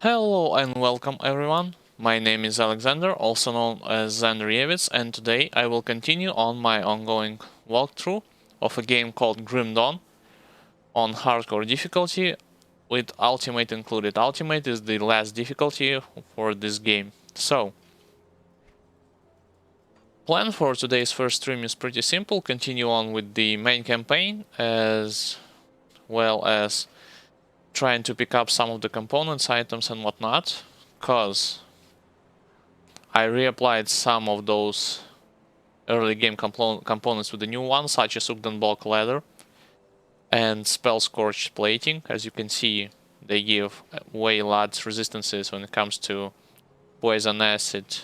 Hello and welcome everyone. My name is Alexander, also known as Xander, and today I will continue on my ongoing walkthrough of a game called Grim Dawn on hardcore difficulty with ultimate included. Ultimate is the last difficulty for this game. So, plan for today's first stream is pretty simple. Continue on with the main campaign as well as trying to pick up some of the components, items and whatnot, cause I reapplied some of those early game components with the new ones, such as Ugdan Bulk Leather and Spell Scorched Plating. As you can see, they give way large resistances when it comes to Poison Acid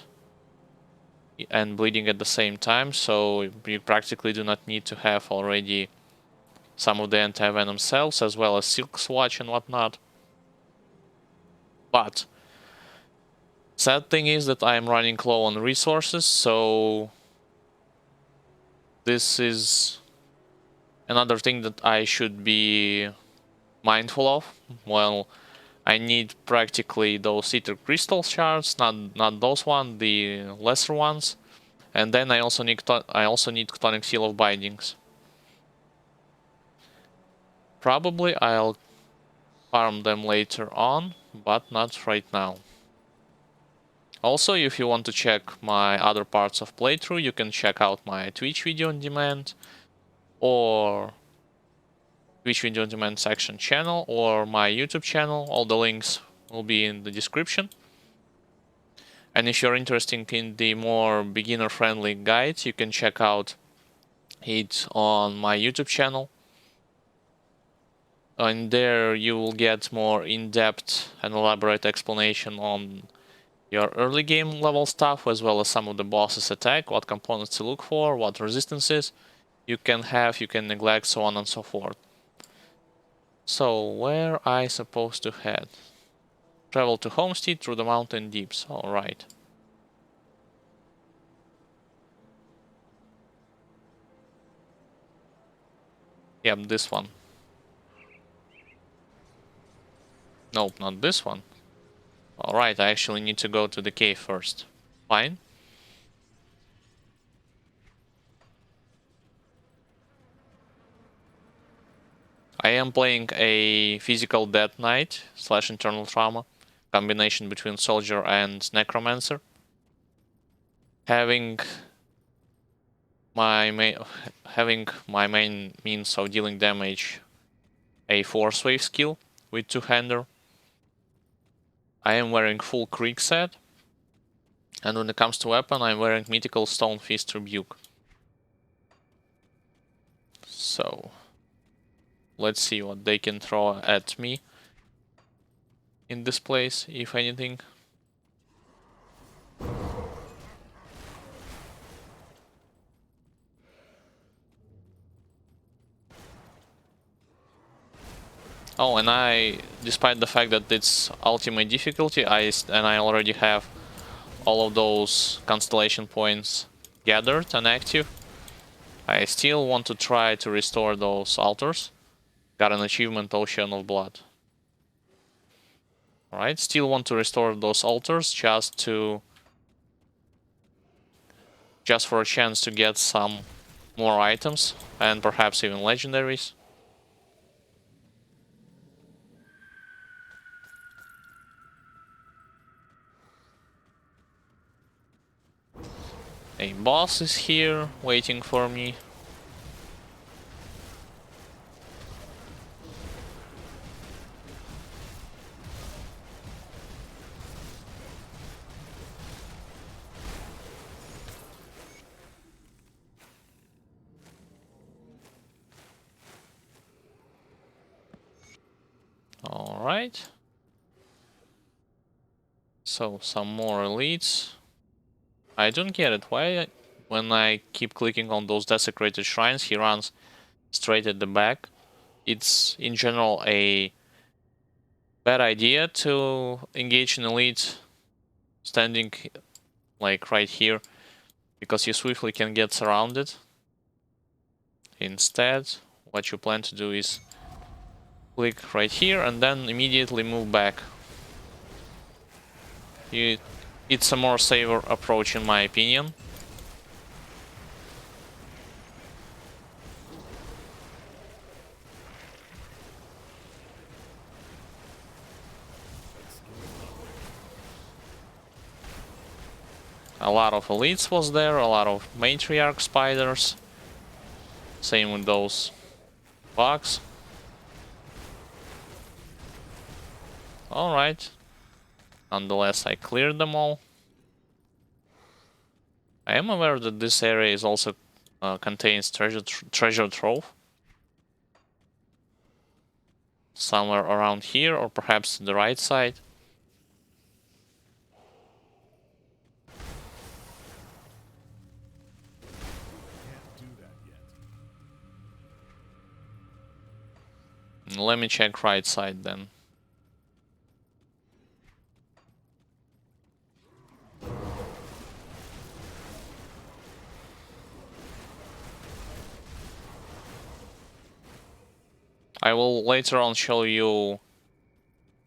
and Bleeding at the same time, so you practically do not need to have already some of the anti-venom cells, as well as Silk Swatch and whatnot. But sad thing is that I am running low on resources, so this is another thing that I should be mindful of. Well, I need practically those ether crystal shards, not those ones, the lesser ones, and then I also need Chthonic Seal of Bindings. Probably I'll farm them later on, but not right now. Also, if you want to check my other parts of playthrough, you can check out my Twitch video on demand, or Twitch video on demand section channel, or my YouTube channel. All the links will be in the description. And if you're interested in the more beginner-friendly guides, you can check out it on my YouTube channel. And there you will get more in-depth and elaborate explanation on your early game level stuff, as well as some of the boss's attack, what components to look for, what resistances you can have, you can neglect, so on and so forth. So, where I supposed to head? Travel to Homestead through the mountain deeps, alright. Yep, this one. Nope, not this one. Alright, I actually need to go to the cave first. Fine. I am playing a physical death knight / internal trauma combination between soldier and necromancer. Having my main means of dealing damage a force wave skill with two-hander. I am wearing full Krieg set, and when it comes to weapon, I'm wearing mythical Stone Fist Rebuke. So let's see what they can throw at me in this place, if anything. Oh, and despite the fact that it's ultimate difficulty, I already have all of those constellation points gathered and active, I still want to try to restore those altars. Got an achievement, Ocean of Blood. Alright, still want to restore those altars just for a chance to get some more items and perhaps even legendaries. A boss is here waiting for me. Alright. So, some more elites. I don't get it. Why, when I keep clicking on those desecrated shrines, he runs straight at the back? It's, in general, a bad idea to engage an elite standing, like, right here, because you swiftly can get surrounded. Instead, what you plan to do is click right here and then immediately move back. It's a more safer approach in my opinion. A lot of elites was there, a lot of matriarch spiders. Same with those bugs. Alright. Nonetheless, I cleared them all. I am aware that this area is also contains treasure trove. Somewhere around here, or perhaps the right side. Let me check right side then. I will later on show you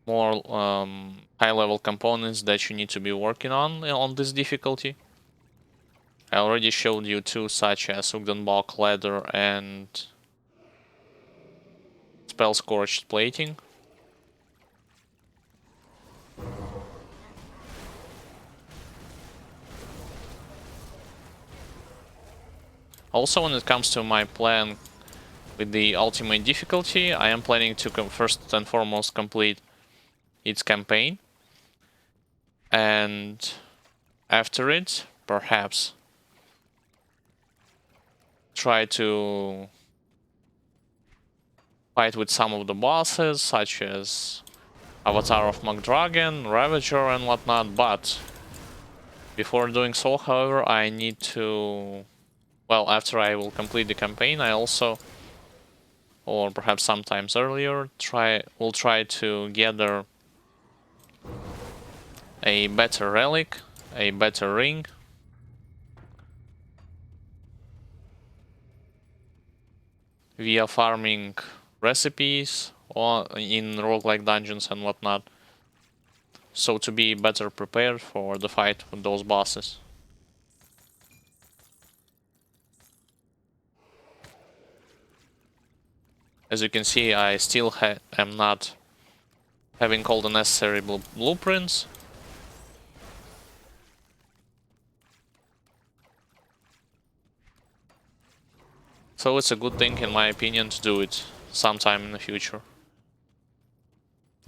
more high-level components that you need to be working on this difficulty. I already showed you two, such as Ugdenbach Leather and Spell Scorched Plating. Also, when it comes to my plan with the ultimate difficulty, I am planning to first and foremost complete its campaign. And after it, perhaps try to fight with some of the bosses, such as Avatar of McDragon, Ravager and whatnot, but before doing so, however, I need to... Well, after I will complete the campaign, I also, or perhaps sometimes earlier, will try to gather a better relic, a better ring. Via farming recipes or in roguelike dungeons and whatnot. So to be better prepared for the fight with those bosses. As you can see, I still am not having all the necessary blueprints. So it's a good thing, in my opinion, to do it sometime in the future.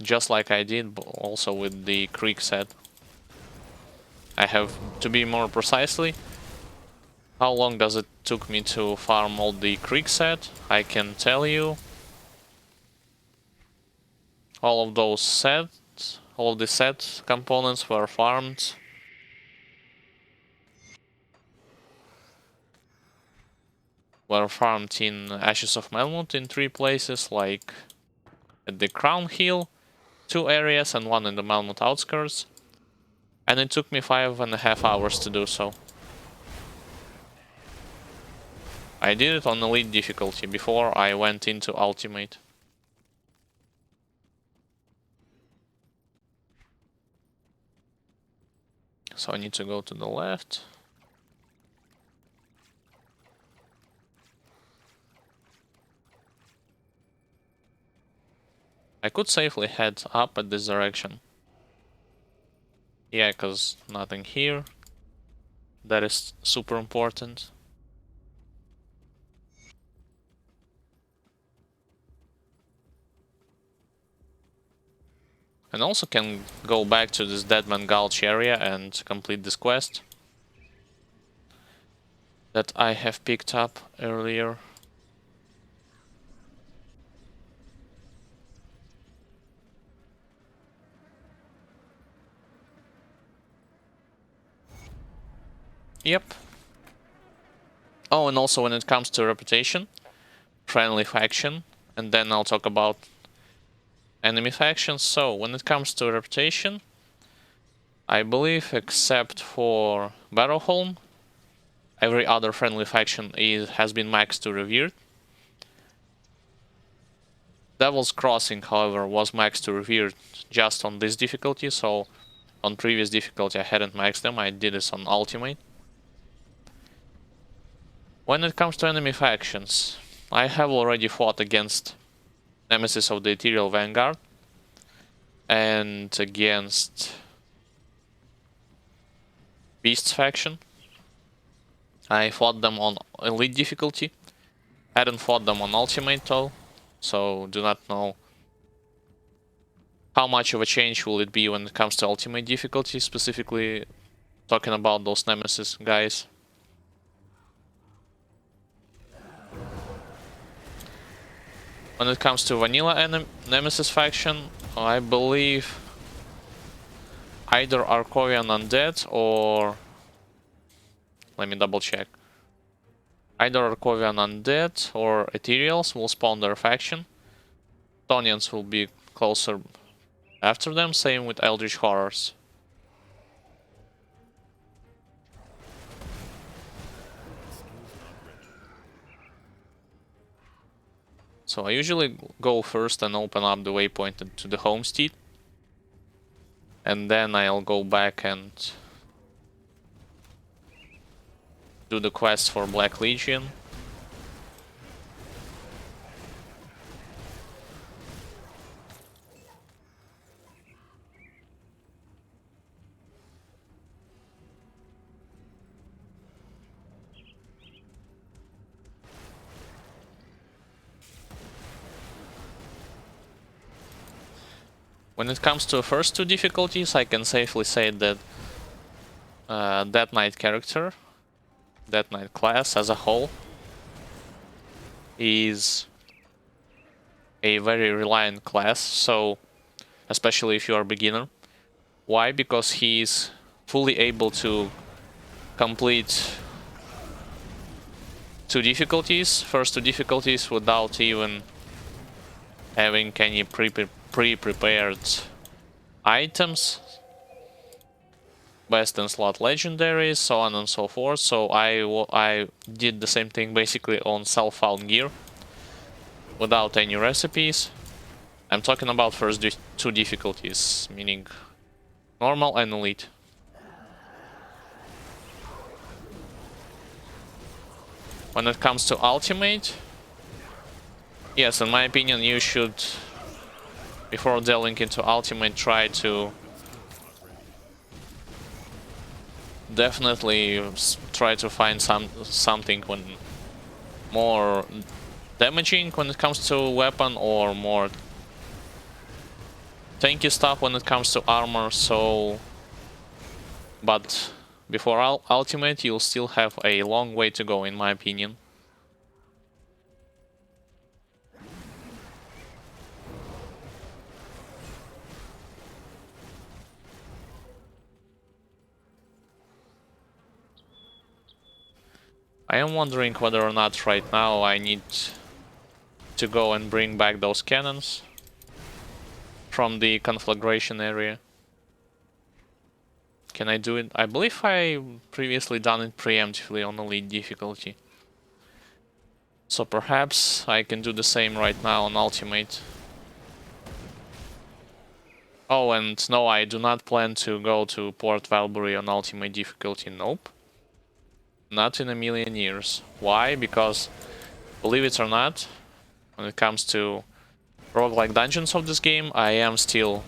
Just like I did also with the Creek set. I have to be more precisely. How long does it took me to farm all the Creek set? I can tell you. All of those sets, all of the set components were farmed. Were farmed in Ashes of Melmoth in 3 places, like at the Crown Hill, 2 areas and 1 in the Melmoth outskirts. And it took me 5.5 hours to do so. I did it on Elite difficulty before I went into Ultimate. So I need to go to the left. I could safely head up at this direction. Yeah, cause nothing here. That is super important. And also can go back to this Deadman Gulch area and complete this quest that I have picked up earlier. Yep. Oh, and also when it comes to reputation, friendly faction, and then I'll talk about enemy factions. So, when it comes to reputation, I believe except for Battleholm, every other friendly faction has been maxed to Revered. Devil's Crossing, however, was maxed to Revered just on this difficulty, so On previous difficulty I hadn't maxed them, I did this on ultimate. When it comes to enemy factions, I have already fought against Nemesis of the Ethereal Vanguard and against Beast's faction. I fought them on elite difficulty. Hadn't fought them on ultimate though, so do not know how much of a change will it be when it comes to ultimate difficulty, specifically talking about those Nemesis guys. When it comes to vanilla Nemesis faction, I believe either Arkovian Undead or... let me double check. Either Arkovian Undead or Ethereals will spawn their faction. Tonians will be closer after them, same with Eldritch Horrors. So I usually go first and open up the waypoint to the homestead. And then I'll go back and do the quest for Black Legion. When it comes to the first two difficulties, I can safely say that Death Knight character, Death Knight class as a whole, is a very reliant class, so especially if you are a beginner. Why? Because he's fully able to complete first two difficulties without even having any pre-prepared items, best in slot legendaries, so on and so forth. So I did the same thing basically on self-found gear without any recipes. I'm talking about first two difficulties, meaning normal and elite. When it comes to ultimate, yes, in my opinion, you should, before delving into ultimate, try to definitely try to find something more damaging when it comes to weapon, or more tanky stuff when it comes to armor. So, but before ultimate, you'll still have a long way to go, in my opinion. I am wondering whether or not right now I need to go and bring back those cannons from the conflagration area. Can I do it? I believe I previously done it preemptively on elite difficulty. So perhaps I can do the same right now on ultimate. Oh, and no, I do not plan to go to Port Valbury on ultimate difficulty, nope. Not in a million years. Why? Because, believe it or not, when it comes to roguelike dungeons of this game, I am still,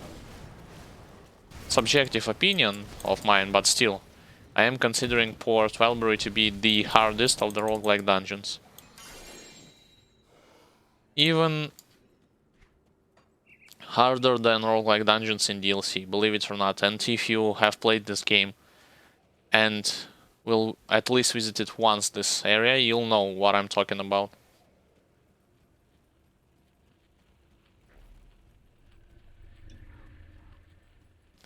subjective opinion of mine, but still, I am considering Port Valbury to be the hardest of the roguelike dungeons. Even harder than roguelike dungeons in DLC, believe it or not. And if you have played this game and will at least visit it once, this area, you'll know what I'm talking about.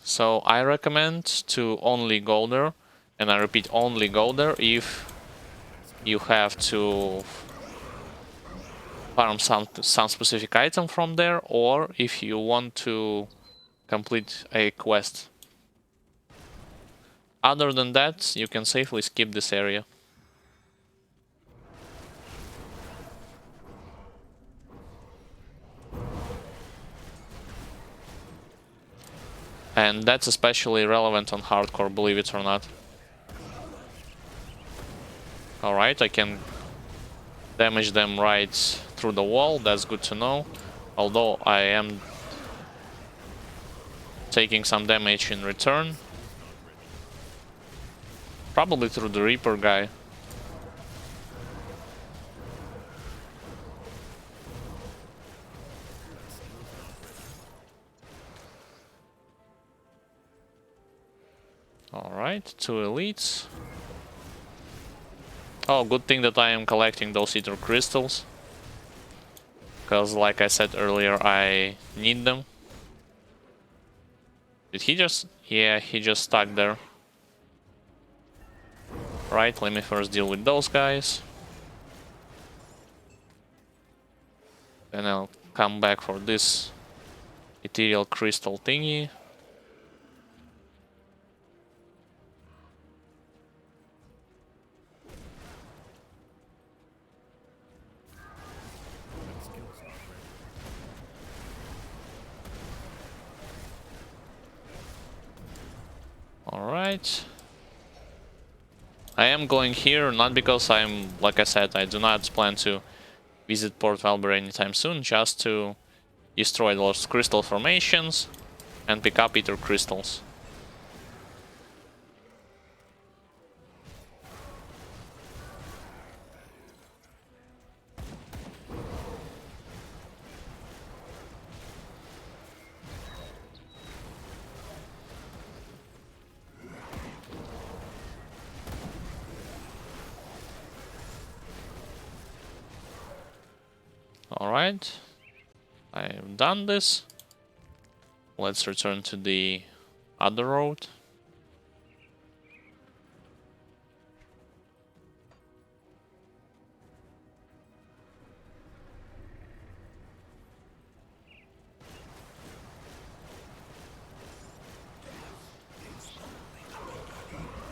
So I recommend to only go there, and I repeat, only go there if you have to farm some specific item from there, or if you want to complete a quest. Other than that, you can safely skip this area. And that's especially relevant on hardcore, believe it or not. Alright, I can damage them right through the wall, that's good to know. Although I am taking some damage in return. Probably through the Reaper guy. Alright, 2 elites. Oh, good thing that I am collecting those ether crystals. Because, like I said earlier, I need them. Did he just... Yeah, he just stuck there. Right, let me first deal with those guys. Then I'll come back for this ethereal crystal thingy. Alright. I am going here, not because I'm, like I said, I do not plan to visit Port Valber anytime soon, just to destroy those crystal formations and pick up ether crystals. Alright, I've done this. Let's return to the other road.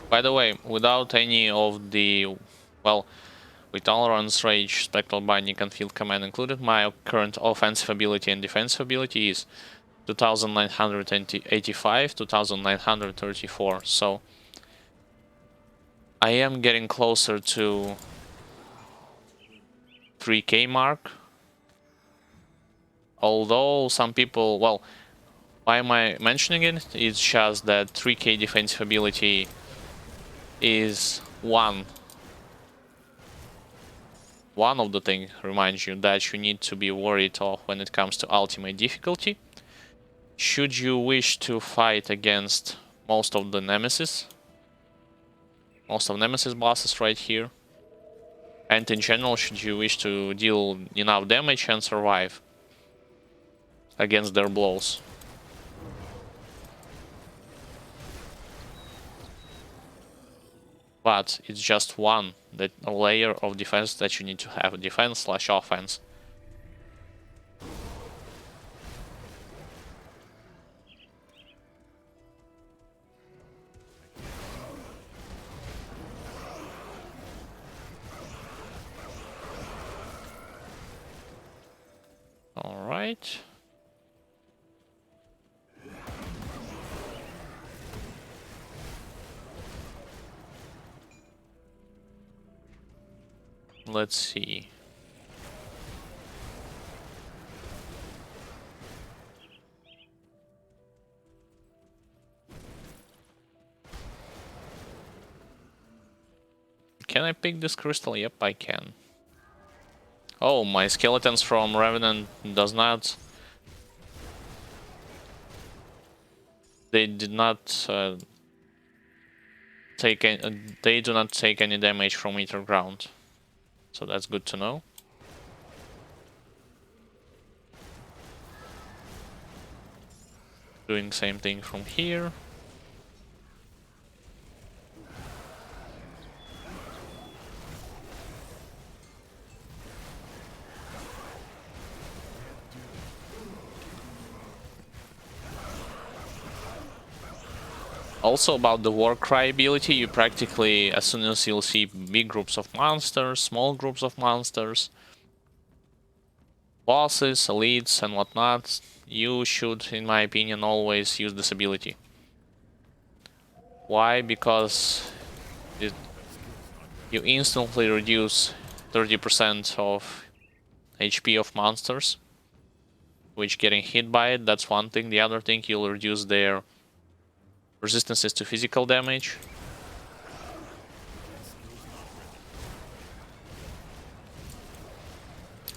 By the way, without any of the, well, with Tolerance, Rage, Spectral Binding and Field Command included, my current offensive ability and defensive ability is 2985, 2934, so I am getting closer to 3k mark. Although some people, well, why am I mentioning it? It's just that 3k defensive ability is one of the things, remind you, that you need to be worried of when it comes to ultimate difficulty. Should you wish to fight against most of Nemesis bosses right here, and in general, should you wish to deal enough damage and survive against their blows. But it's just one layer of defense that you need to have, defense/offense. All right. Let's see. Can I pick this crystal? Yep, I can. Oh, my skeletons from Revenant does not... They did not take any, they do not take any damage from Ether Ground. So that's good to know. Doing same thing from here. Also about the Warcry ability, you practically, as soon as you'll see big groups of monsters, small groups of monsters, bosses, elites, and whatnot, you should, in my opinion, always use this ability. Why? Because you instantly reduce 30% of HP of monsters, which getting hit by it, that's one thing. The other thing, you'll reduce their resistances to physical damage.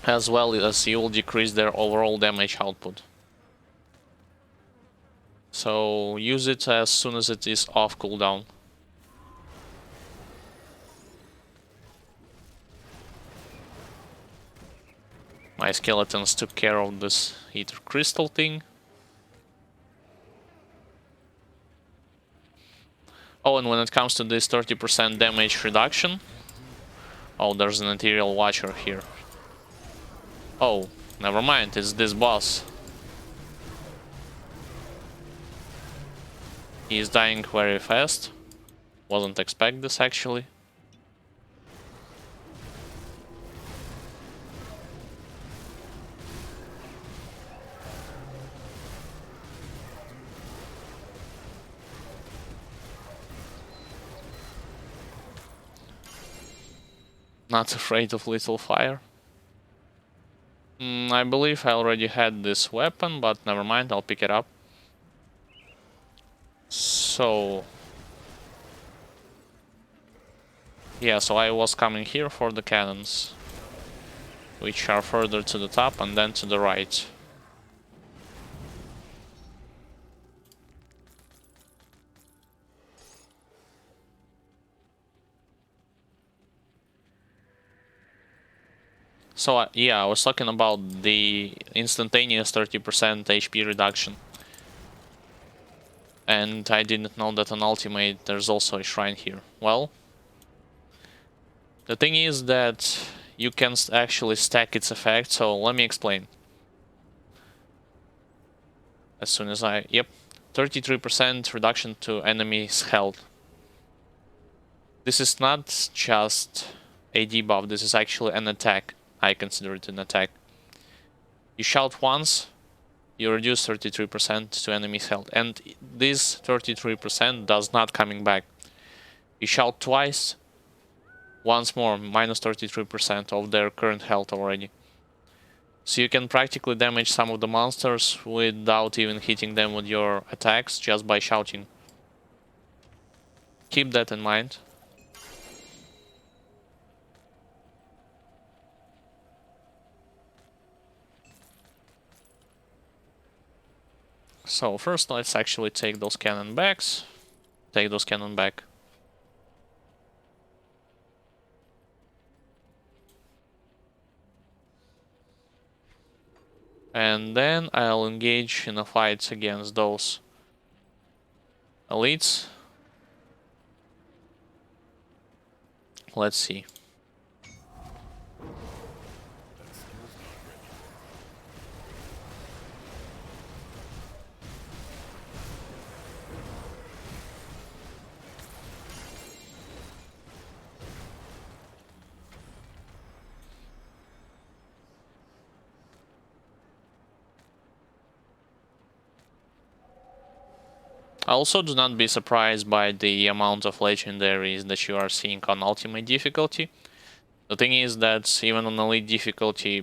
As well as you will decrease their overall damage output. So use it as soon as it is off cooldown. My skeletons took care of this ether crystal thing. Oh, and when it comes to this 30% damage reduction... Oh, there's an Ethereal Watcher here. Oh, never mind, it's this boss. He is dying very fast. Wasn't expect this actually. Not afraid of little fire. I believe I already had this weapon, but never mind, I'll pick it up. So... yeah, so I was coming here for the cannons, which are further to the top and then to the right. So yeah, I was talking about the instantaneous 30% HP reduction. And I didn't know that on Ultimate there's also a shrine here. Well, the thing is that you can actually stack its effect, so let me explain. As soon as I... yep, 33% reduction to enemies' health. This is not just a debuff, this is actually an attack. I consider it an attack. You shout once, you reduce 33% to enemy's health, and this 33% does not coming back. You shout twice, once more, minus 33% of their current health already. So you can practically damage some of the monsters without even hitting them with your attacks, just by shouting. Keep that in mind. So first let's actually take those cannon backs. Take those cannon back. And then I'll engage in a fight against those elites. Let's see. Also, do not be surprised by the amount of legendaries that you are seeing on ultimate difficulty. The thing is that even on elite difficulty,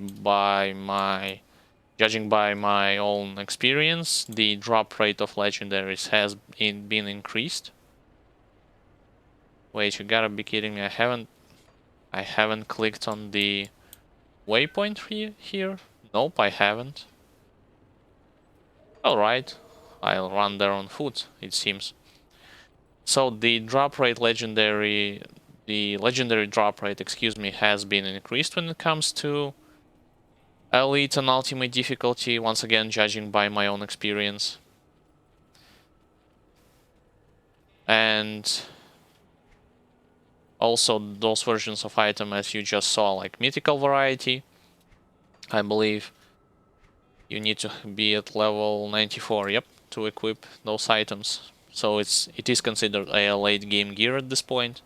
judging by my own experience, the drop rate of legendaries has been increased. Wait, you gotta be kidding me! I haven't clicked on the waypoint here. Nope, I haven't. All right. I'll run there on foot, it seems. So the drop rate the legendary drop rate, excuse me, has been increased when it comes to elite and ultimate difficulty, once again judging by my own experience. And also those versions of item as you just saw, like mythical variety, I believe you need to be at level 94, yep, to equip those items. So it is considered a late game gear at this point.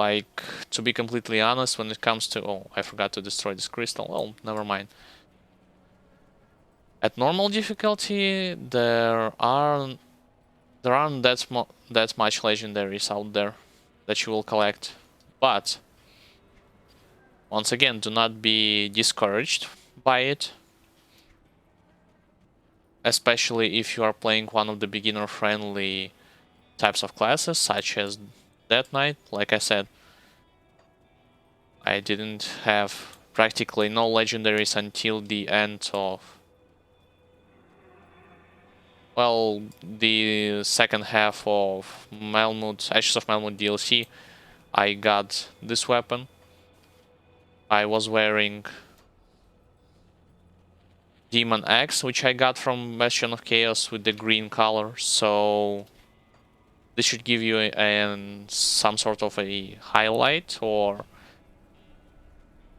Like, to be completely honest, when it comes to... Oh, I forgot to destroy this crystal. Oh, never mind. At normal difficulty, there aren't that much legendaries out there that you will collect. But, once again, do not be discouraged by it. Especially if you are playing one of the beginner-friendly types of classes, such as Death Knight. Like I said, I didn't have practically no legendaries until the end of, well, the second half of Malmut, Ashes of Malmut DLC. I got this weapon. I was wearing Demon Axe, which I got from Bastion of Chaos with the green color, so this should give you some sort of a highlight or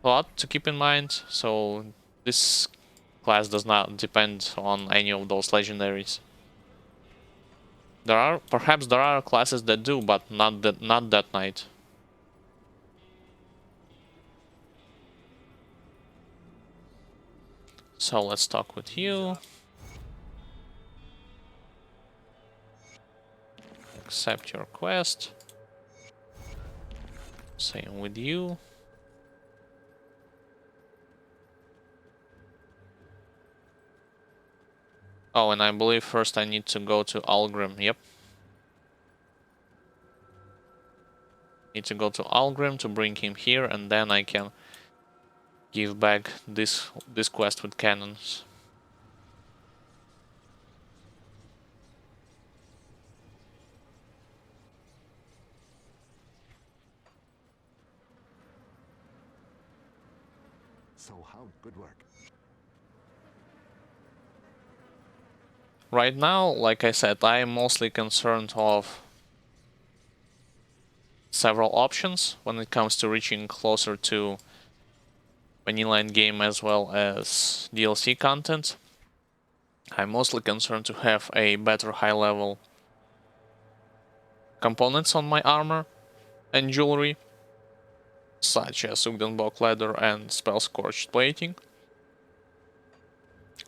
thought to keep in mind. So this class does not depend on any of those legendaries. Perhaps there are classes that do, but not that knight. So let's talk with you. Accept your quest. Same with you. Oh, and I believe first I need to go to Algrim. Yep. Need to go to Algrim to bring him here, and then I can give back this quest with cannons. So how? Good work. Right now, like I said, I am mostly concerned of several options when it comes to reaching closer to vanilla endgame as well as DLC content. I'm mostly concerned to have a better high level components on my armor and jewelry, such as Ugdenbok leather and spell scorched plating.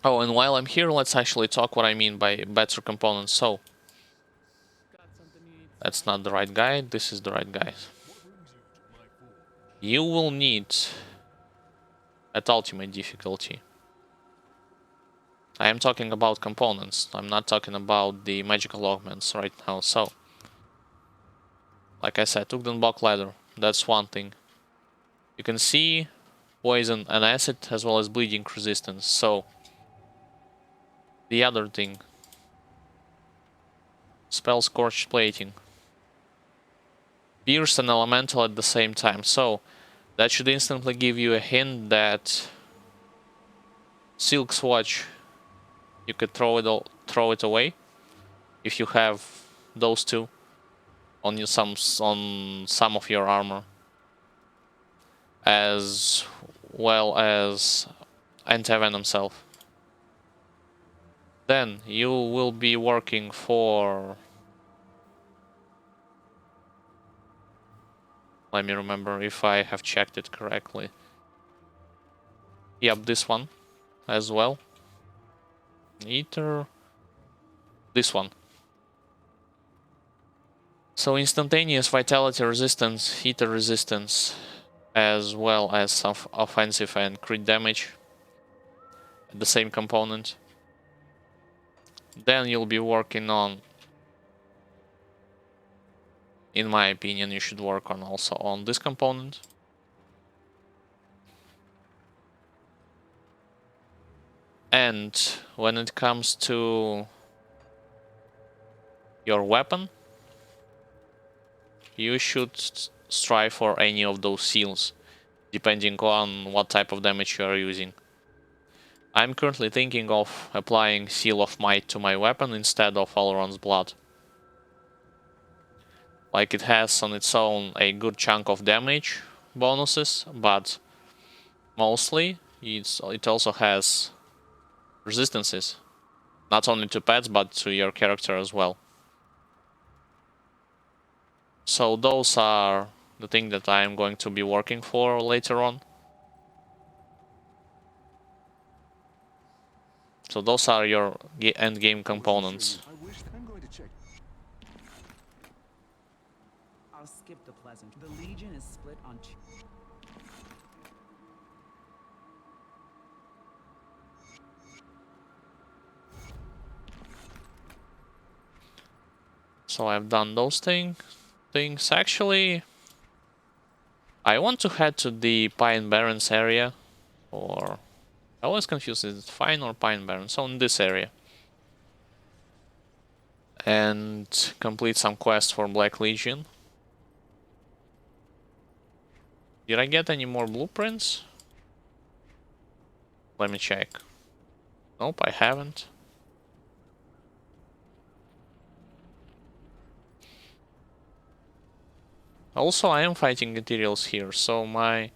Oh, and while I'm here, let's actually talk what I mean by better components. So, that's not the right guy, this is the right guy. You will need, at ultimate difficulty, I am talking about components, I'm not talking about the magical augments right now. So, like I said, Ugdenbok leather, that's one thing. You can see poison and acid as well as bleeding resistance. So, the other thing, spell scorched plating, pierce and elemental at the same time. So, that should instantly give you a hint that Silk Swatch, you could throw it away if you have those two on some of your armor, as well as anti-venom self. Then you will be working for, let me remember if I have checked it correctly. Yep, this one as well. Ether. This one. So instantaneous vitality resistance, heater resistance, as well as some offensive and crit damage. The same component. Then you'll be working on, in my opinion, you should work on also on this component. And when it comes to your weapon, you should strive for any of those seals, depending on what type of damage you are using. I'm currently thinking of applying Seal of Might to my weapon instead of Oleron's Blood. Like, it has on its own a good chunk of damage bonuses, but mostly it also has resistances. Not only to pets, but to your character as well. So those are the thing that I am going to be working for later on. So those are your end game components. I'm going to check. I'll skip the pleasant. The Legion is split on two. So I've done those things. Actually, I want to head to the Pine Barrens area, or I was confused, is it Fine or Pine Barrens? So in this area. And complete some quests for Black Legion. Did I get any more blueprints? Let me check. Nope, I haven't. Also, I am fighting materials here, so my...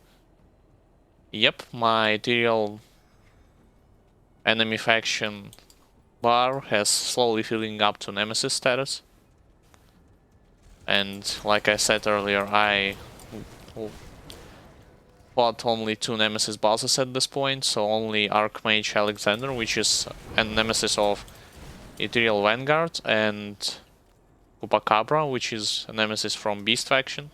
Yep, my ethereal enemy faction bar has slowly filling up to Nemesis status. And like I said earlier, I fought only 2 Nemesis bosses at this point, so only Archmage Alexander, which is a Nemesis of Ethereal Vanguard, and Chupacabra, which is a Nemesis from Beast faction.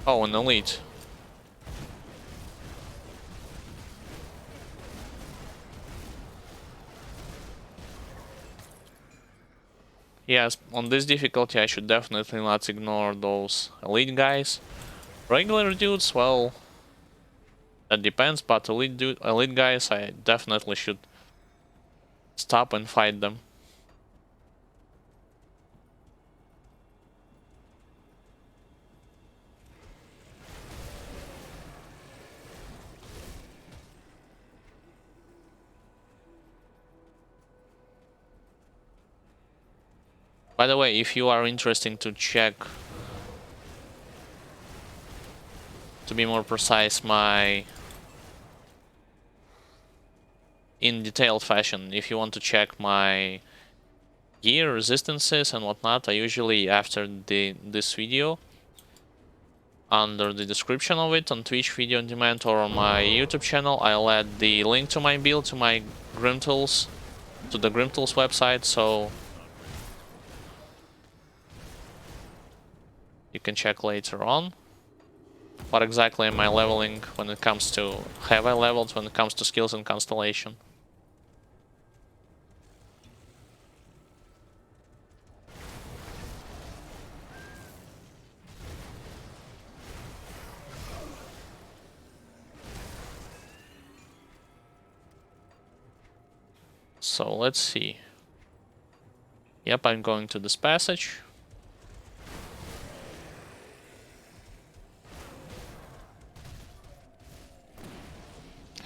Oh, an elite. Yes, on this difficulty I should definitely not ignore those elite guys. Regular dudes, well, that depends, but elite guys I definitely should stop and fight them. By the way, if you are interested to check, to be more precise, my in detailed fashion, if you want to check my gear, resistances and whatnot, I usually, after this video, under the description of it on Twitch Video on Demand or on my YouTube channel, I'll add the link to my build, to my Grim Tools, to the Grim Tools website, so you can check later on what exactly am I leveling when it comes to, have I leveled when it comes to skills and constellation. So let's see. Yep, I'm going to this passage.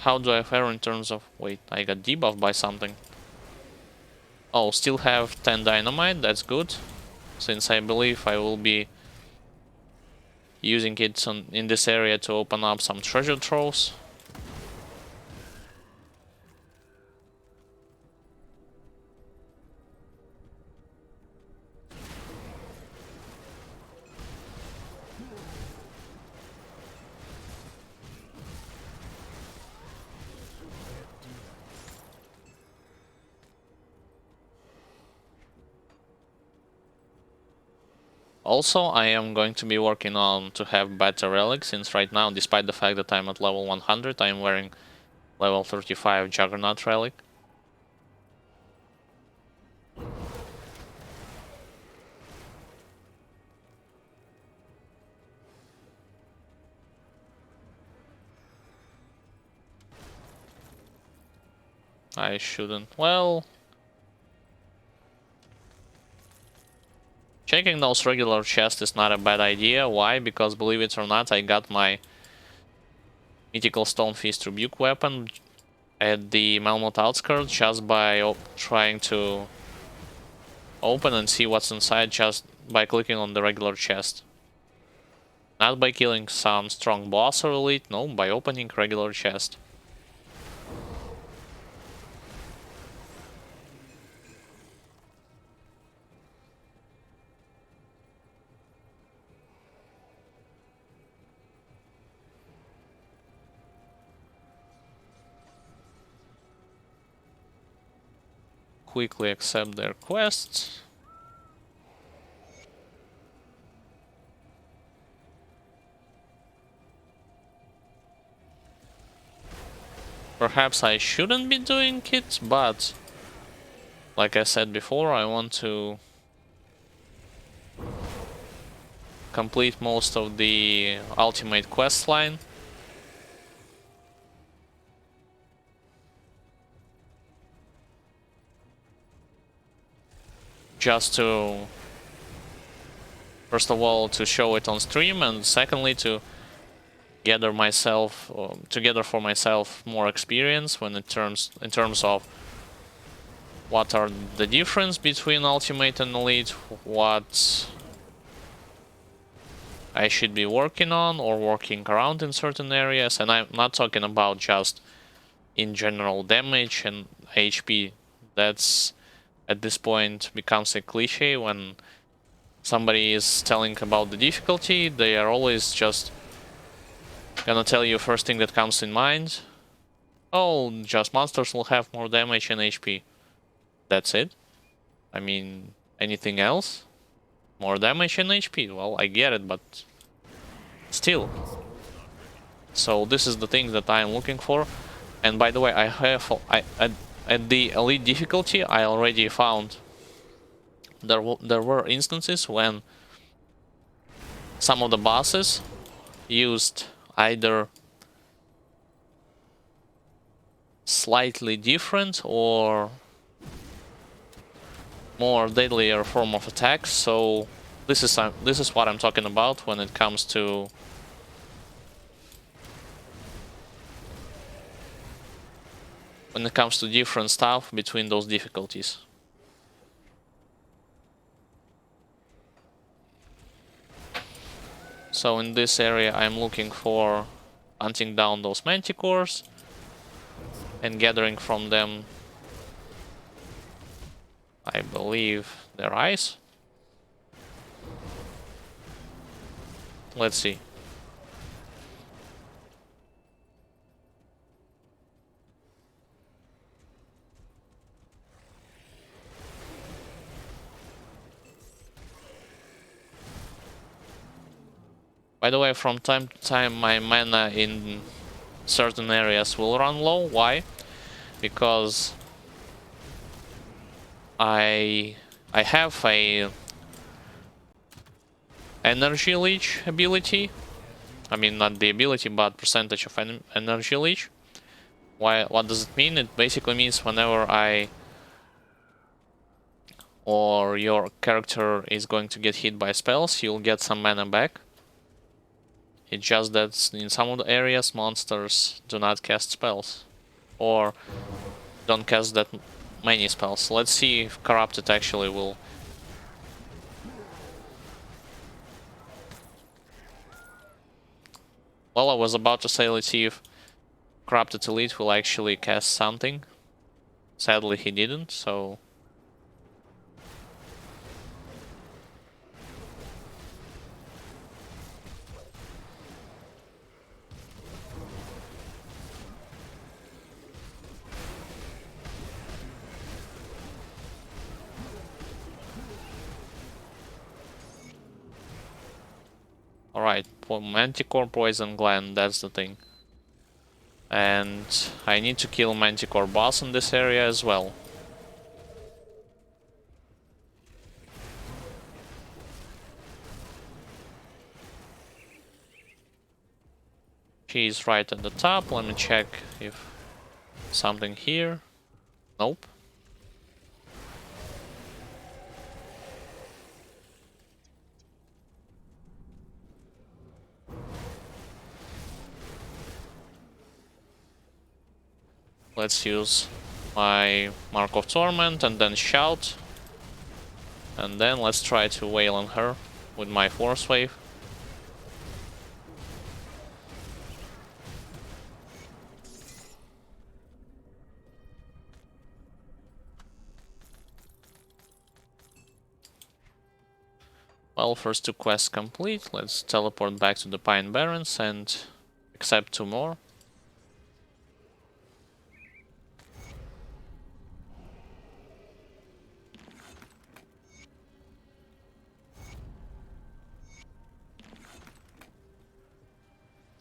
How do I fare in terms of... Wait, I got debuffed by something. Oh, still have 10 dynamite, that's good. Since I believe I will be using it in this area to open up some treasure troves. Also, I am going to be working on to have better relics, since right now, despite the fact that I'm at level 100, I'm wearing level 35 Juggernaut relic. I shouldn't. Well, checking those regular chests is not a bad idea. Why? Because believe it or not, I got my Mythical Stonefist Rebuke weapon at the Melmoth outskirts just by trying to open and see what's inside just by clicking on the regular chest. Not by killing some strong boss or elite, no, by opening regular chest. Quickly accept their quests. Perhaps I shouldn't be doing it, but like I said before, I want to complete most of the ultimate quest line. Just to, first of all, to show it on stream, and secondly to gather for myself more experience when in terms of what are the difference between ultimate and elite, what I should be working on or working around in certain areas, and I'm not talking about just in general damage and HP. That's at this point becomes a cliche. When somebody is telling about the difficulty, they are always just gonna tell you first thing that comes in mind. Oh, just monsters will have more damage and HP. That's it? I mean, anything else? More damage and HP? Well, I get it, but still. So this is the thing that I am looking for. And by the way, at the elite difficulty, I already found there were instances when some of the bosses used either slightly different or more deadlier form of attack. So this is what I'm talking about when it comes to different stuff between those difficulties. So in this area I'm looking for hunting down those manticores and gathering from them, I believe, their eyes. Let's see. By the way, from time to time my mana in certain areas will run low. Why? Because I have a energy leech ability. I mean, not the ability, but percentage of energy leech. What does it mean? It basically means whenever I or your character is going to get hit by spells, you'll get some mana back. It's just that in some of the areas monsters do not cast spells, or don't cast that many spells. Let's see if Corrupted actually will. Well, I was about to say, let's see if Corrupted Elite will actually cast something. Sadly, he didn't, so. Alright, Manticore Poison Gland, that's the thing. And I need to kill Manticore boss in this area as well. She's right at the top. Let me check if something here. Nope. Let's use my Mark of Torment and then Shout. And then let's try to wail on her with my Force Wave. Well, first 2 quests complete. Let's teleport back to the Pine Barrens and accept 2 more.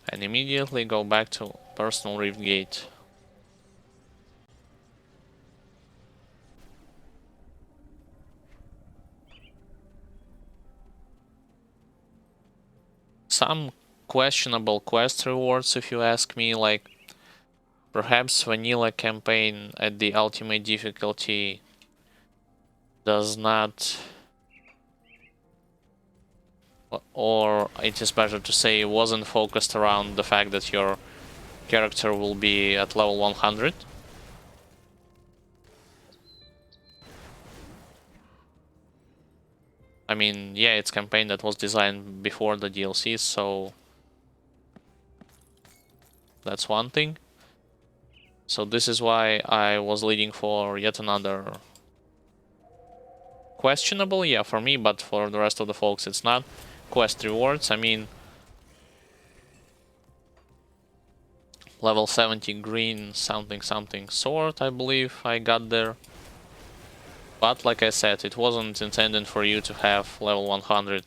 And immediately go back to Personal Reef Gate. Some questionable quest rewards, if you ask me, like perhaps vanilla campaign at the ultimate difficulty does not, or it is better to say wasn't focused around the fact that your character will be at level 100. I mean, yeah, it's campaign that was designed before the DLCs, so that's one thing. So this is why I was leading for yet another questionable, yeah, for me, but for the rest of the folks it's not. Quest rewards, I mean, level 70 green something something sword, I believe I got there. But like I said, it wasn't intended for you to have level 100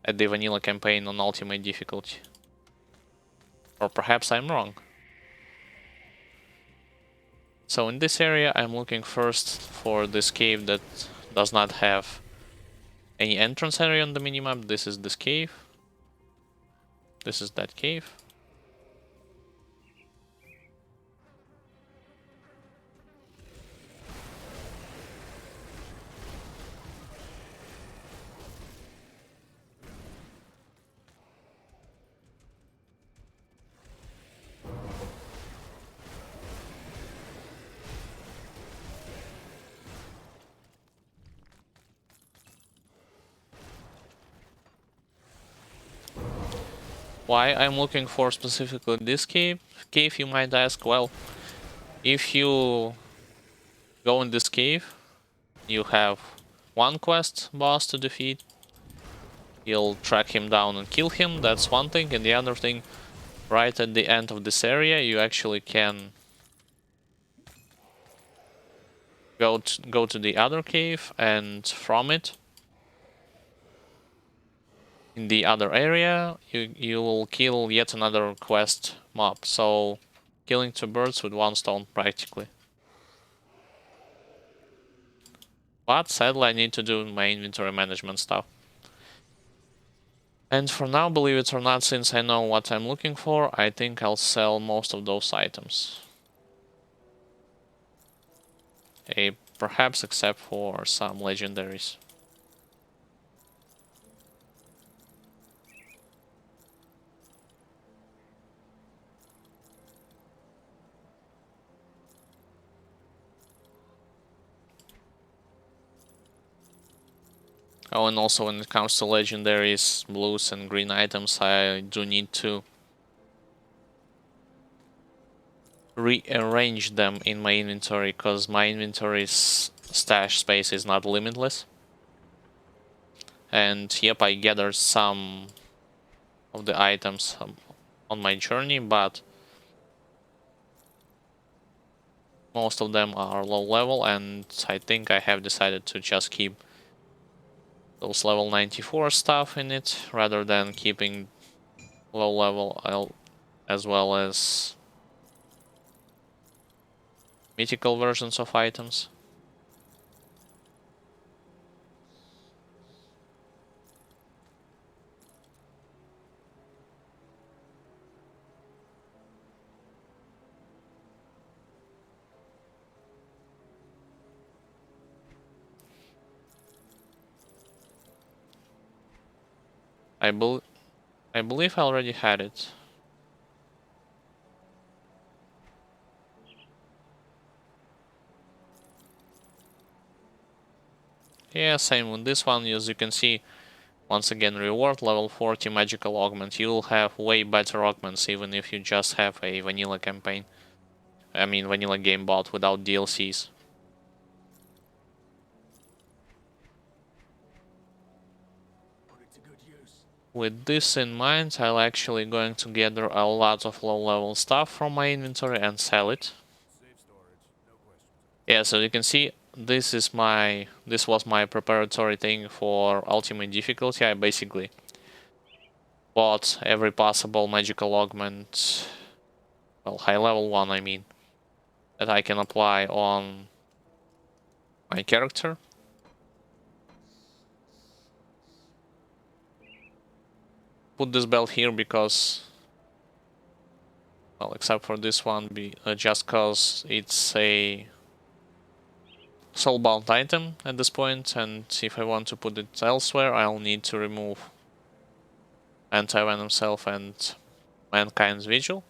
at the vanilla campaign on ultimate difficulty. Or perhaps I'm wrong. So in this area I'm looking first for this cave that does not have any entrance area on the minimap. This is this cave. This is that cave. Why I'm looking for specifically this cave, you might ask? Well, if you go in this cave, you have one quest boss to defeat. You'll track him down and kill him, that's one thing. And the other thing, right at the end of this area, you actually can go to the other cave, and from it, in the other area, you will kill yet another quest mob. So, killing 2 birds with 1 stone, practically. But sadly, I need to do my inventory management stuff. And for now, believe it or not, since I know what I'm looking for, I think I'll sell most of those items. Perhaps except for some legendaries. Oh, and also when it comes to legendaries, blues and green items, I do need to rearrange them in my inventory, because my inventory's stash space is not limitless. And yep, I gathered some of the items on my journey, but most of them are low level, and I think I have decided to just keep those level 94 stuff in it rather than keeping low level as well as mythical versions of items. I believe I already had it. Yeah, same with this one. As you can see, once again, reward level 40 magical augment. You'll have way better augments even if you just have a vanilla campaign. I mean, vanilla game bot without DLCs. With this in mind, I'm actually going to gather a lot of low-level stuff from my inventory and sell it. Yeah, so you can see this was my preparatory thing for ultimate difficulty. I basically bought every possible magical augment, well, high level one I mean, that I can apply on my character. Put this belt here because, well, except for this one, just cause it's a soulbound item at this point, and if I want to put it elsewhere, I'll need to remove Anti-Venom Self and Mankind's Vigil.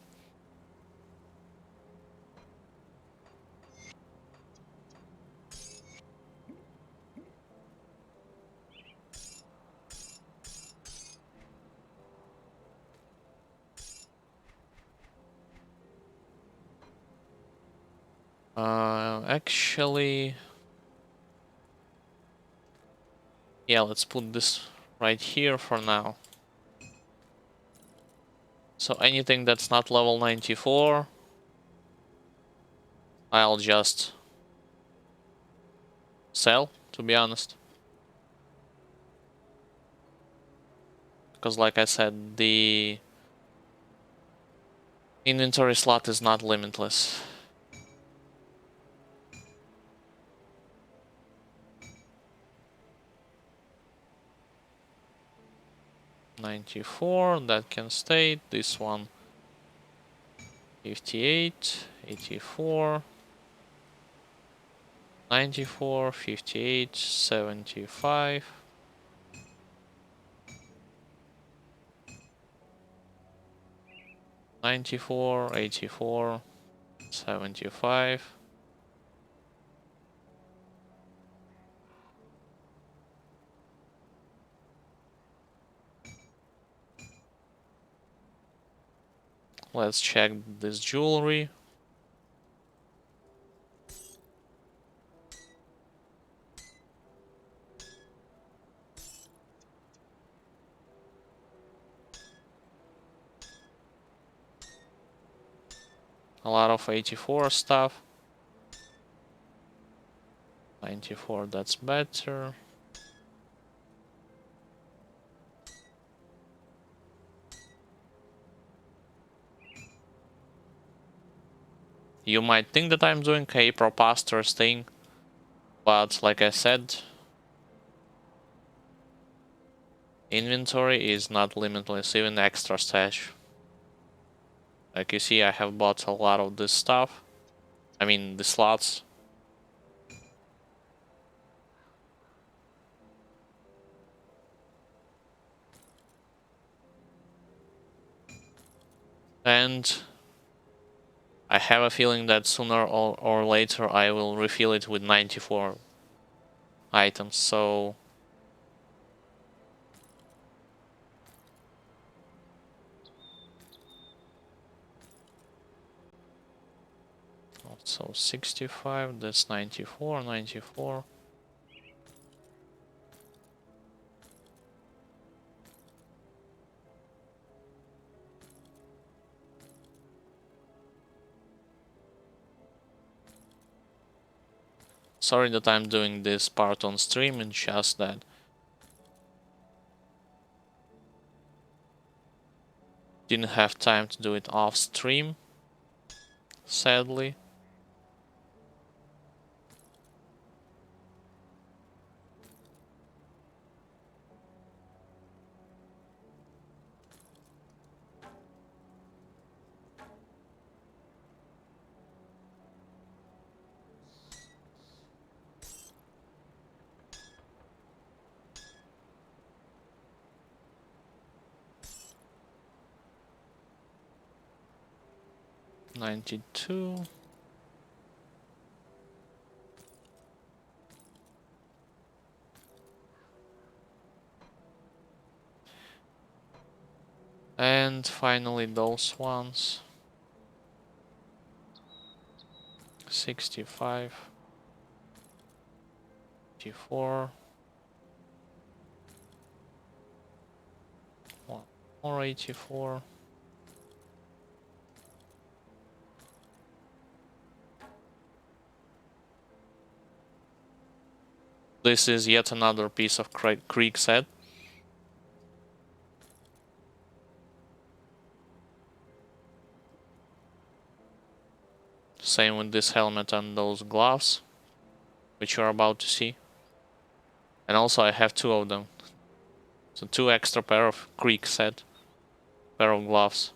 Actually, yeah, let's put this right here for now. So anything that's not level 94, I'll just sell, to be honest. Because like I said, the inventory slot is not limitless. $94, that can stay. This one, 58, 84, 94, 58, 75. 94, 84, 75. Let's check this jewelry. A lot of 84 stuff. 94, that's better. You might think that I'm doing a proposters thing, but like I said, inventory is not limitless, even extra stash. Like you see, I have bought a lot of this stuff. I mean, the slots. And I have a feeling that sooner or later I will refill it with 94 items, so... So 65, that's 94, 94. Sorry that I'm doing this part on stream, it's just that didn't have time to do it off stream, sadly. $92. And finally those ones. 65. 54. Or 84. This is yet another piece of Creek set. Same with this helmet and those gloves, which you're about to see. And also I have two of them. So 2 extra pair of Creek set, pair of gloves.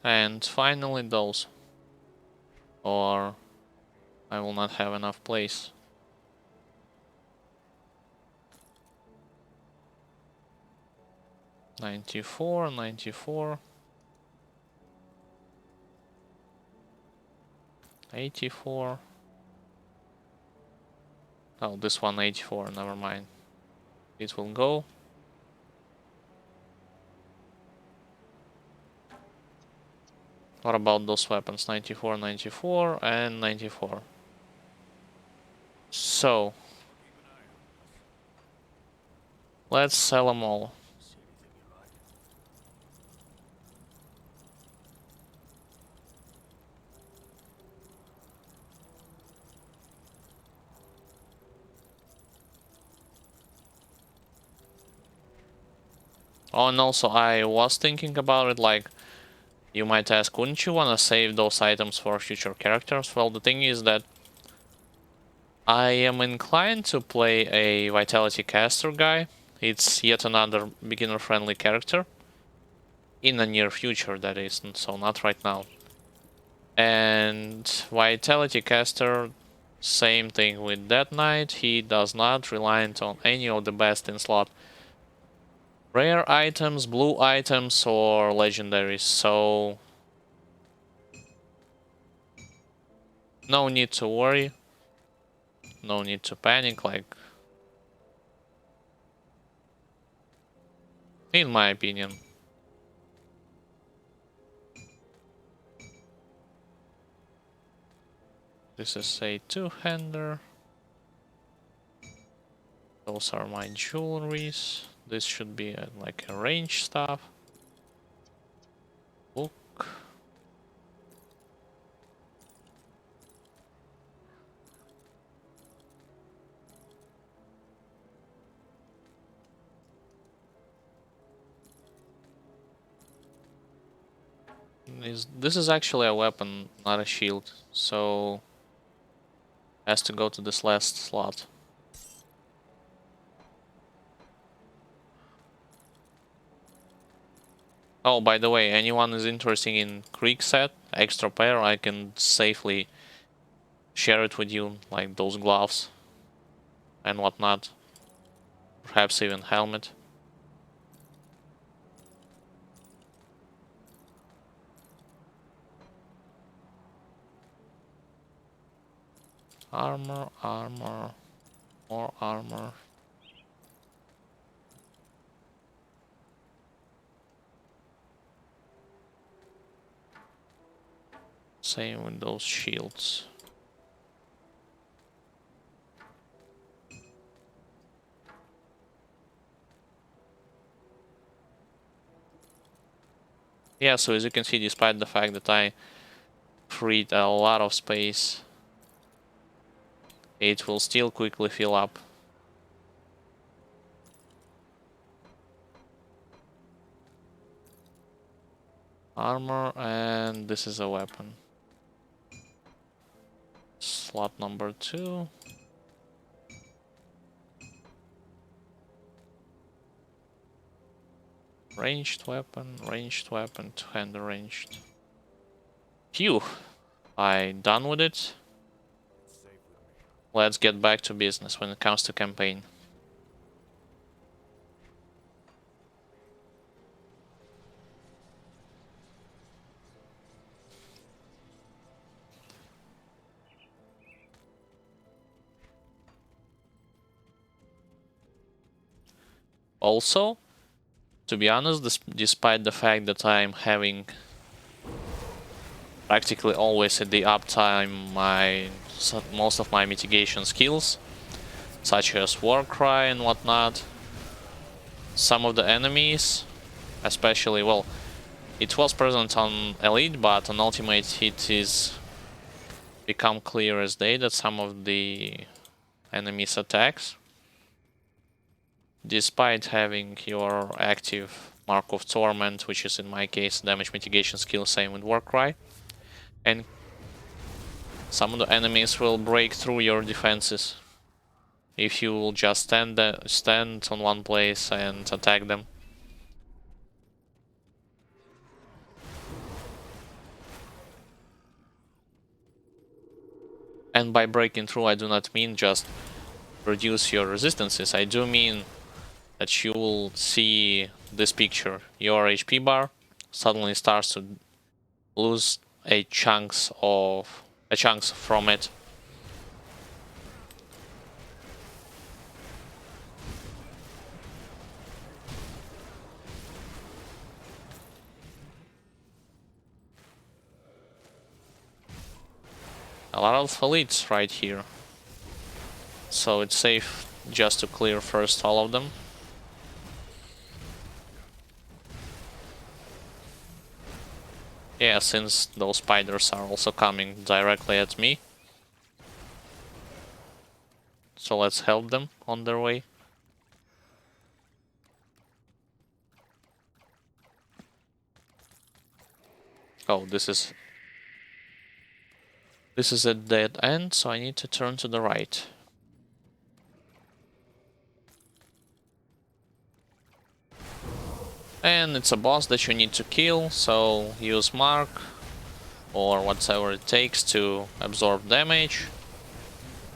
And finally those. Or I will not have enough place. $94, $94, $84. Oh, this one $84, never mind. It will go. What about those weapons? $94, $94, and $94. So, let's sell them all. Oh, and also I was thinking about it, like, you might ask, wouldn't you want to save those items for future characters? Well, the thing is that I am inclined to play a Vitality Caster guy. It's yet another beginner-friendly character. In the near future, that is, so not right now. And Vitality Caster, same thing with Death Knight. He does not rely on any of the best in slot rare items, blue items, or legendaries, so no need to worry. No need to panic, like, in my opinion. This is a two-hander. Those are my jewelries. This should be like a range stuff. Book. This is actually a weapon, not a shield, so has to go to this last slot. Oh, by the way, anyone is interested in Creek set, extra pair, I can safely share it with you, like those gloves and whatnot. Perhaps even helmet. Armor, armor, more armor. Same with those shields. Yeah, so as you can see, despite the fact that I freed a lot of space, it will still quickly fill up. Armor, and this is a weapon. Slot number 2. Ranged weapon, two-hander ranged. Phew! I done with it. Let's get back to business when it comes to campaign. Also, to be honest, despite the fact that I'm having practically always at the uptime most of my mitigation skills, such as Warcry and whatnot, some of the enemies, especially, well, it was present on Elite, but on Ultimate it is become clear as day that some of the enemies' attacks, despite having your active Mark of Torment, which is in my case damage mitigation skill, same with Warcry, and some of the enemies will break through your defenses if you will just stand on one place and attack them. And by breaking through, I do not mean just reduce your resistances. I do mean that you will see this picture. Your HP bar suddenly starts to lose a chunks from it. A lot of elites right here, so it's safe just to clear first all of them. Yeah, since those spiders are also coming directly at me. So let's help them on their way. Oh, this is a dead end, so I need to turn to the right. And it's a boss that you need to kill, so use Mark or whatever it takes to absorb damage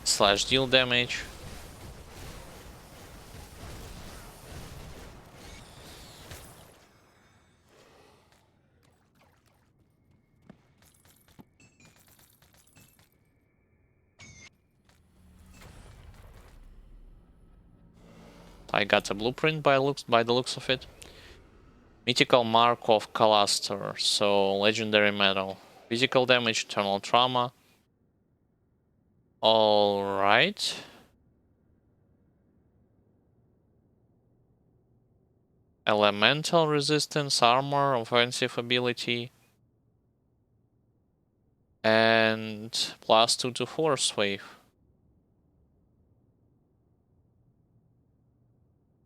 / deal damage. I got a blueprint by the looks of it. Mythical Mark of Calaster, so legendary metal. Physical damage, eternal trauma. Alright. Elemental resistance, armor, offensive ability. And +2 to force wave.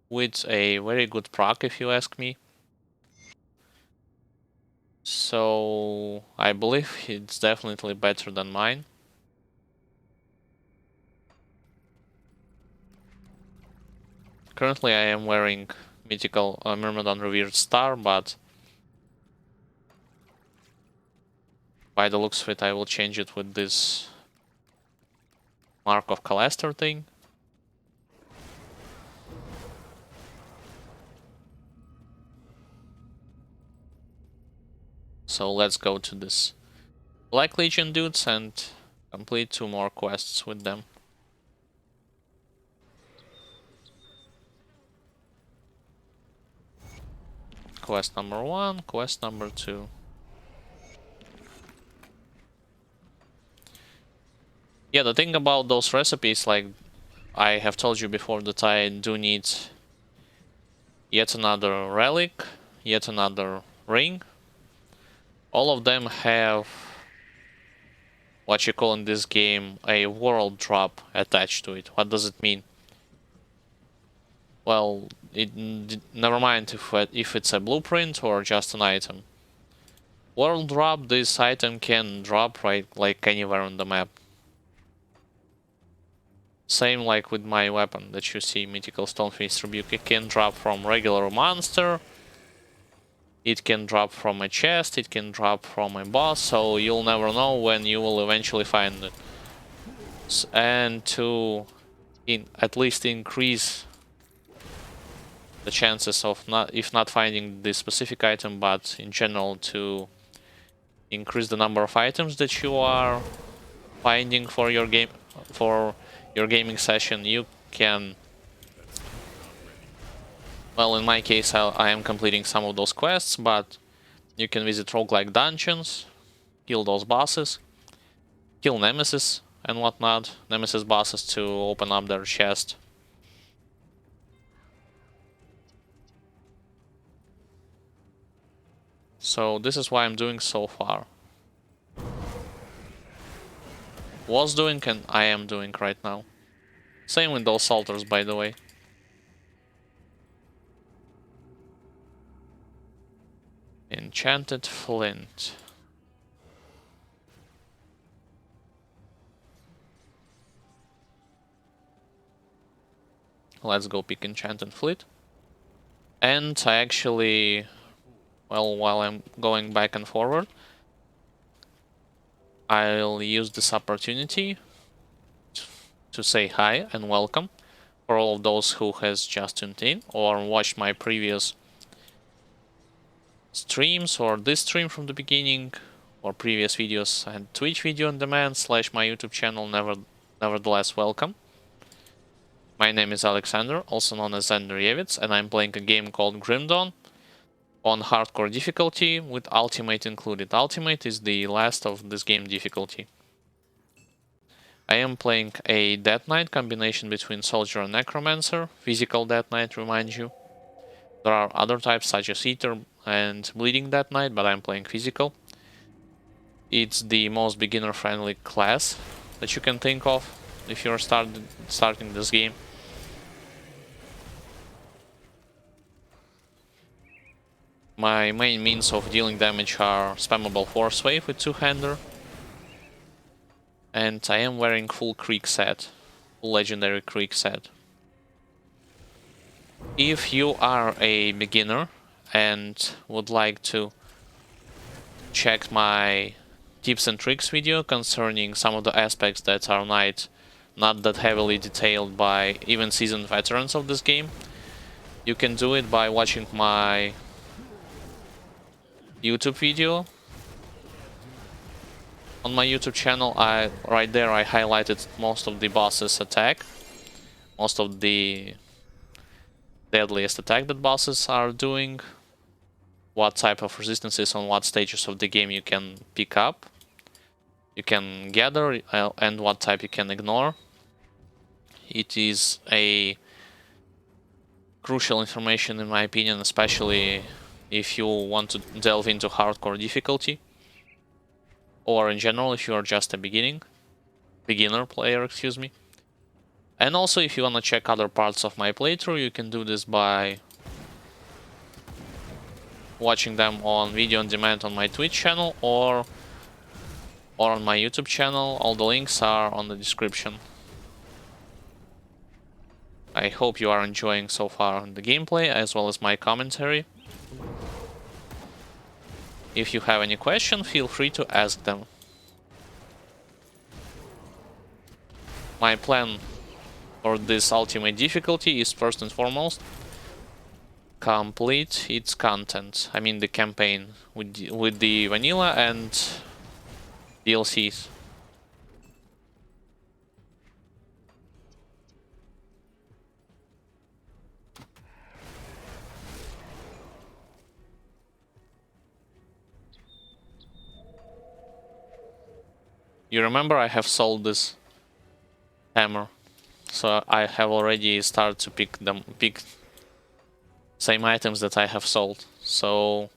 With a very good proc, if you ask me. So I believe it's definitely better than mine. Currently I am wearing mythical Myrmidon Revered Star, but by the looks of it I will change it with this Mark of Calaster thing. So let's go to this Black Legion dudes and complete 2 more quests with them. Quest number 1, quest number 2. Yeah, the thing about those recipes, like I have told you before, that I do need yet another relic, yet another ring. All of them have what you call in this game a world drop attached to it. What does it mean? Well, never mind if it's a blueprint or just an item. World drop, this item can drop right like anywhere on the map. Same like with my weapon that you see, Mythical Stoneface Rebuke. It can drop from regular monster, it can drop from a chest, it can drop from a boss, so you'll never know when you will eventually find it. And to at least increase the chances of if not finding this specific item, but in general to increase the number of items that you are finding for your gaming session, you can Well, in my case, I am completing some of those quests, but you can visit roguelike dungeons, kill those bosses, kill nemesis and whatnot, nemesis bosses to open up their chest. So this is what I'm doing so far. Was doing and I am doing right now. Same with those altars, by the way. Enchanted flint. Let's go pick enchanted flint. And I actually, well, while I'm going back and forward, I'll use this opportunity to say hi and welcome for all of those who has just tuned in or watched my previous streams or this stream from the beginning or previous videos and Twitch video on demand / my YouTube channel. Nevertheless, welcome. My name is Alexander, also known as Zanderievitz, and I'm playing a game called Grim Dawn on hardcore difficulty with ultimate included. Ultimate is the last of this game difficulty. I am playing a Death Knight combination between Soldier and Necromancer, physical Death Knight, remind you. There are other types such as Eater and Bleeding Death Knight, but I'm playing physical. It's the most beginner-friendly class that you can think of if you're starting this game. My main means of dealing damage are spammable Force Wave with two-hander, and I am wearing full Creek set, full legendary Creek set. If you are a beginner and would like to check my tips and tricks video concerning some of the aspects that are not that heavily detailed by even seasoned veterans of this game, you can do it by watching my YouTube video. On my YouTube channel, right there I highlighted most of the bosses' attack, most of the deadliest attack that bosses are doing, what type of resistances on what stages of the game you can pick up, you can gather, and what type you can ignore. It is a crucial information in my opinion, especially if you want to delve into hardcore difficulty, or in general if you are just a beginner player, excuse me. And also if you want to check other parts of my playthrough, you can do this by watching them on video on demand on my Twitch channel or on my YouTube channel. All the links are on the description. I hope you are enjoying so far the gameplay as well as my commentary. If you have any question, feel free to ask them. My plan for this ultimate difficulty is first and foremost complete its content. I mean the campaign with the vanilla and DLCs. You remember I have sold this hammer, so I have already started to pick same items that I have sold. So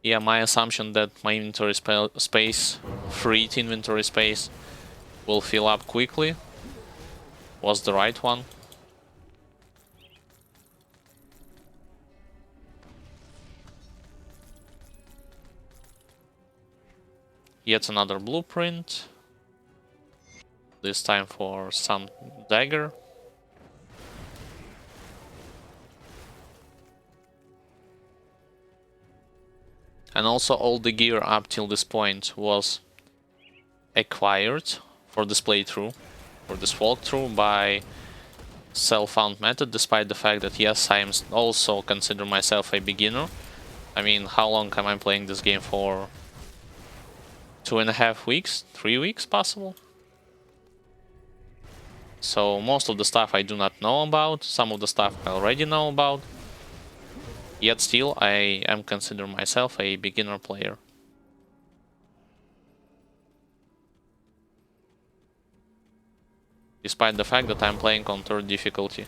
yeah, my assumption that my inventory space, freed inventory space, will fill up quickly was the right one. Yet another blueprint. This time for some dagger. And also all the gear up till this point was acquired for this playthrough, for this walkthrough by self-found method, despite the fact that yes, I am also consider myself a beginner. I mean, how long am I playing this game for? 2.5 weeks? 3 weeks possible? So most of the stuff I do not know about, some of the stuff I already know about. Yet still, I am consider myself a beginner player. Despite the fact that I'm playing on 3rd difficulty.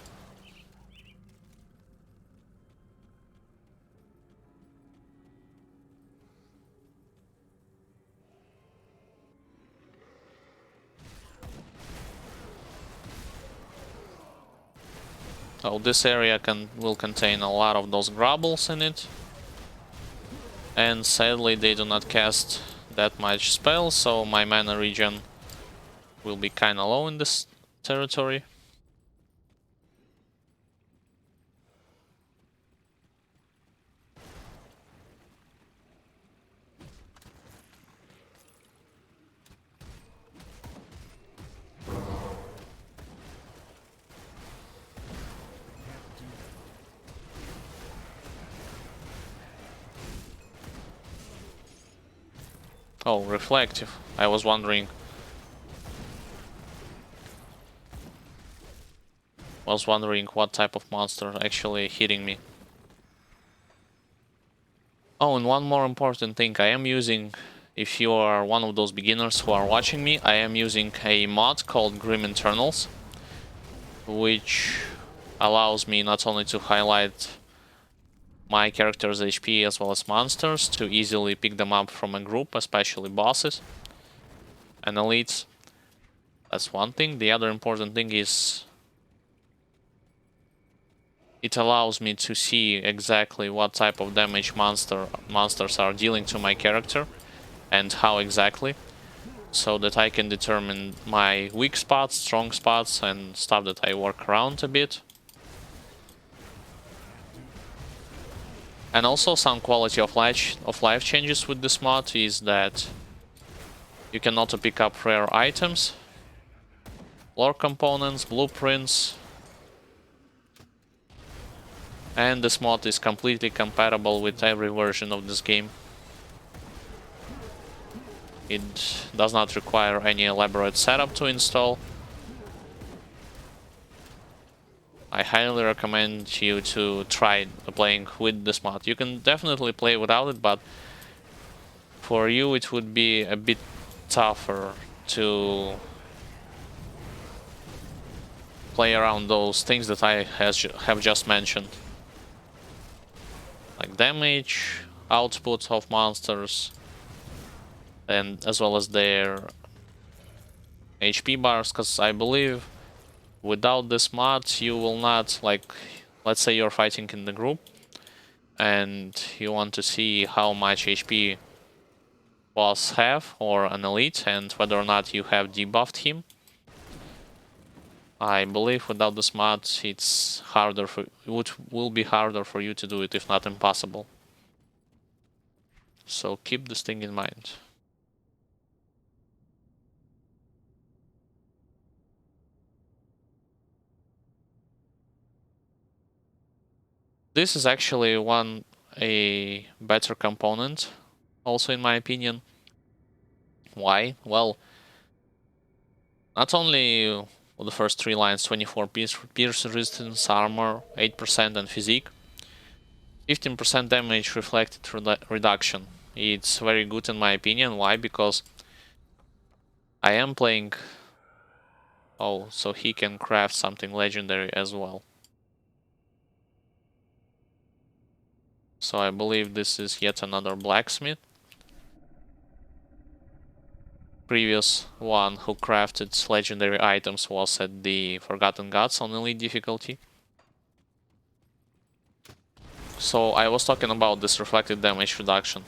So this area will contain a lot of those grubbles in it. And sadly they do not cast that much spells, so my mana regen will be kinda low in this territory. Oh, reflective. I was wondering what type of monster actually hitting me. Oh, and one more important thing, I am using, if you are one of those beginners who are watching me, I am using a mod called Grim Internals, which allows me not only to highlight my character's HP as well as monsters, to easily pick them up from a group, especially bosses and elites. That's one thing. The other important thing is it allows me to see exactly what type of damage monsters are dealing to my character and how exactly, so that I can determine my weak spots, strong spots, and stuff that I work around a bit. And also some quality of life changes with this mod is that you can auto pick up rare items, lore components, blueprints, and this mod is completely compatible with every version of this game. It does not require any elaborate setup to install. I highly recommend you to try playing with this mod. You can definitely play without it, but for you it would be a bit tougher to play around those things that I have just mentioned. Like damage, output of monsters, and as well as their HP bars, because I believe without this mod you will not, like, let's say you're fighting in the group and you want to see how much HP boss have or an elite and whether or not you have debuffed him. I believe without this mod it's harder will be harder for you to do it, if not impossible. So keep this thing in mind. This is actually a better component, also in my opinion. Why? Well, not only the first 3 lines, 24 pierce resistance, armor, 8% and physique, 15% damage reflected reduction. It's very good in my opinion. Why? Because I am playing... Oh, so he can craft something legendary as well. So I believe this is yet another blacksmith. Previous one who crafted legendary items was at the Forgotten Gods on elite difficulty. So I was talking about this reflected damage reduction.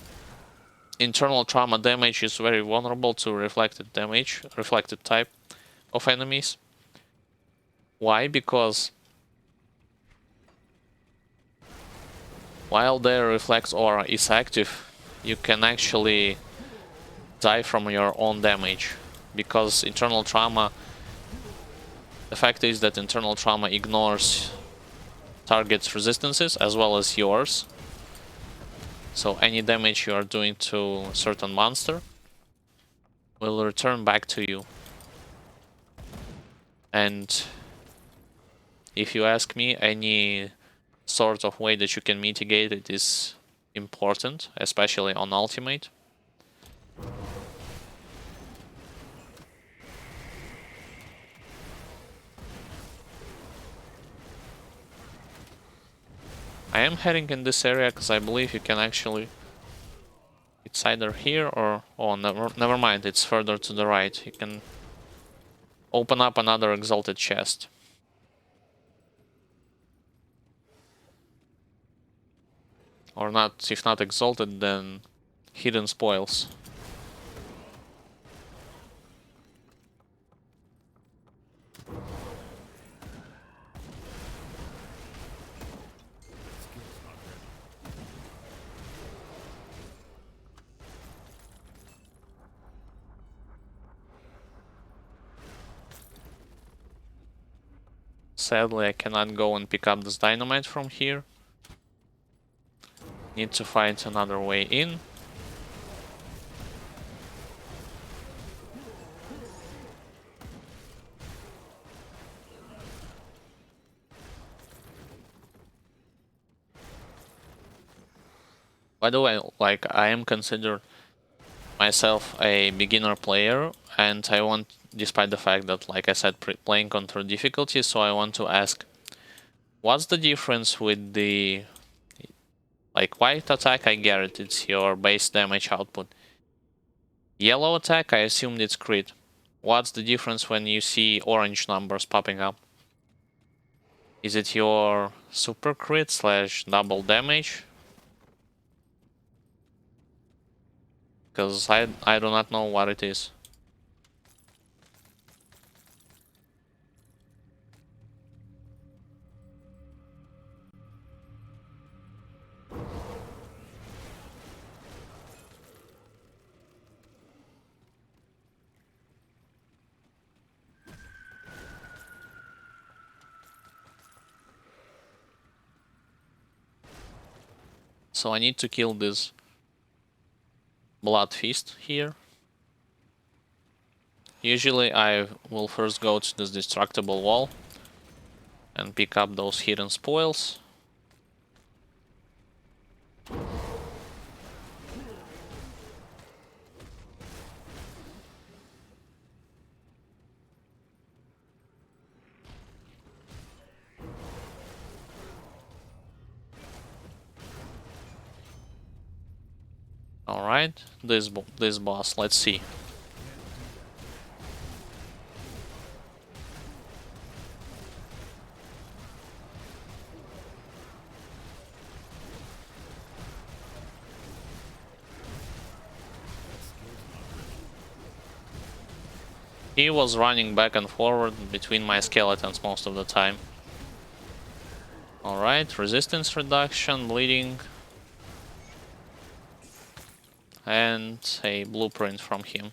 Internal trauma damage is very vulnerable to reflected type of enemies. Why? Because while their reflex aura is active, you can actually die from your own damage. Because internal trauma, the fact is that internal trauma ignores target's resistances as well as yours. So any damage you are doing to a certain monster will return back to you. And if you ask me, any sort of way that you can mitigate it is important, especially on ultimate. I am heading in this area because I believe you can actually... It's either here or... Oh, never mind, it's further to the right. You can open up another exalted chest. Or not, if not exalted, then hidden spoils. Sadly, I cannot go and pick up this dynamite from here. Need to find another way in. By the way, like, I am considered myself a beginner player, and I want, despite the fact that, like I said, playing control difficulty, so I want to ask, what's the difference with the, like, white attack? I get it, it's your base damage output. Yellow attack, I assumed it's crit. What's the difference when you see orange numbers popping up? Is it your super crit slash double damage? Because I do not know what it is. So I need to kill this blood feast here. Usually I will first go to this destructible wall and pick up those hidden spoils. Alright, this boss, let's see. He was running back and forward between my skeletons most of the time. Alright, resistance reduction, bleeding. And a blueprint from him.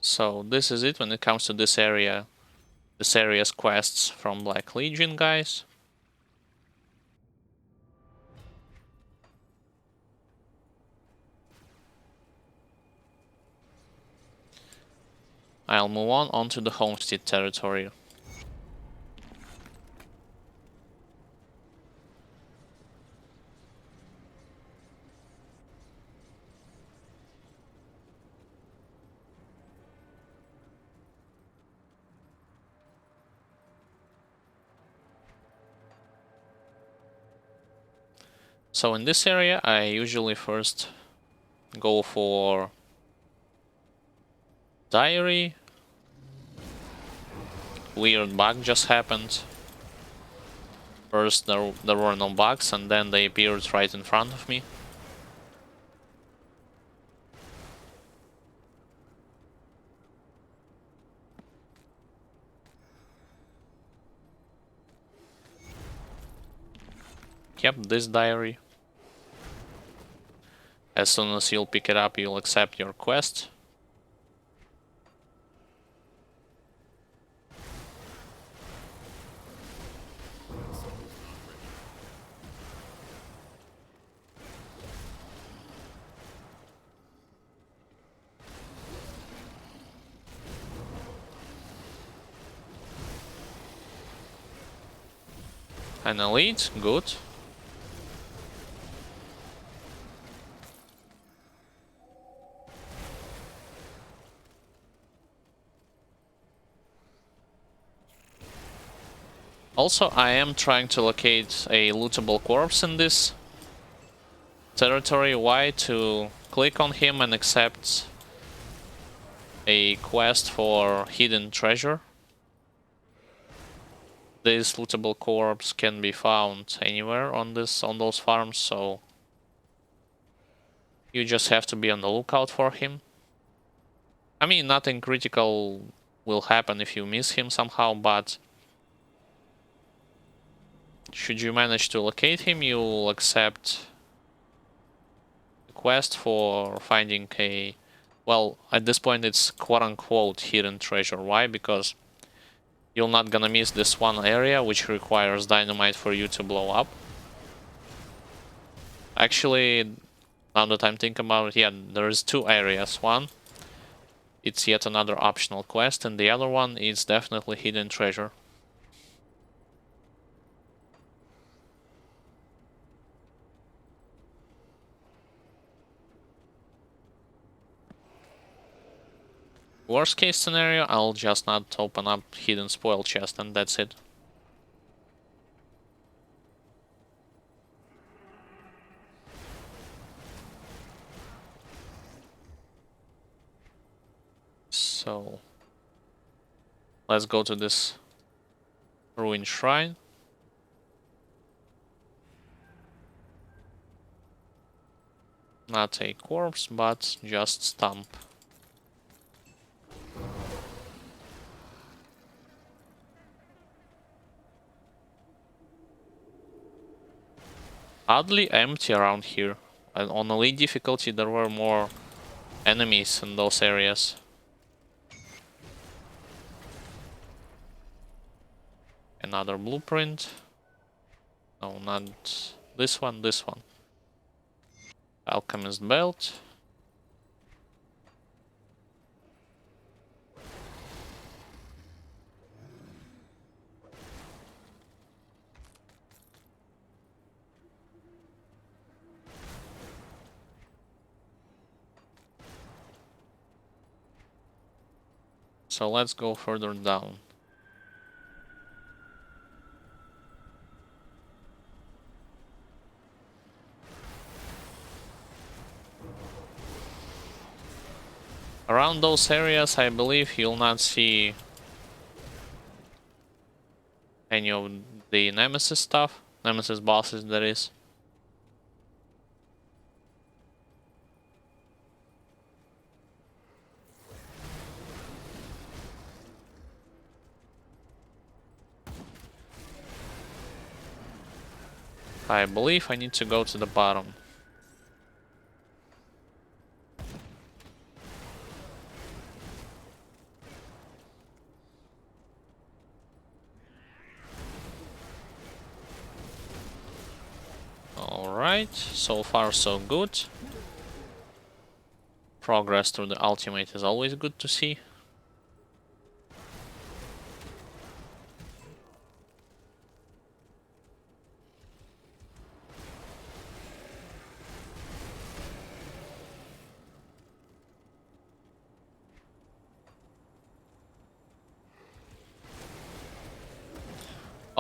So this is it when it comes to this area. This area's quests from Black Legion, guys. I'll move on onto the homestead territory. So in this area, I usually first go for diary. Weird bug just happened. First there were no bugs, and then they appeared right in front of me. Yep, this diary. As soon as you'll pick it up, you'll accept your quest. An elite, good. Also, I am trying to locate a lootable corpse in this territory. Why? To click on him and accept a quest for hidden treasure. This lootable corpse can be found anywhere on those farms, so you just have to be on the lookout for him. I mean, nothing critical will happen if you miss him somehow, but should you manage to locate him, you'll accept the quest for finding a... Well, at this point it's quote-unquote hidden treasure. Why? Because you're not gonna miss this one area which requires dynamite for you to blow up. Actually, now that I'm thinking about it, yeah, there's two areas. One, it's yet another optional quest, and the other one is definitely hidden treasure. Worst case scenario, I'll just not open up hidden spoil chest and that's it. So let's go to this ruined shrine. Not a corpse, but just stump. Oddly empty around here. And on elite difficulty there were more enemies in those areas. Another blueprint. No, not this one, this one. Alchemist belt. So let's go further down. Around those areas, I believe you'll not see any of the Nemesis stuff. Nemesis bosses, that is. I believe I need to go to the bottom. Alright, so far so good. Progress through the ultimate is always good to see.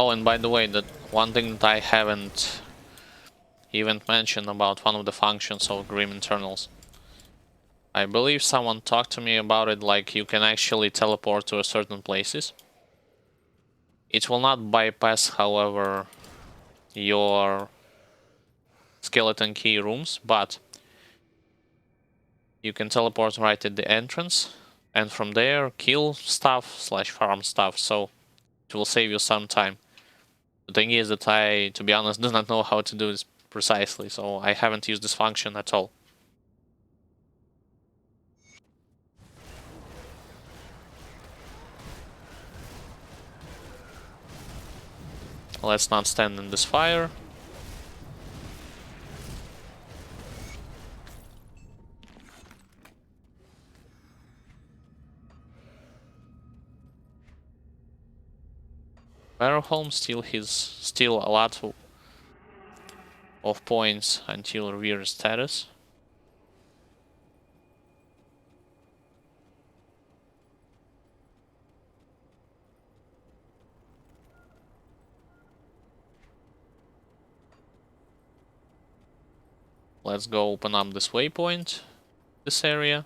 Oh, and by the way, that one thing that I haven't even mentioned about one of the functions of Grim Internals. I believe someone talked to me about it, like you can actually teleport to a certain places. It will not bypass, however, your skeleton key rooms, but you can teleport right at the entrance, and from there kill stuff / farm stuff, so it will save you some time. The thing is that I, to be honest, do not know how to do this precisely, so I haven't used this function at all. Let's not stand in this fire. Barrowholm still a lot of points until rear status. Let's go open up this waypoint, this area.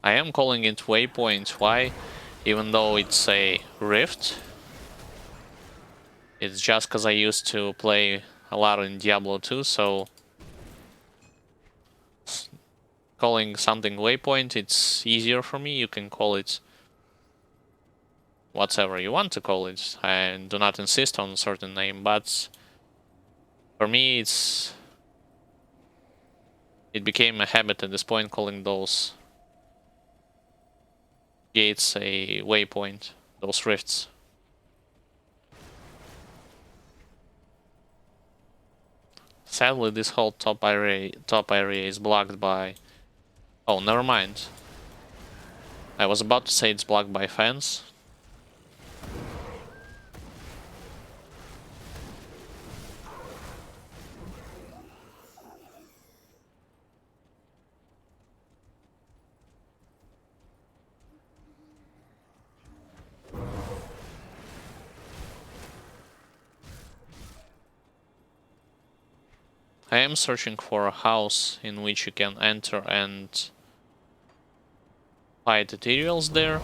I am calling it waypoint. Why? Even though it's a rift. It's just because I used to play a lot in Diablo 2, so calling something waypoint, it's easier for me. You can call it whatever you want to call it. I do not insist on a certain name, but for me it became a habit at this point calling those gates a waypoint, those rifts. Sadly, this whole top area is blocked by... Oh, never mind. I was about to say it's blocked by fence. I am searching for a house in which you can enter and find materials there.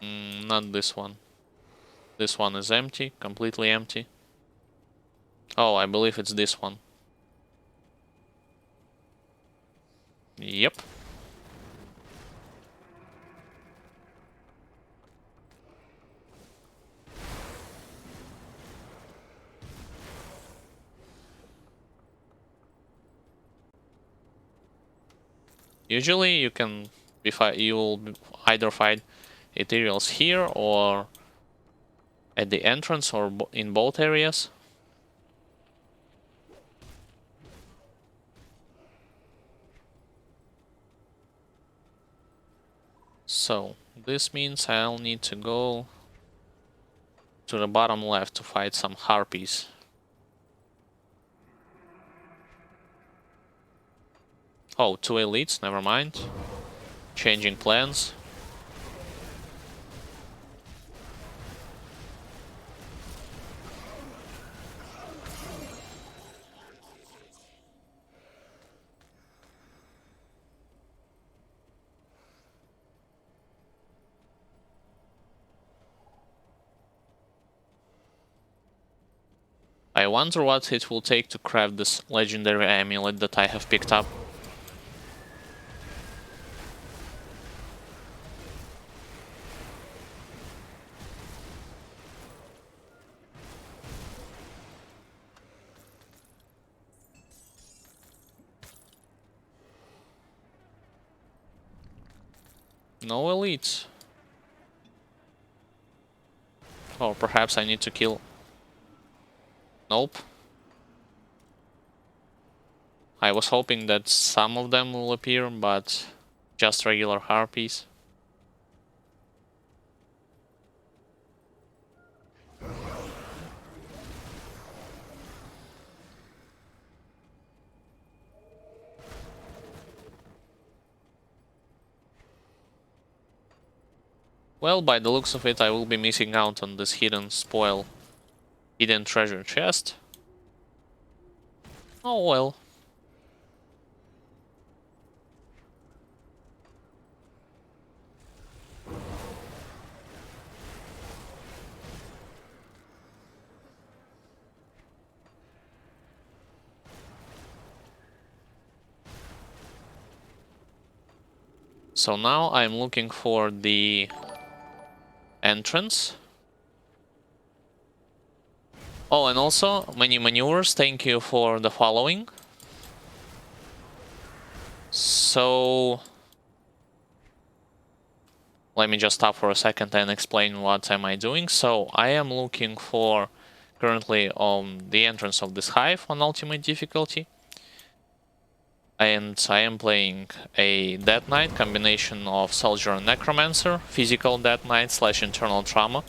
Not this one. This one is empty, completely empty. Oh, I believe it's this one. Yep. Usually you can you'll either find materials here or at the entrance or in both areas. So this means I'll need to go to the bottom left to fight some harpies. Oh, 2 elites, never mind. Changing plans. I wonder what it will take to craft this legendary amulet that I have picked up. No elites. Or perhaps I need to kill... Nope. I was hoping that some of them will appear, but just regular harpies. Well, by the looks of it, I will be missing out on this hidden spoil, hidden treasure chest. Oh well. So now I'm looking for the entrance. Oh, and also many maneuvers, thank you for the following. So let me just stop for a second and explain what am I doing. So I am looking for currently on the entrance of this hive on ultimate difficulty. And I am playing a Death Knight combination of Soldier and Necromancer, physical Death Knight / internal trauma.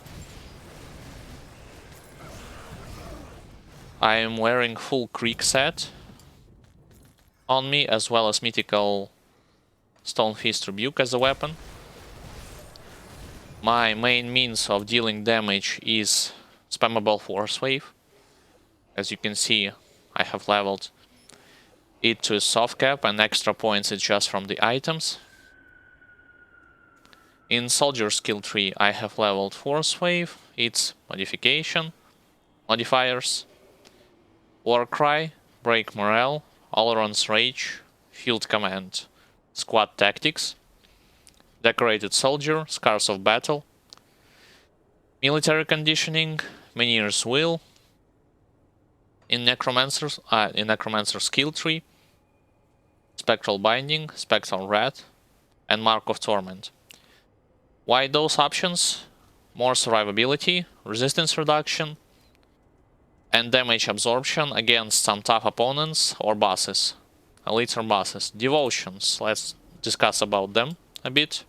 I am wearing full Creek set on me, as well as mythical Stone Fist Rebuke as a weapon. My main means of dealing damage is spammable Force Wave. As you can see, I have leveled it to soft cap, and extra points is just from the items. In Soldier skill tree, I have leveled Force Wave, its modifiers, Warcry, Break Morale, Aileron's Rage, Field Command, Squad Tactics, Decorated Soldier, Scars of Battle, Military Conditioning, Menhir's Will. In Necromancer skill tree, Spectral Binding, Spectral Wrath, and Mark of Torment. Why those options? More survivability, resistance reduction, and damage absorption against some tough opponents or bosses. Elites or bosses. Devotions, let's discuss about them a bit.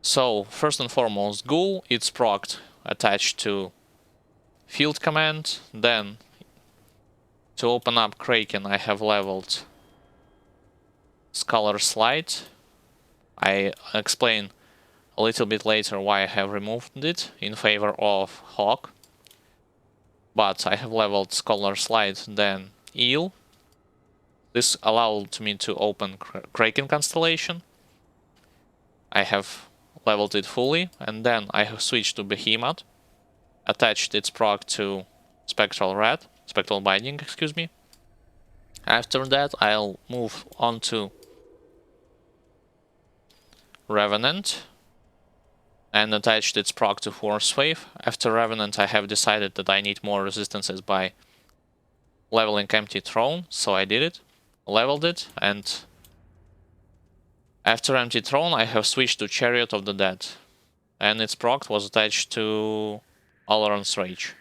So, first and foremost, Ghoul, it's procced attached to Field Command. Then, to open up Kraken, I have leveled Scholar's Light. I explain a little bit later why I have removed it in favor of Hawk. But I have leveled Scholar's Light, then Eel. This allowed me to open Kraken Constellation. I have leveled it fully, and then I have switched to Behemoth, attached its proc to Spectral Binding, excuse me. After that, I'll move on to Revenant and attached its proc to Force Wave. After Revenant, I have decided that I need more resistances by leveling Empty Throne, so I did it, leveled it, and after Empty Throne, I have switched to Chariot of the Dead, and its proc was attached to Aileron's Rage.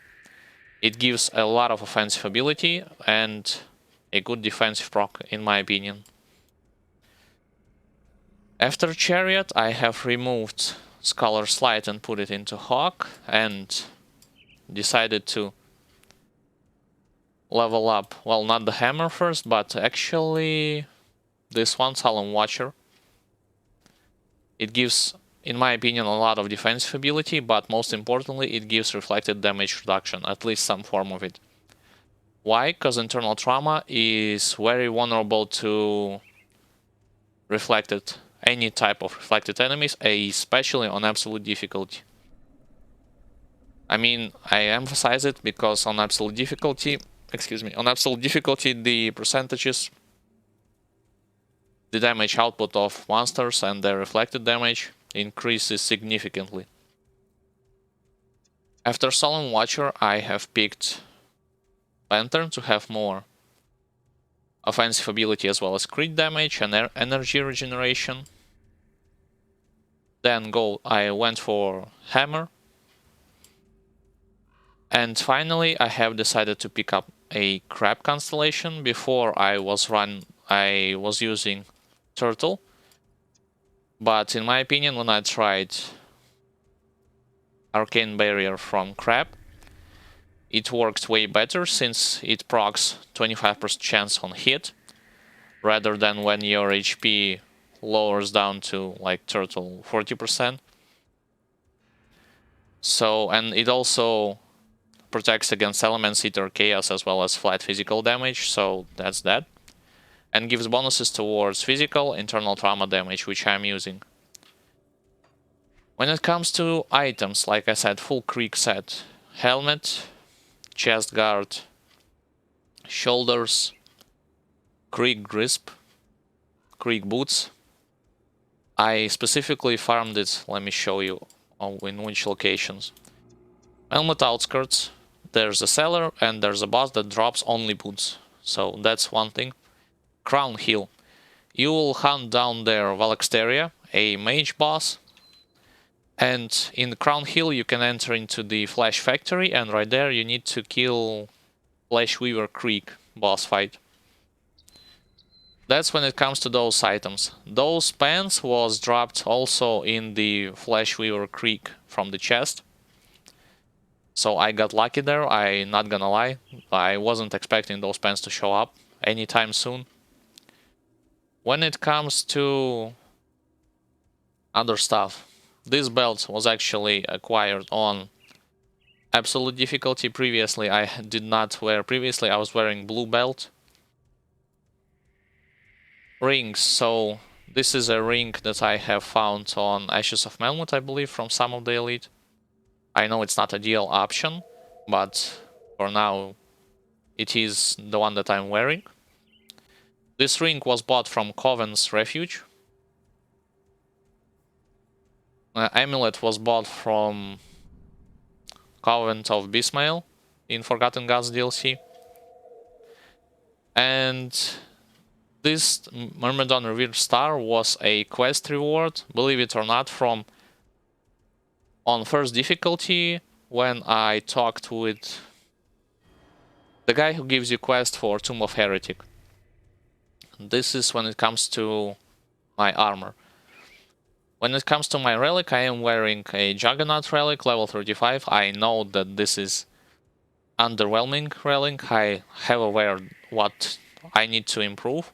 It gives a lot of offensive ability and a good defensive proc, in my opinion. After Chariot, I have removed Scholar's Light and put it into Hawk, and decided to level up, well, not the Hammer first, but actually this one, Solemn Watcher. It gives, in my opinion, a lot of defensive ability, but most importantly, it gives reflected damage reduction, at least some form of it. Why? Because internal trauma is very vulnerable to any type of reflected enemies, especially on absolute difficulty. I mean, I emphasize it because on absolute difficulty, the percentages, the damage output of monsters and their reflected damage increases significantly. After Solemn Watcher, I have picked Lantern to have more offensive ability as well as crit damage and energy regeneration. Then I went for Hammer. And finally, I have decided to pick up a Crab Constellation. Before I was using Turtle. But in my opinion, when I tried Arcane Barrier from Crab, it worked way better since it procs 25% chance on hit, rather than when your HP lowers down to, like, Turtle 40%. So, and it also protects against Elements, Ether, Chaos, as well as flat physical damage, so that's that. And gives bonuses towards physical, internal trauma damage, which I'm using. When it comes to items, like I said, full Creek set. Helmet, chest guard, shoulders, Creek grasp, Creek boots. I specifically farmed it, let me show you in which locations. Helmet outskirts, there's a cellar and there's a boss that drops only boots. So that's one thing. Crown Hill. You will hunt down there Valexteria a mage boss. And in the Crown Hill you can enter into the Flash Factory, and right there you need to kill Flash Weaver Creek boss fight. That's when it comes to those items. Those pants was dropped also in the Flash Weaver Creek from the chest. So I got lucky there, I'm not gonna lie. I wasn't expecting those pants to show up anytime soon. When it comes to other stuff, this belt was actually acquired on absolute difficulty. Previously I did not wear, previously I was wearing blue belt. Rings, so this is a ring that I have found on Ashes of Melmoth, I believe, from some of the elite. I know it's not a deal option, but for now it is the one that I'm wearing. This ring was bought from Coven's Refuge. Amulet was bought from Covenant of Bismael in Forgotten Gods DLC. And this Myrmidon Revered Star was a quest reward, believe it or not, from on first difficulty when I talked with the guy who gives you quest for Tomb of Heretic. This is when it comes to my armor. When it comes to my relic, I am wearing a Juggernaut relic, level 35. I know that this is underwhelming relic. I have aware what I need to improve,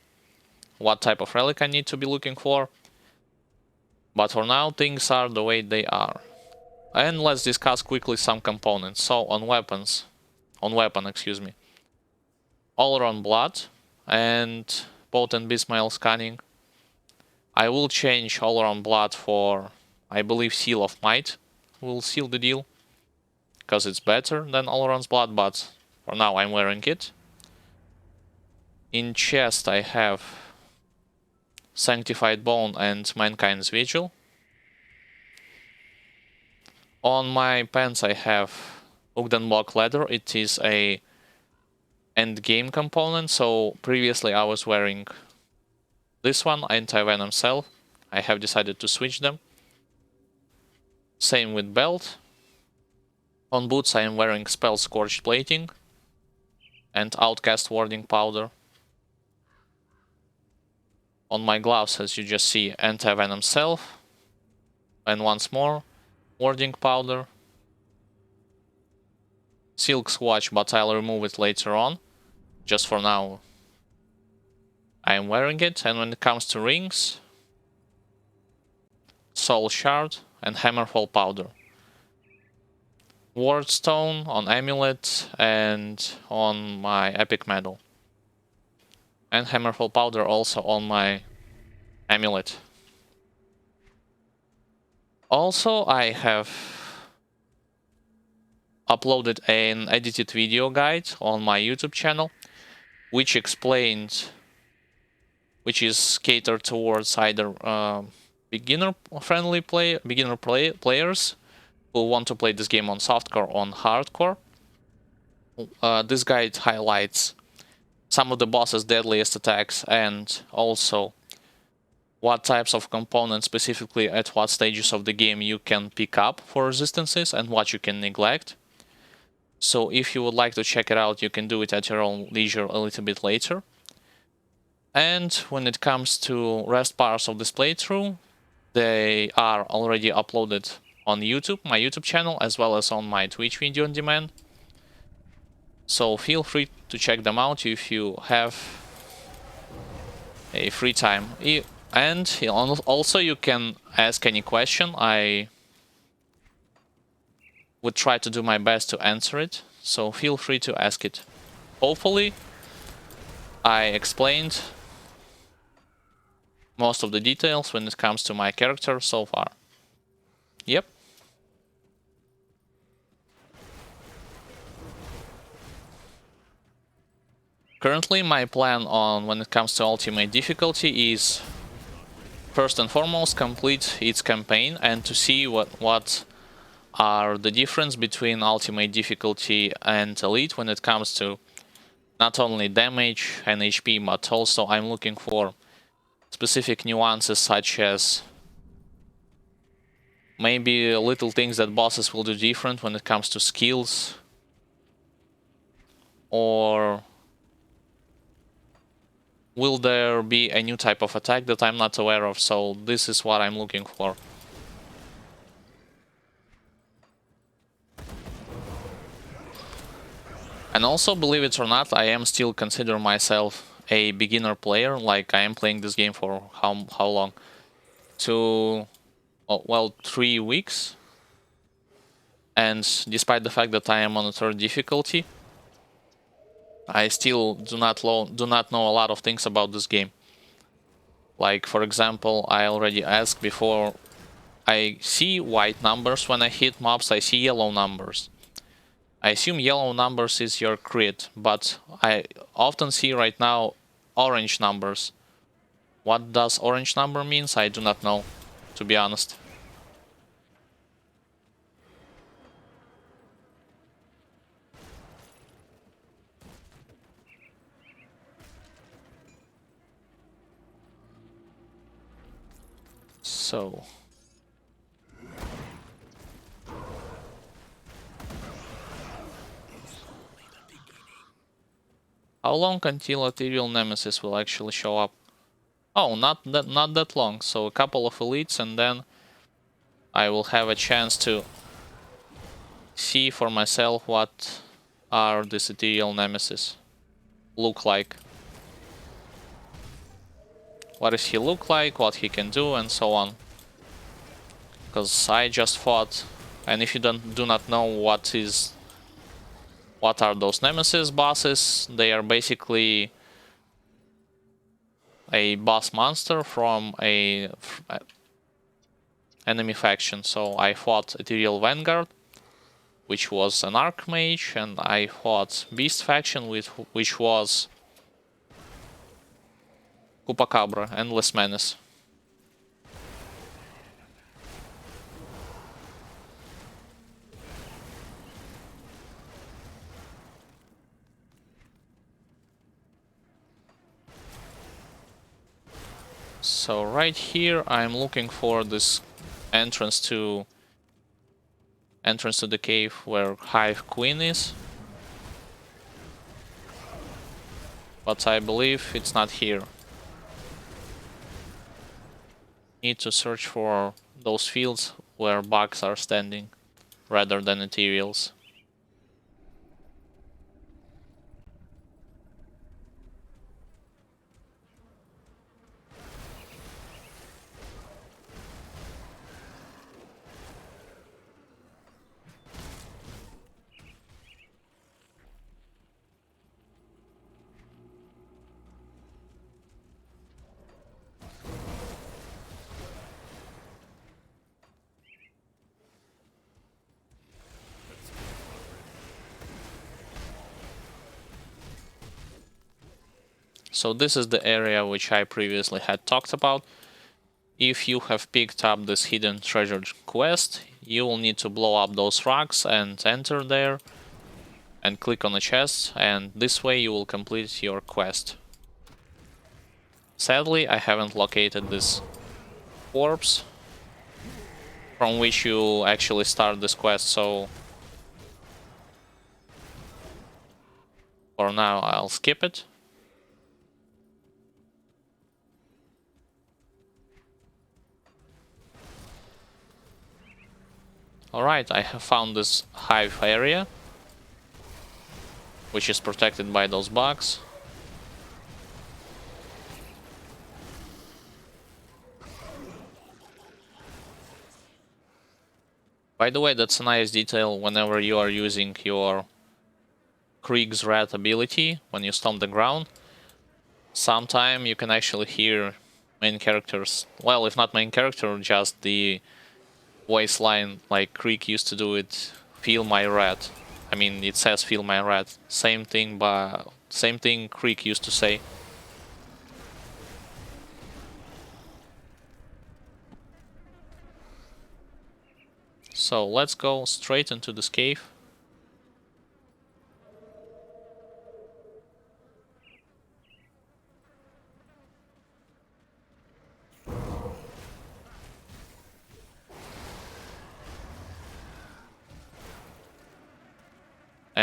what type of relic I need to be looking for. But for now, things are the way they are. And let's discuss quickly some components. So on weapon, all around blood and potent Bismael scanning. I will change all around blood for, I believe, Seal of Might will seal the deal, because it's better than all around blood, but for now I'm wearing it. In chest I have Sanctified Bone and Mankind's Vigil. On my pants I have Ugdenblock Leather. It is a end game component, so previously I was wearing this one, Anti-Venom Cell. I have decided to switch them. Same with belt. On boots I am wearing Spell Scorched Plating and Outcast Warding Powder. On my gloves, as you just see, Anti-Venom Cell. And once more, Warding Powder. Silk Swatch, but I'll remove it later on. Just for now, I am wearing it. And when it comes to rings, Soul Shard and Hammerfall Powder. Wardstone on Amulet and on my Epic Medal. And Hammerfall Powder also on my Amulet. Also, I have uploaded an edited video guide on my YouTube channel, which explains, which is catered towards either beginner players who want to play this game on softcore or on hardcore. This guide highlights some of the boss's deadliest attacks and also what types of components specifically at what stages of the game you can pick up for resistances and what you can neglect. So if you would like to check it out, you can do it at your own leisure a little bit later. And when it comes to rest parts of this playthrough, they are already uploaded on YouTube, my YouTube channel, as well as on my Twitch video on demand. So feel free to check them out if you have a free time. And also you can ask any question. I would try to do my best to answer it, so feel free to ask it. Hopefully I explained most of the details when it comes to my character so far. Yep. Currently my plan on when it comes to ultimate difficulty is first and foremost complete its campaign and to see what are the difference between ultimate difficulty and elite when it comes to not only damage and HP, but also I'm looking for specific nuances such as Maybe little things that bosses will do different when it comes to skills. Or will there be a new type of attack that I'm not aware of? So this is what I'm looking for. And also, believe it or not, I am still consider myself a beginner player. Like, I am playing this game for how long? Oh, well, 3 weeks. And despite the fact that I am on a third difficulty, I still do not know a lot of things about this game. Like, for example, I already asked before, I see white numbers when I hit mobs, I see yellow numbers. I assume yellow numbers is your crit, but I often see right now orange numbers. What does orange number means? I do not know, to be honest. So how long until Ethereal Nemesis will actually show up? Oh, not that long. So a couple of elites, and then I will have a chance to see for myself what are this Ethereal Nemesis look like. What does he look like, what he can do, and so on. Because I just fought, and if you do not know what are those Nemesis bosses, they are basically a boss monster from a enemy faction. So I fought Ethereal Vanguard, which was an Archmage, and I fought Beast faction, which was Chupacabra, Endless Menace. So right here I'm looking for this entrance to the cave where Hive Queen is. But I believe it's not here. Need to search for those fields where bugs are standing rather than ethereals. So this is the area which I previously had talked about. If you have picked up this hidden treasure quest, you will need to blow up those rocks and enter there and click on a chest, and this way you will complete your quest. Sadly, I haven't located this corpse from which you actually start this quest, so for now I'll skip it. Alright, I have found this hive area, which is protected by those bugs. By the way, that's a nice detail whenever you are using your Krieg's Rat ability, when you stomp the ground. Sometime you can actually hear main characters, well, if not main character, just the voice line like Krieg used to do it, feel my rat. I mean, it says feel my rat. Same thing, but same thing Krieg used to say. So let's go straight into this cave.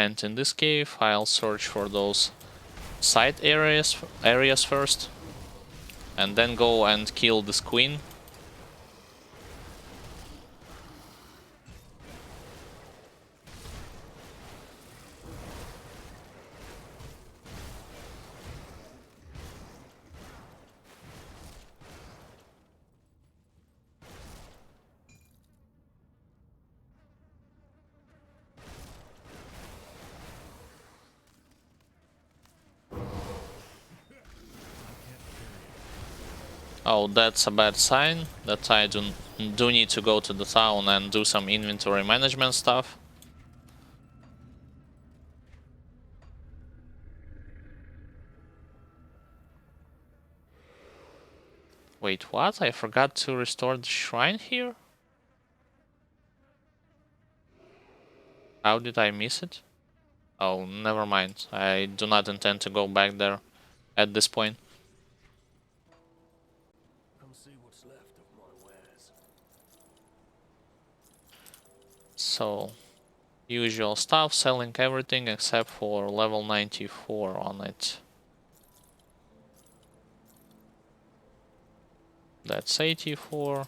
And in this cave, I'll search for those side areas first, and then go and kill this queen. Oh, that's a bad sign that I do need to go to the town and do some inventory management stuff. Wait, what? I forgot to restore the shrine here? How did I miss it? Oh, never mind. I do not intend to go back there at this point. Come see what's left of my wares. So, usual stuff, selling everything except for level 94 on it. That's 84,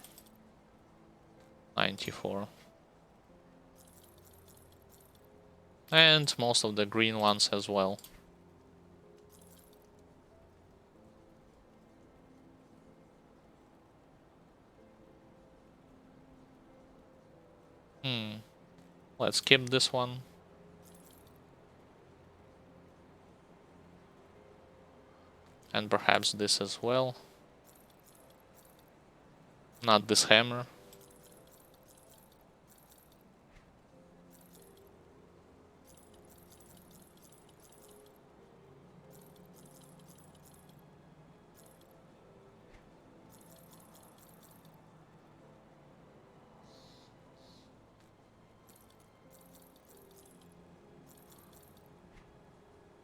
94. And most of the green ones as well. Let's skip this one. And perhaps this as well. Not this hammer.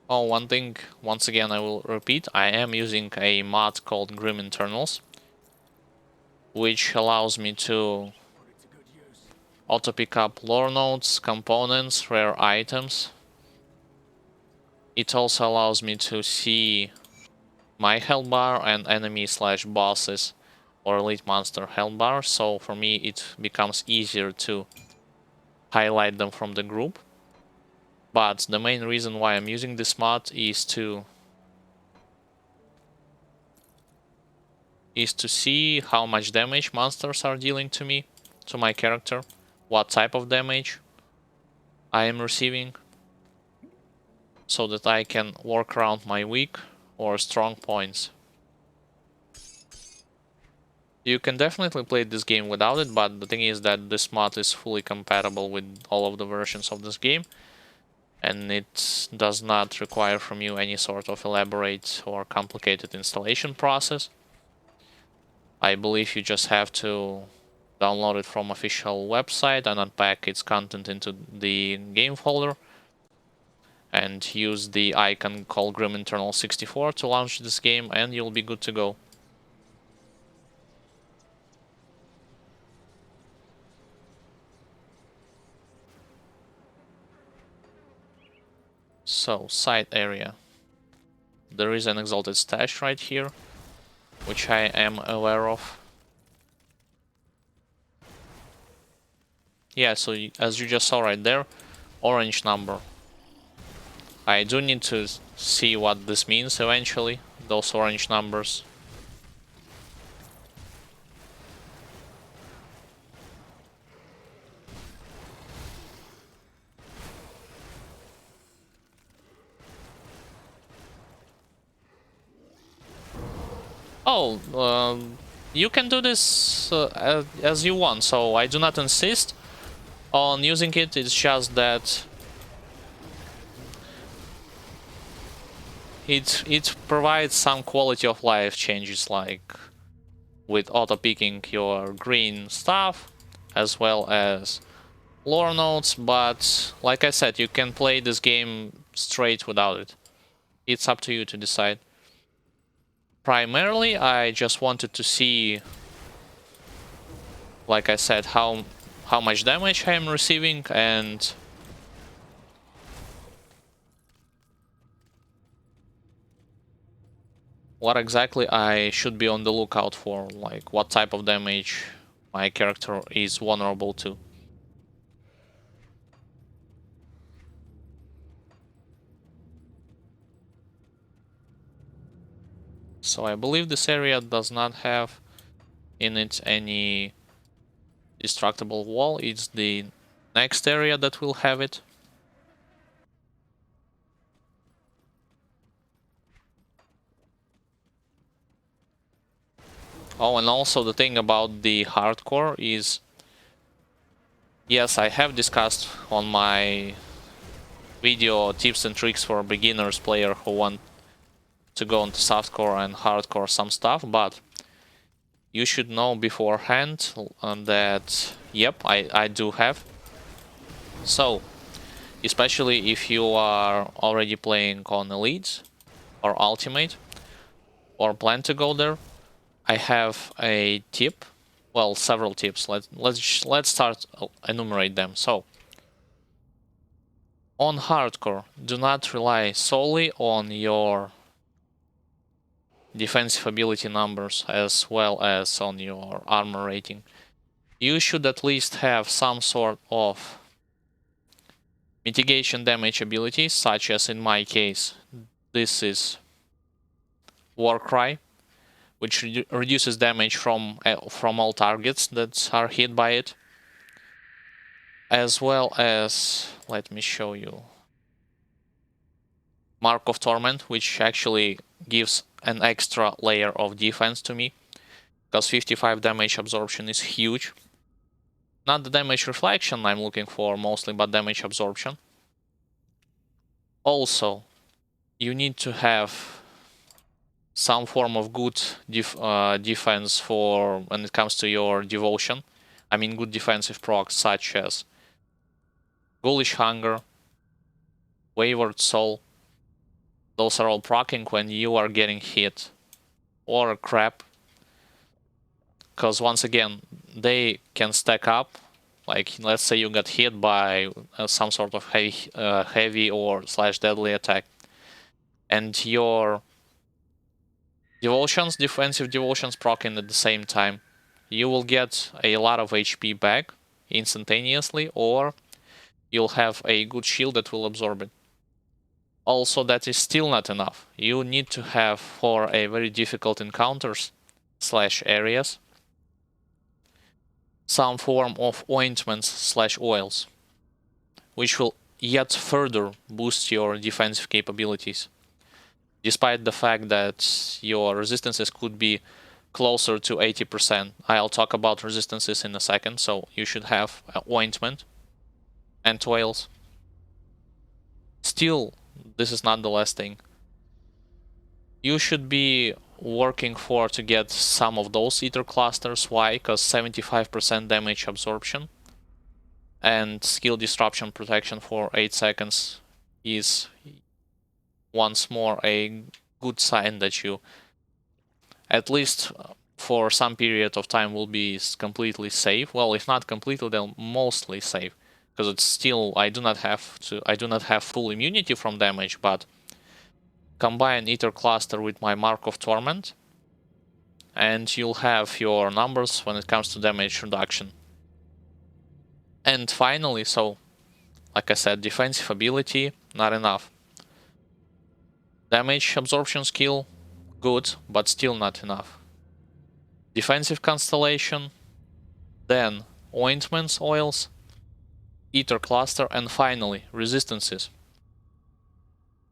Oh, one thing, once again I will repeat, I am using a mod called Grim Internals, which allows me to auto pick up lore nodes, components, rare items. It also allows me to see my health bar and enemy/bosses or elite monster health bar, so for me it becomes easier to highlight them from the group. But the main reason why I'm using this mod is to see how much damage monsters are dealing to me, to my character, what type of damage I am receiving, so that I can work around my weak or strong points. You can definitely play this game without it, but the thing is that this mod is fully compatible with all of the versions of this game, and it does not require from you any sort of elaborate or complicated installation process. I believe you just have to download it from official website and unpack its content into the game folder and use the icon called Grim Internal 64 to launch this game, and you'll be good to go. So, side area. There is an exalted stash right here, which I am aware of. Yeah, so as you just saw right there, orange number. I do need to see what this means eventually, those orange numbers. Oh, you can do this as you want, so I do not insist on using it. It's just that it provides some quality of life changes, like with auto picking your green stuff as well as lore nodes, but like I said, you can play this game straight without it. It's up to you to decide. Primarily, I just wanted to see, like I said, how much damage I am receiving, and what exactly I should be on the lookout for, like what type of damage my character is vulnerable to. So I believe this area does not have in it any destructible wall. It's the next area that will have it. Oh, and also the thing about the hardcore is, yes, I have discussed on my video tips and tricks for beginners player who want to go into softcore and hardcore some stuff, but you should know beforehand that, yep, I do have. So, especially if you are already playing on Elite or Ultimate or plan to go there, I have a tip. Well, several tips. Let's start enumerate them. So, on hardcore, do not rely solely on your defensive ability numbers as well as on your armor rating. You should at least have some sort of mitigation damage abilities, such as in my case, this is Warcry, which reduces damage from all targets that are hit by it, as well as, let me show you, Mark of Torment, which actually gives an extra layer of defense to me, because 55 damage absorption is huge. Not the damage reflection I'm looking for mostly, but damage absorption. Also, you need to have some form of good defense for when it comes to your devotion. I mean, good defensive procs such as Ghoulish Hunger, Wayward Soul. Those are all proccing when you are getting hit, or crap, because once again they can stack up. Like, let's say you got hit by some sort of heavy or / deadly attack, and your devotions, defensive devotions, proccing at the same time. You will get a lot of HP back instantaneously, or you'll have a good shield that will absorb it. Also, that is still not enough. You need to have, for a very difficult encounters / areas, some form of ointments / oils, which will yet further boost your defensive capabilities, despite the fact that your resistances could be closer to 80%. I'll talk about resistances in a second, so you should have ointment and oils. Still, this is not the last thing. You should be working for to get some of those ether clusters. Why? Because 75% damage absorption and skill disruption protection for 8 seconds is once more a good sign that you, at least for some period of time, will be completely safe. Well, if not completely, then mostly safe, because it's still, I do not have full immunity from damage, but combine Ether Cluster with my Mark of Torment, and you'll have your numbers when it comes to damage reduction. And finally, so like I said, defensive ability, not enough. Damage absorption skill, good, but still not enough. Defensive constellation, then ointments, oils, ether cluster, and finally resistances.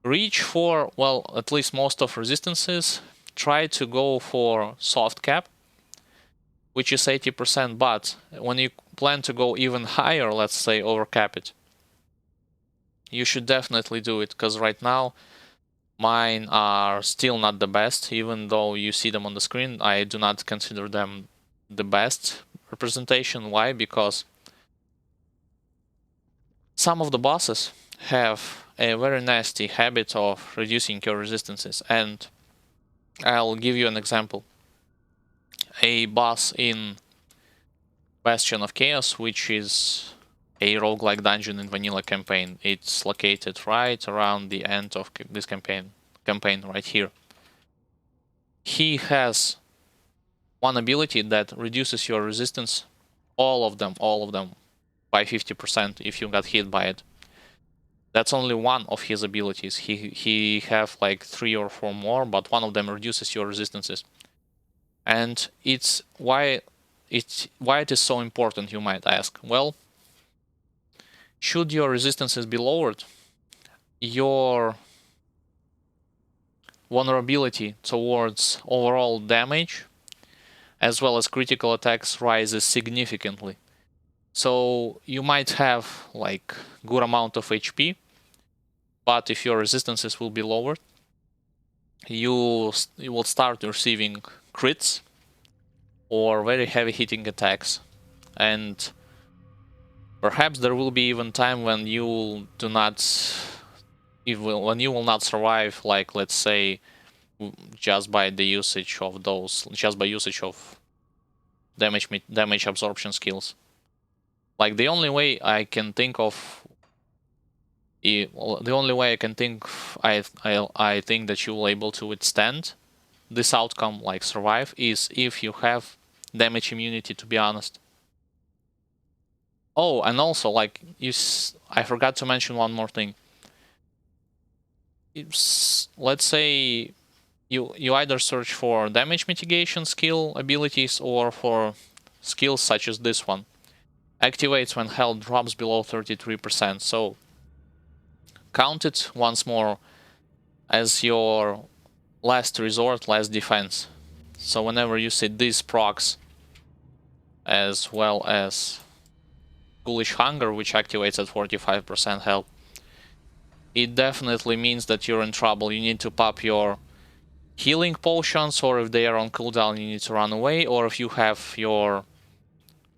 Reach for, well, at least most of resistances. Try to go for soft cap, which is 80%, but when you plan to go even higher, let's say overcap it, you should definitely do it, because right now mine are still not the best. Even though you see them on the screen, I do not consider them the best representation. Why? Because some of the bosses have a very nasty habit of reducing your resistances, and I'll give you an example. A boss in Bastion of Chaos, which is a roguelike dungeon in vanilla campaign. It's located right around the end of this campaign right here. he has one ability that reduces your resistance, all of them, by 50% if you got hit by it. That's only one of his abilities. He have like 3 or 4 more, but one of them reduces your resistances. And it's why it is so important, you might ask. Well, should your resistances be lowered, your vulnerability towards overall damage as well as critical attacks rises significantly. So you might have like good amount of HP, but if your resistances will be lowered, you will start receiving crits or very heavy hitting attacks, and perhaps there will be even time when you do not, when you will not survive, like let's say just by the usage of those, just by usage of damage absorption skills. Like the only way I can think of, I think that you will able to withstand this outcome, like survive, is if you have damage immunity, to be honest. Oh, and also, like, I forgot to mention one more thing. Let's say you either search for damage mitigation skill abilities or for skills such as this one. Activates when health drops below 33%. So count it once more as your last resort, last defense. So whenever you see these procs, as well as Ghoulish Hunger, which activates at 45% health, it definitely means that you're in trouble. You need to pop your healing potions, or if they are on cooldown, you need to run away, or if you have your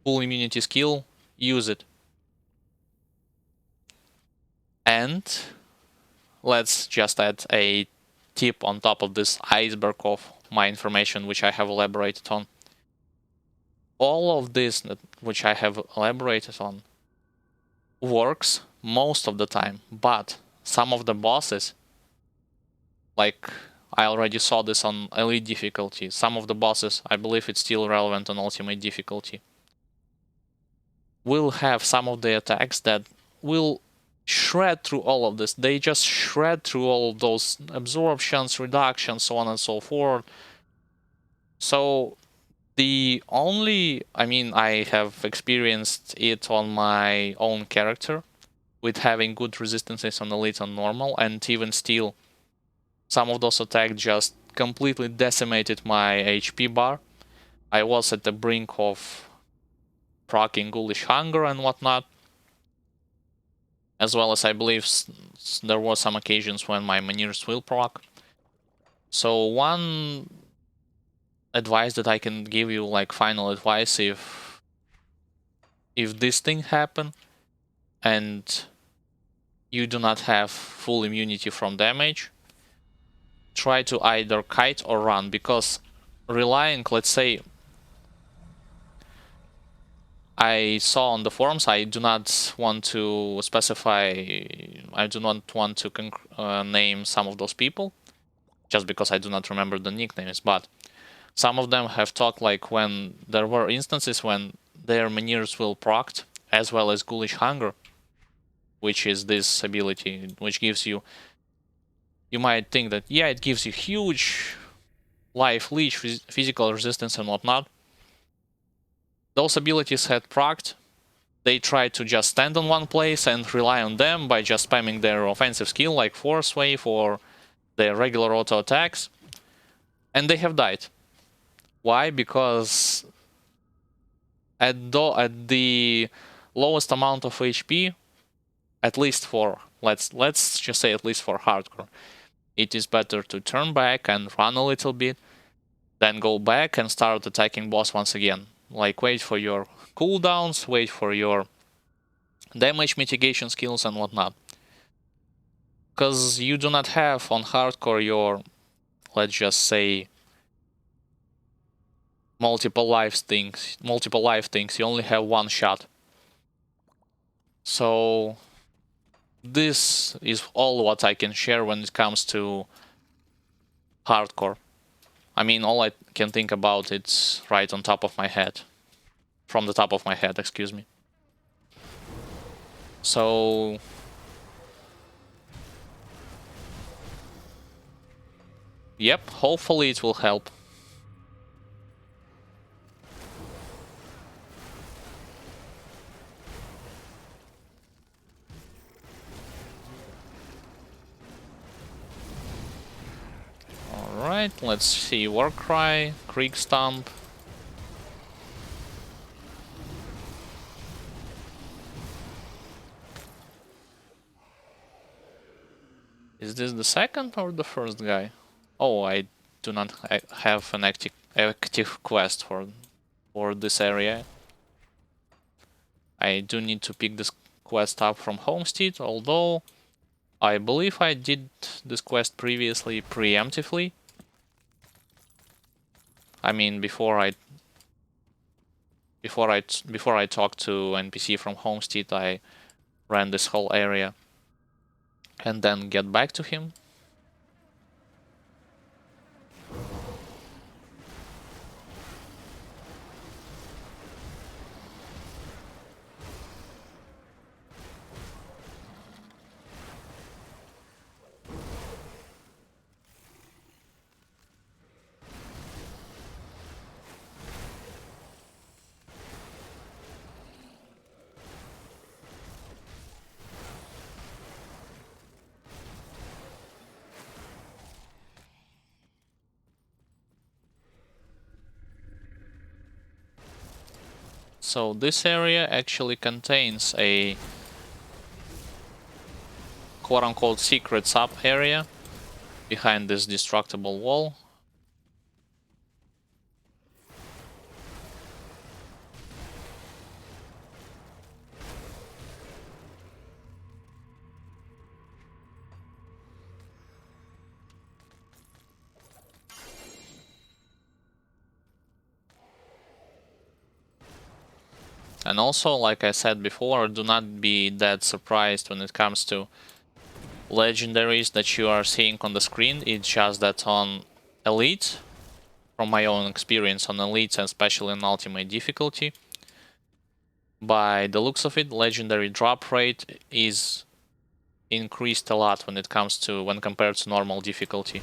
full immunity skill, use it. And let's just add a tip on top of this iceberg of my information, which I have elaborated on. All of this, which I have elaborated on, works most of the time, but some of the bosses, like I already saw this on elite difficulty, some of the bosses, I believe it's still relevant on ultimate difficulty, will have some of the attacks that will shred through all of this. They just shred through all of those absorptions, reductions, so on and so forth. So the only, I have experienced it on my own character with having good resistances on elite and normal, and even still, some of those attacks just completely decimated my HP bar. I was at the brink of proccing Ghoulish Hunger and whatnot, as well as I believe there were some occasions when my Menhirs will proc. So one advice that I can give you, like final advice, if this thing happen and you do not have full immunity from damage, try to either kite or run, because relying, let's say, I saw on the forums, I do not want to specify, I do not want to name some of those people, just because I do not remember the nicknames, but some of them have talked like when there were instances when their Menhirs will procced, as well as Ghoulish Hunger, which is this ability which gives you, you might think that, yeah, it gives you huge life leech, physical resistance and whatnot. Those abilities had procced. They tried to just stand on one place and rely on them by just spamming their offensive skill like Force Wave or their regular auto attacks, and they have died. Why? Because at the lowest amount of HP, at least for, let's just say at least for hardcore, it is better to turn back and run a little bit, then go back and start attacking boss once again. Like wait for your cooldowns, wait for your damage mitigation skills and whatnot. Because you do not have on hardcore your, let's just say, multiple life things. You only have one shot. So this is all what I can share when it comes to hardcore. I mean, all I can think about it's right on top of my head. From the top of my head, excuse me. So... Yep, hopefully it will help. Alright, let's see. Warcry, Krieg Stomp. Is this the second or the first guy? Oh, I do not have an active quest for this area. I do need to pick this quest up from Homestead, although I believe I did this quest previously preemptively. I mean, before I talked to NPC from Homestead, I ran this whole area and then get back to him. So this area actually contains a quote-unquote secret sub-area behind this destructible wall. And also, like I said before, do not be that surprised when it comes to legendaries that you are seeing on the screen. It's just that on Elite, from my own experience on Elite and especially in Ultimate difficulty, by the looks of it, legendary drop rate is increased a lot when compared to normal difficulty.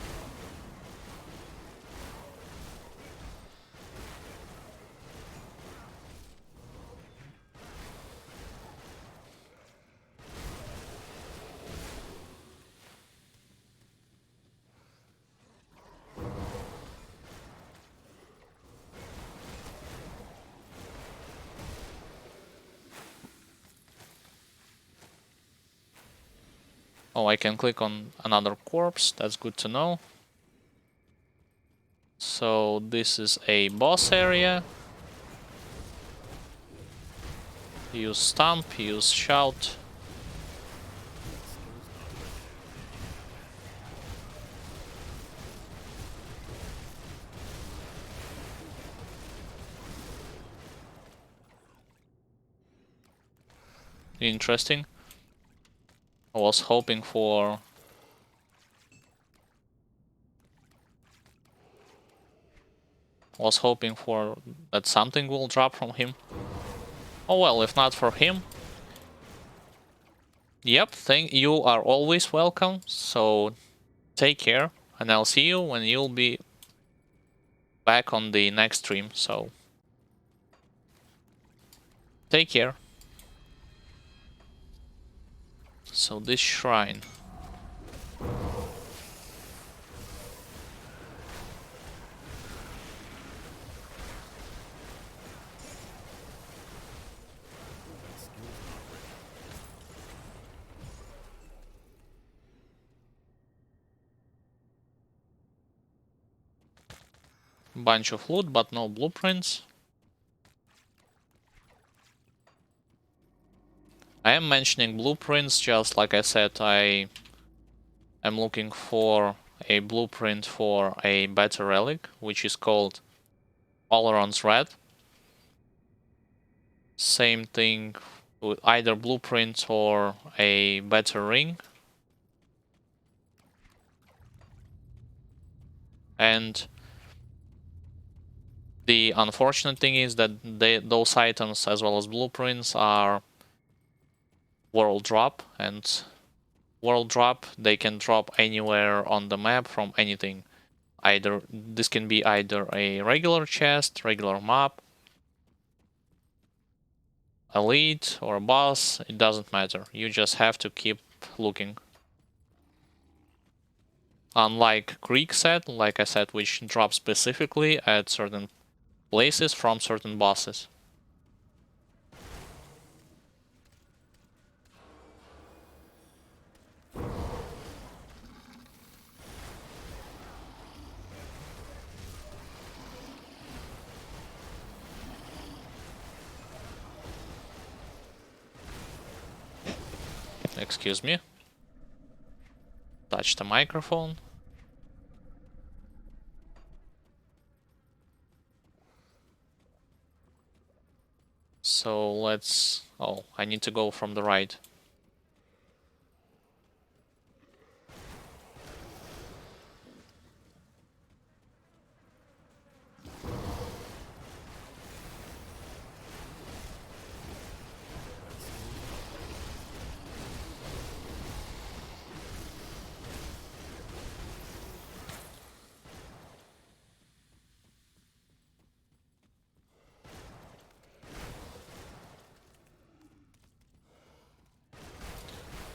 Oh, I can click on another corpse, that's good to know. So this is a boss area. Use Stomp, use Shout. Interesting. I was hoping for... that something will drop from him. Oh well, if not for him... Yep, you are always welcome, so take care, and I'll see you when you'll be back on the next stream, so take care. So this shrine. Bunch of loot, but no blueprints. I am mentioning blueprints, just like I said, I am looking for a blueprint for a better relic, which is called Oleron's Red. Same thing with either blueprint or a better ring. And The unfortunate thing is that those items, as well as blueprints, are world drop, and world drop, they can drop anywhere on the map from anything. This can be either a regular chest, regular map, elite, or a boss. It doesn't matter. You just have to keep looking. Unlike Greek set, like I said, which drops specifically at certain places from certain bosses. Excuse me. Touch the microphone. So let's... Oh, I need to go from the right.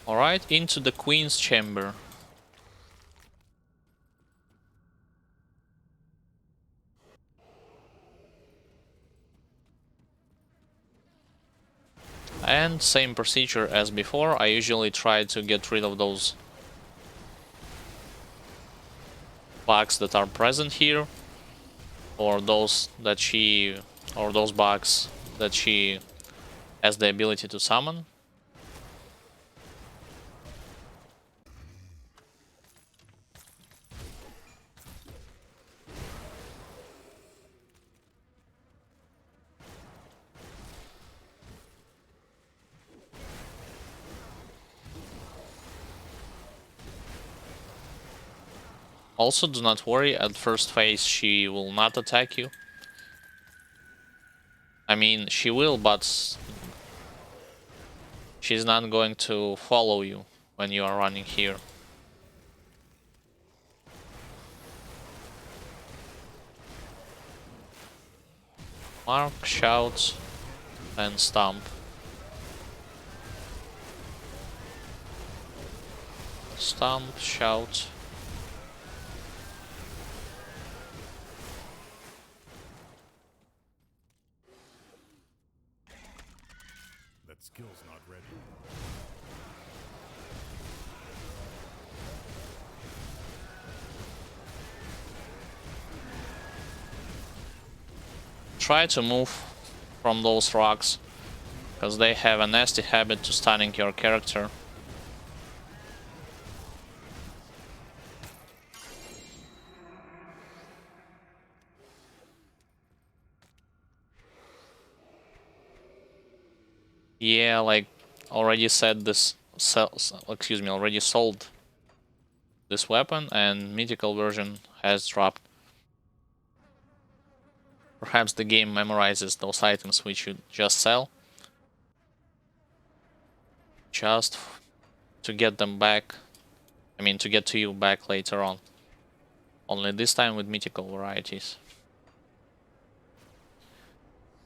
Alright, into the Queen's Chamber. And same procedure as before, I usually try to get rid of those bugs that are present here, or those that those bugs that she has the ability to summon. Also, do not worry, at first phase she will not attack you. I mean, she will, but she's not going to follow you when you are running here. Mark, shout, and stomp. Stomp, shout. That skill's not ready. Try to move from those rocks, because they have a nasty habit to stunning your character. Yeah, like already said this, already sold this weapon, and mythical version has dropped. Perhaps the game memorizes those items which you just sell, just to get them back. I mean, to get to you back later on. Only this time with mythical varieties.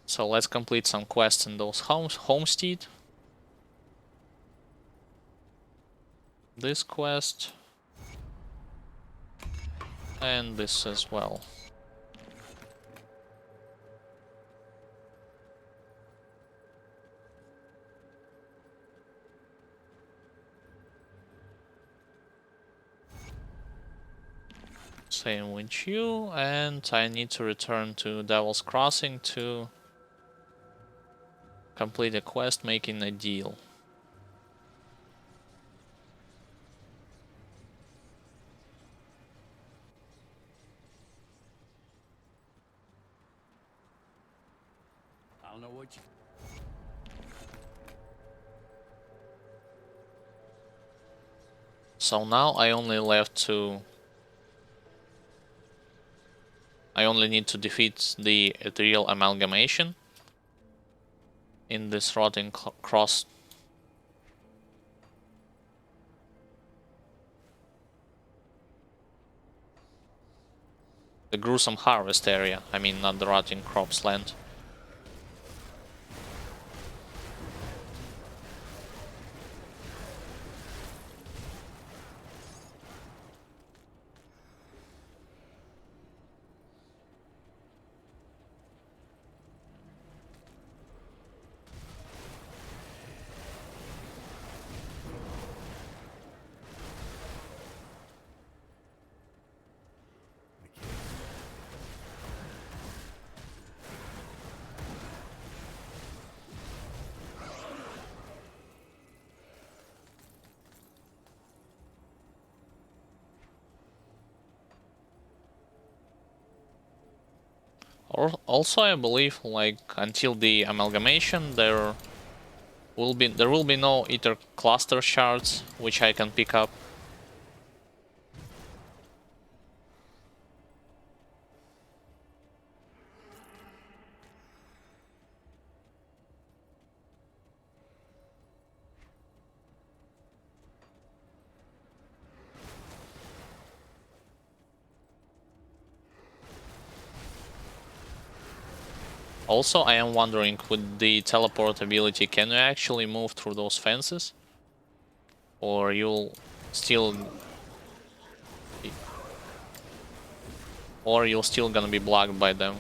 So let's complete some quests in those homestead. This quest. And this as well. Same with you, and I need to return to Devil's Crossing to complete a quest making a deal. I don't know what you... So now I only left to I only need to defeat the ethereal amalgamation in this rotting cross. The gruesome harvest area. I mean, not the rotting crops land. Also, I believe, like, until the amalgamation, there will be no ether cluster shards which I can pick up. Also, I am wondering, with the teleport ability, can you actually move through those fences? Or you'll still... Or you're still gonna be blocked by them?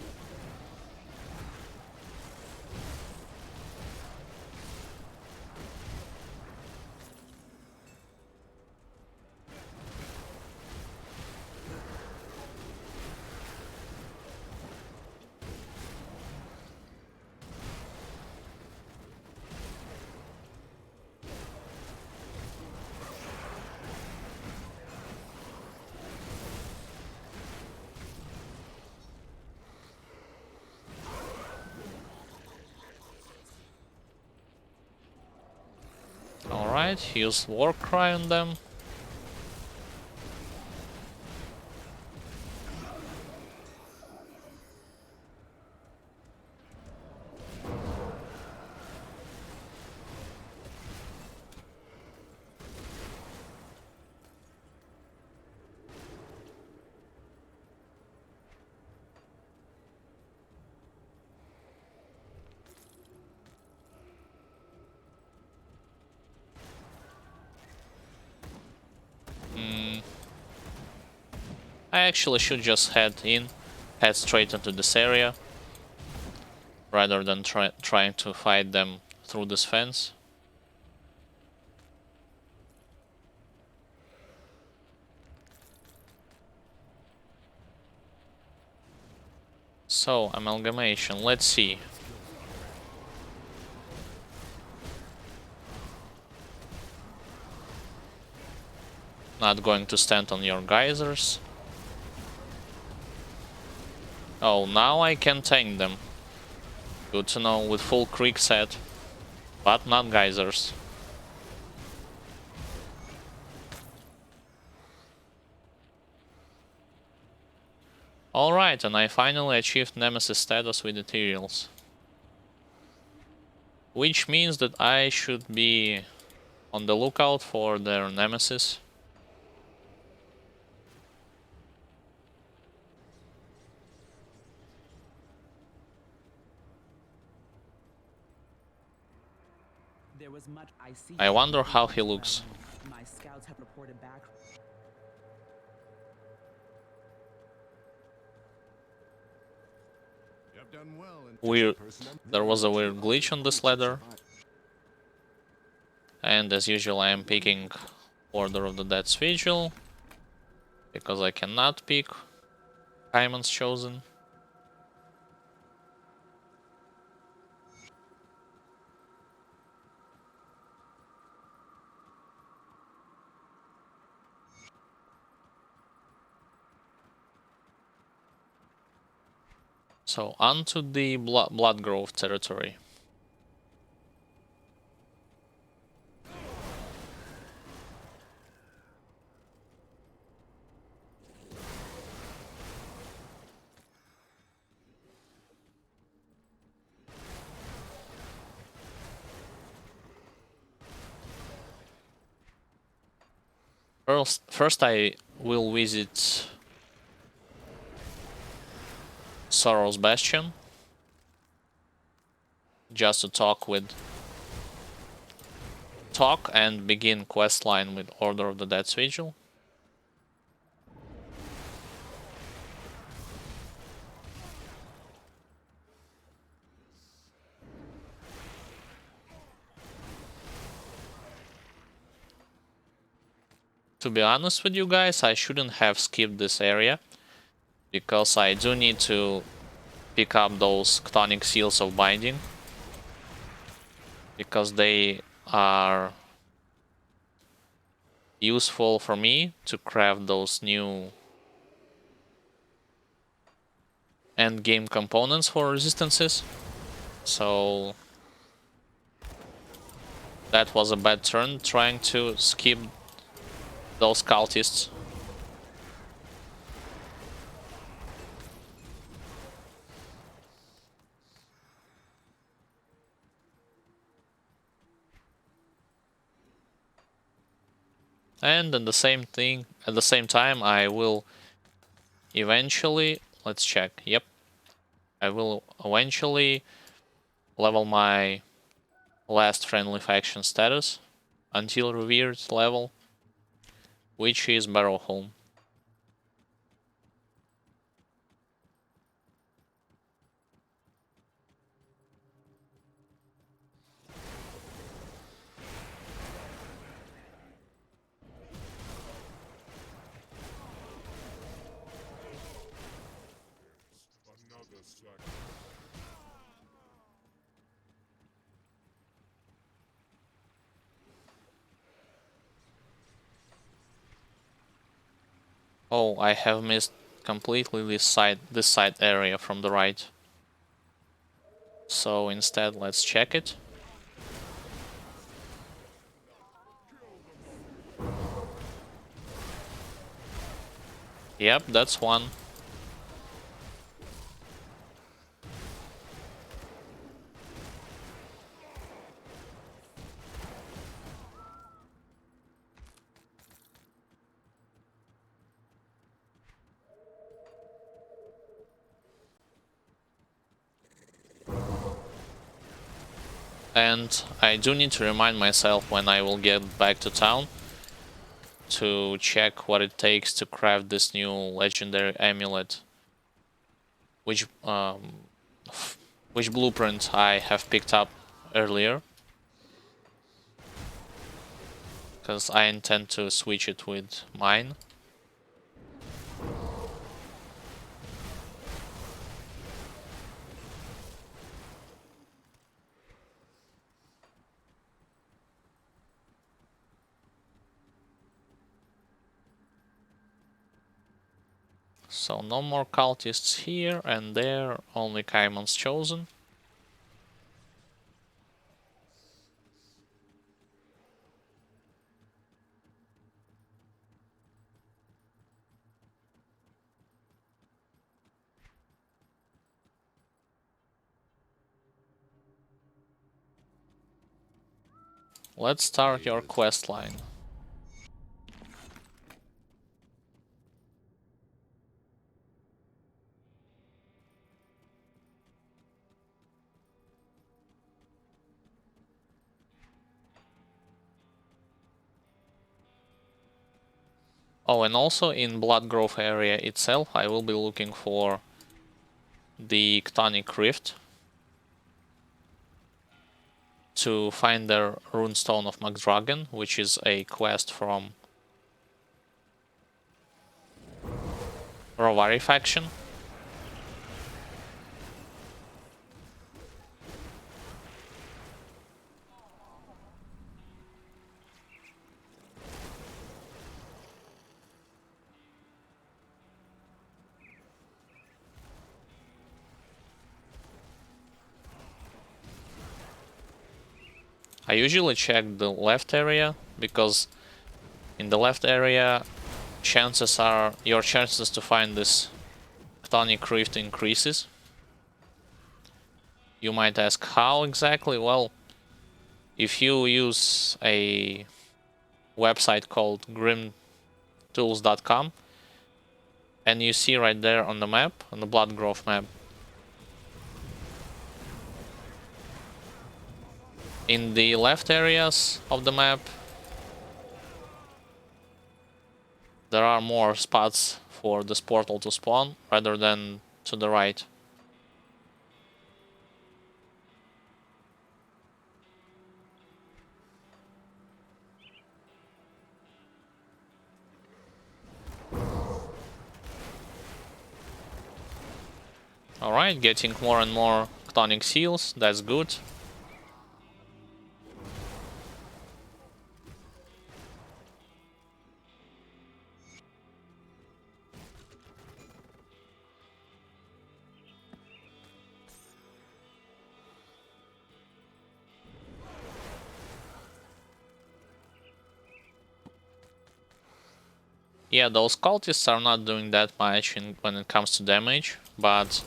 Alright, use War Cry on them. I actually should just head straight into this area, rather than trying to fight them through this fence. So, amalgamation, let's see. Not going to stand on your geysers. Oh, now I can tank them. Good to know, with full creek set, but not geysers. Alright, and I finally achieved Nemesis status with Ethereals. Which means that I should be on the lookout for their Nemesis. There was much I see. I wonder how he looks. My scouts have reported back. You have done well in Weird. There was a weird glitch on this ladder. And as usual, I am picking Order of the Dead's Vigil, because I cannot pick Hyman's Chosen. So, onto the Blood Grove territory. First I will visit Sorrow's Bastion, just to talk and begin quest line with Order of the Dead's Vigil. To be honest with you guys, I shouldn't have skipped this area, because I do need to pick up those Chthonic Seals of Binding, because they are useful for me to craft those new endgame components for resistances. So that was a bad turn, trying to skip those cultists. And at the same time, I will eventually, let's check, yep, I will eventually level my last friendly faction status until revered level, which is Barrowholm. Oh, I have missed completely this side area from the right. So instead, let's check it. Yep, that's one. And I do need to remind myself when I will get back to town to check what it takes to craft this new legendary amulet. Which blueprint I have picked up earlier. Because I intend to switch it with mine. So no more cultists here and there, only Kaimon's Chosen. Let's start your quest line. Oh, and also in Bloodgrove area itself, I will be looking for the Chthonic Rift to find the Runestone of Magdragon, which is a quest from Rovari faction. I usually check the left area, because in the left area your chances to find this Chthonic Rift increases. You might ask how exactly? Well, if you use a website called tools.com, and you see right there on the map, on the Blood Grove map, in the left areas of the map, there are more spots for this portal to spawn rather than to the right. Alright, getting more and more Chthonic seals, that's good. Yeah, those cultists are not doing that much when it comes to damage, but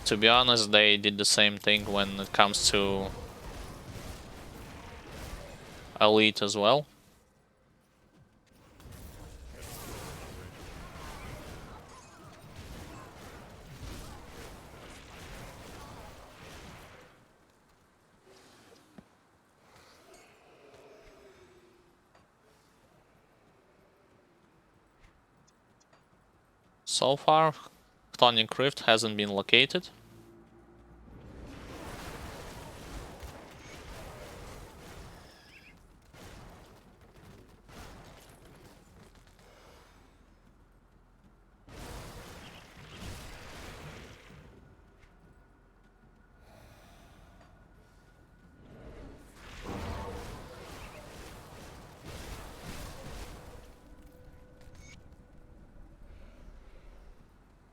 to be honest, they did the same thing when it comes to Elite as well. So far, Chthonic Rift hasn't been located.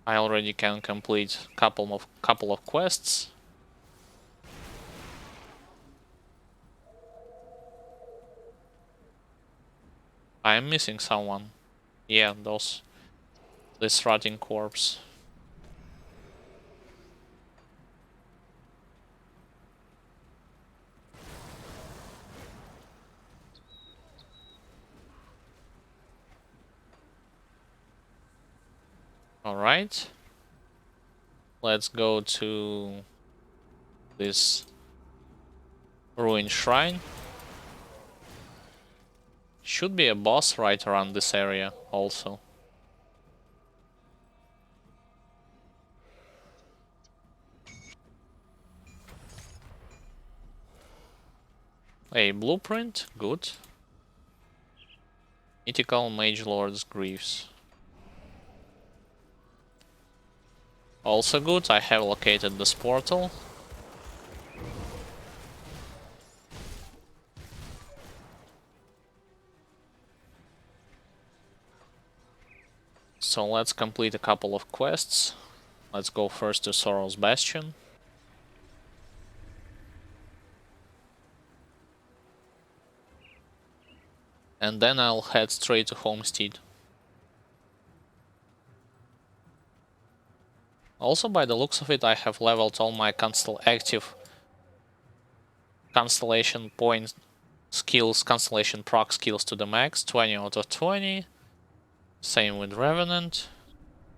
I already can complete couple of quests. I am missing someone. Yeah, this rotting corpse. Alright. Let's go to this ruined shrine. Should be a boss right around this area also. A blueprint, good. Mythical Mage Lord's Greaves. Also good, I have located this portal. So let's complete a couple of quests. Let's go first to Sorrow's Bastion. And then I'll head straight to Homestead. Also, by the looks of it, I have leveled all my active constellation point skills, constellation proc skills to the max, 20 out of 20. Same with Revenant.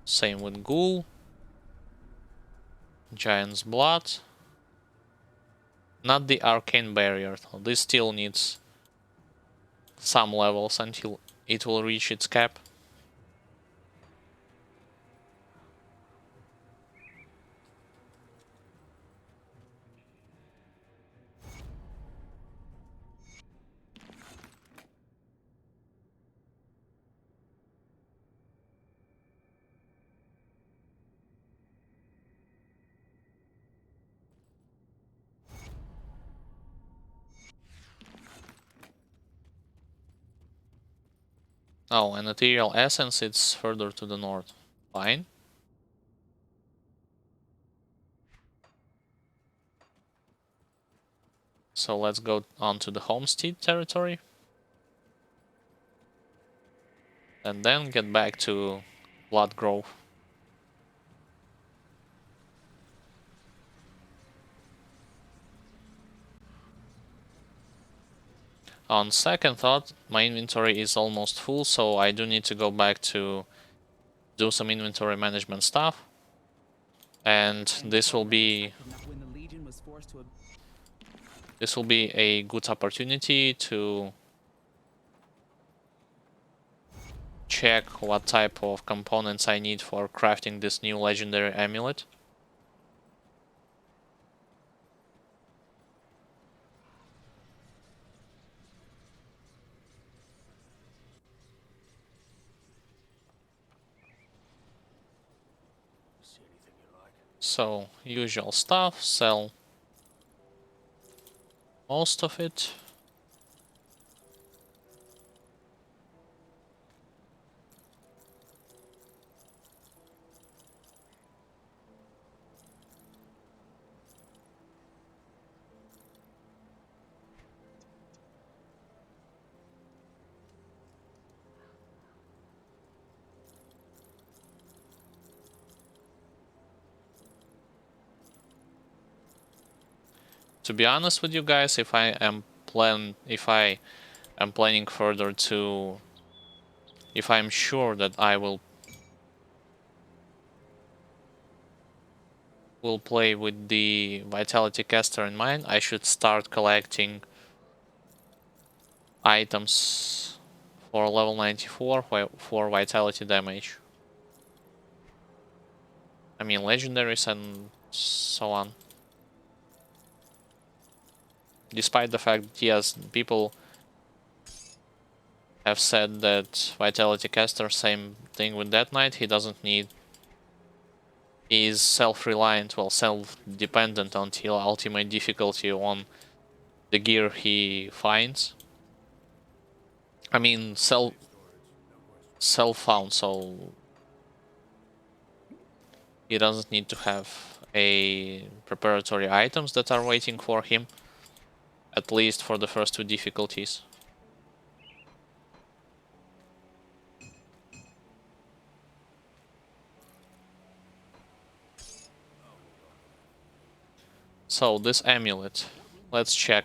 Same with Ghoul. Giant's Blood. Not the Arcane Barrier, though. This still needs some levels until it will reach its cap. Oh, and Ethereal Essence, it's further to the north. Fine. So let's go on to the Homestead territory. And then get back to Blood Grove. On second thought, my inventory is almost full, so I do need to go back to do some inventory management stuff. And this will be When the Legion was forced to a good opportunity to check what type of components I need for crafting this new legendary amulet. See anything you like? So, usual stuff, sell most of it. To be honest with you guys, if I am planning further to, if I'm sure that I will play with the Vitality Caster in mind, I should start collecting items for level 94 for Vitality damage. I mean legendaries and so on. Despite the fact that, yes, people have said that Vitality Caster, same thing with Death Knight, he doesn't need, is self-reliant, well, self-dependent until ultimate difficulty on the gear he finds. I mean, self-found, so he doesn't need to have a preparatory items that are waiting for him, at least for the first two difficulties. So, this amulet, let's check.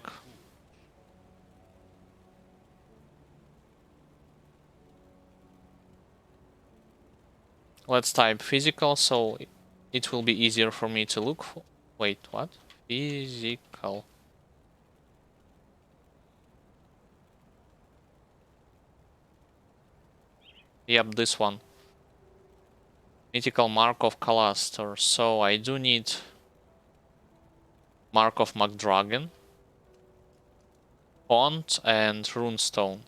Let's type physical, so it will be easier for me to look for. Wait, what? Physical. Yep, this one. Mythical Mark of Calastor. So I do need Mark of McDragon, Font, and Runestone.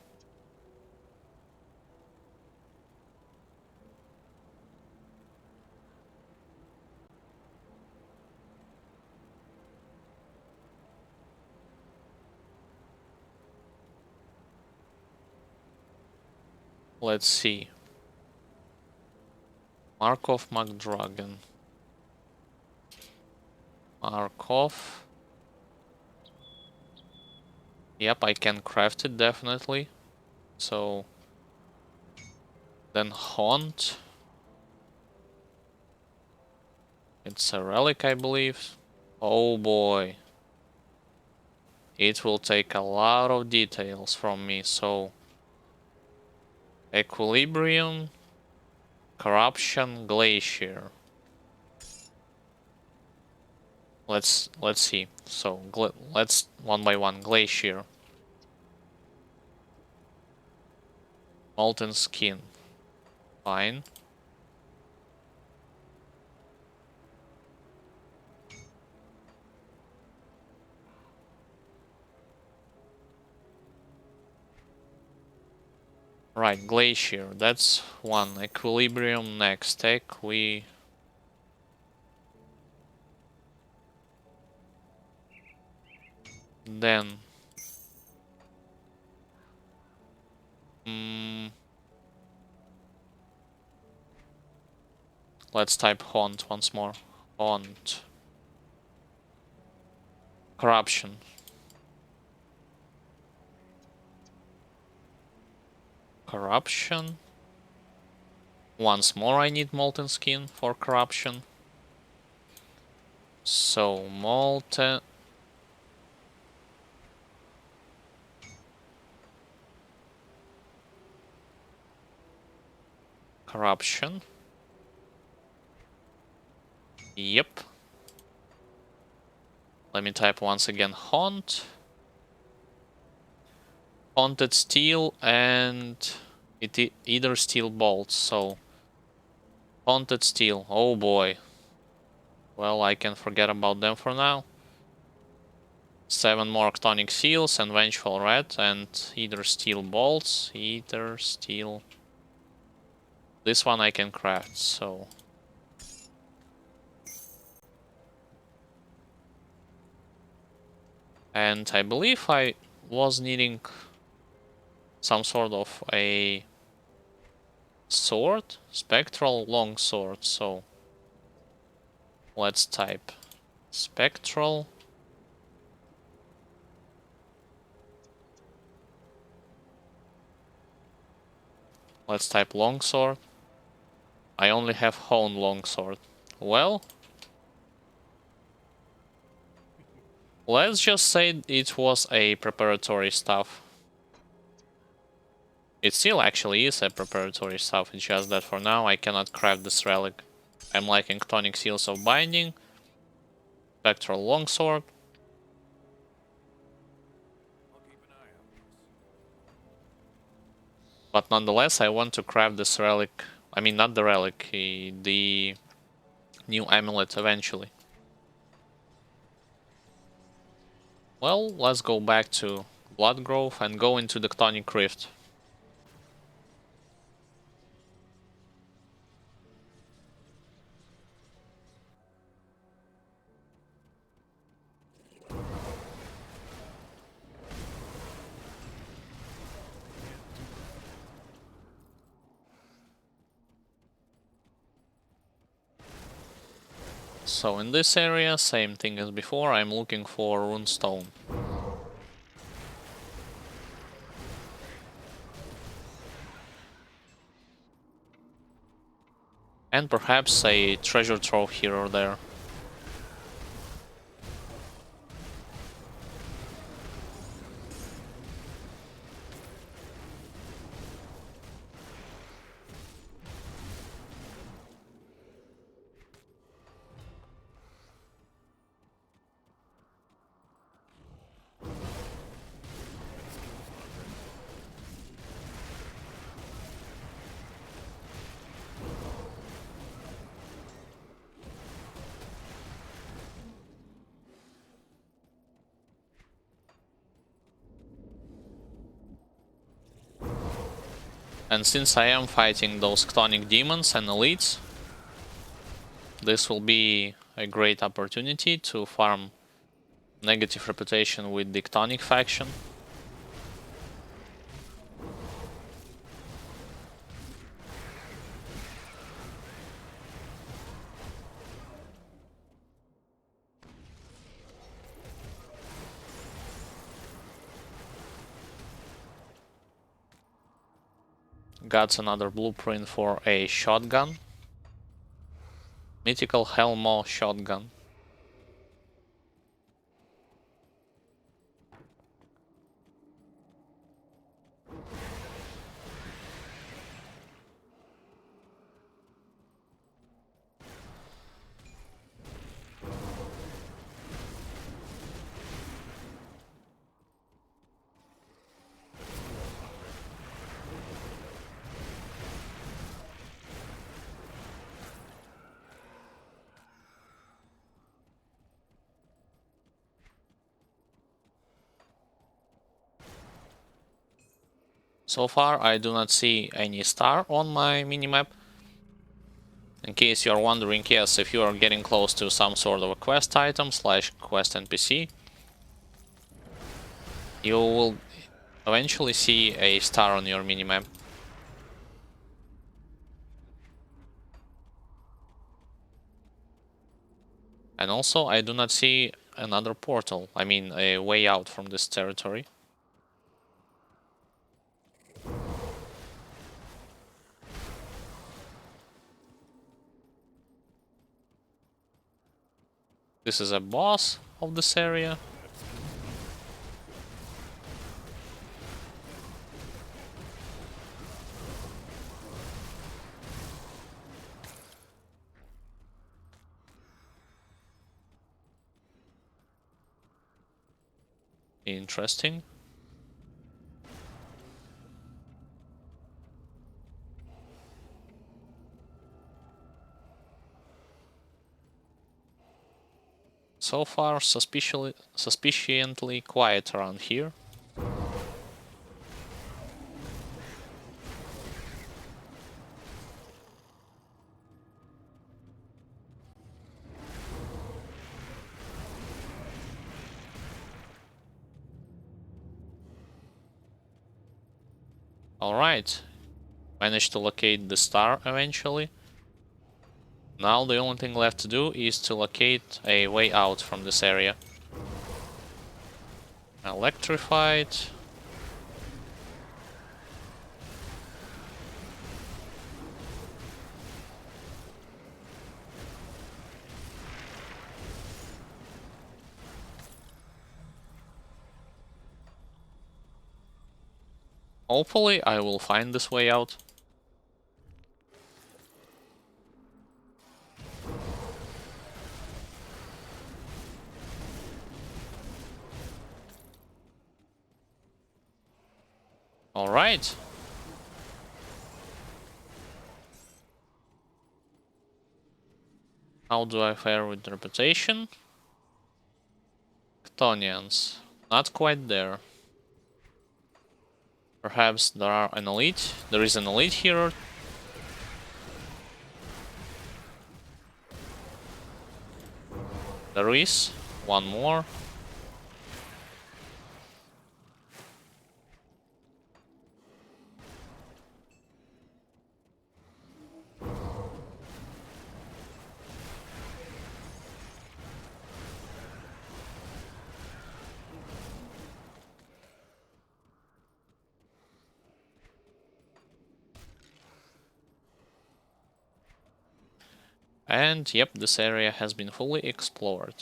Let's see. Mark of McDragon. Markov. Yep, I can craft it definitely. So then Haunt. It's a relic, I believe. Oh boy. It will take a lot of details from me, so Equilibrium, Corruption, Glacier. Let's see. So let's one by one. Glacier, Molten Skin, fine. Right, Glacier. That's one. Equilibrium next. Then. Let's type Haunt once more. Haunt. Corruption. Corruption. Once more I need Molten Skin for Corruption. So, Molten... corruption. Yep. Let me type once again haunt. Haunted steel and either steel bolts, so haunted steel, oh boy. Well, I can forget about them for now. 7 more Octonic Seals and Vengeful Red and either steel bolts, either steel. This one I can craft, so. And I believe I was needing some sort of a sword, spectral long sword, so let's type spectral. Let's type longsword. I only have honed longsword. Well, let's just say it was a preparatory stuff. It still actually is a preparatory stuff, it's just that for now I cannot craft this relic. I'm lacking Tonic Seals of Binding, Spectral Longsword. I'll keep an eye out. But nonetheless, I want to craft this relic. I mean, not the relic, the new amulet eventually. Well, let's go back to Blood Grove and go into the Tonic Rift. So in this area, same thing as before, I'm looking for runestone. And perhaps a treasure trove here or there. And since I am fighting those Chthonic demons and elites, this will be a great opportunity to farm negative reputation with the Chthonic faction. Got another blueprint for a shotgun. Mythical Helmo shotgun. So far, I do not see any star on my minimap. In case you are wondering, yes, if you are getting close to some sort of a quest item slash quest NPC, you will eventually see a star on your minimap. And also, I do not see another portal, I mean a way out from this territory. This is a boss of this area. Interesting. So far, suspiciously quiet around here. Alright, managed to locate the star eventually. Now the only thing left to do is to locate a way out from this area. Electrified. Hopefully I will find this way out. Alright. How do I fare with reputation? Chtonians. Not quite there. Perhaps there are an elite. There is an elite here. There is one more. And yep, this area has been fully explored.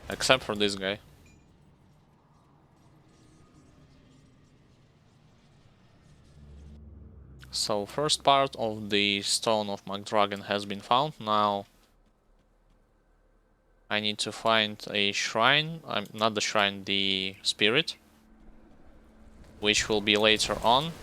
Except for this guy. So first part of the Stone of McDragon has been found. Now I need to find a shrine, not the shrine, the spirit, which will be later on.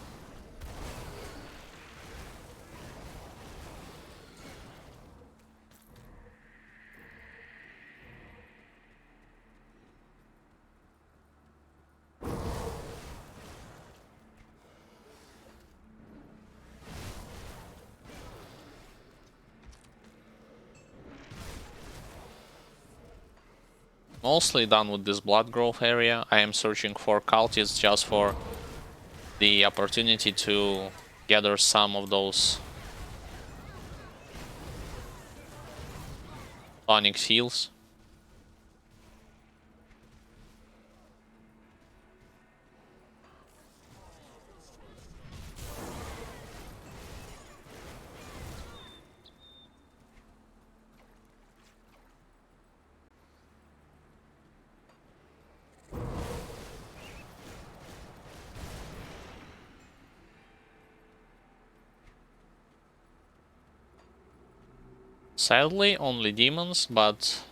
Mostly done with this blood growth area. I am searching for cultists just for the opportunity to gather some of those tonic seals. Sadly, only demons, but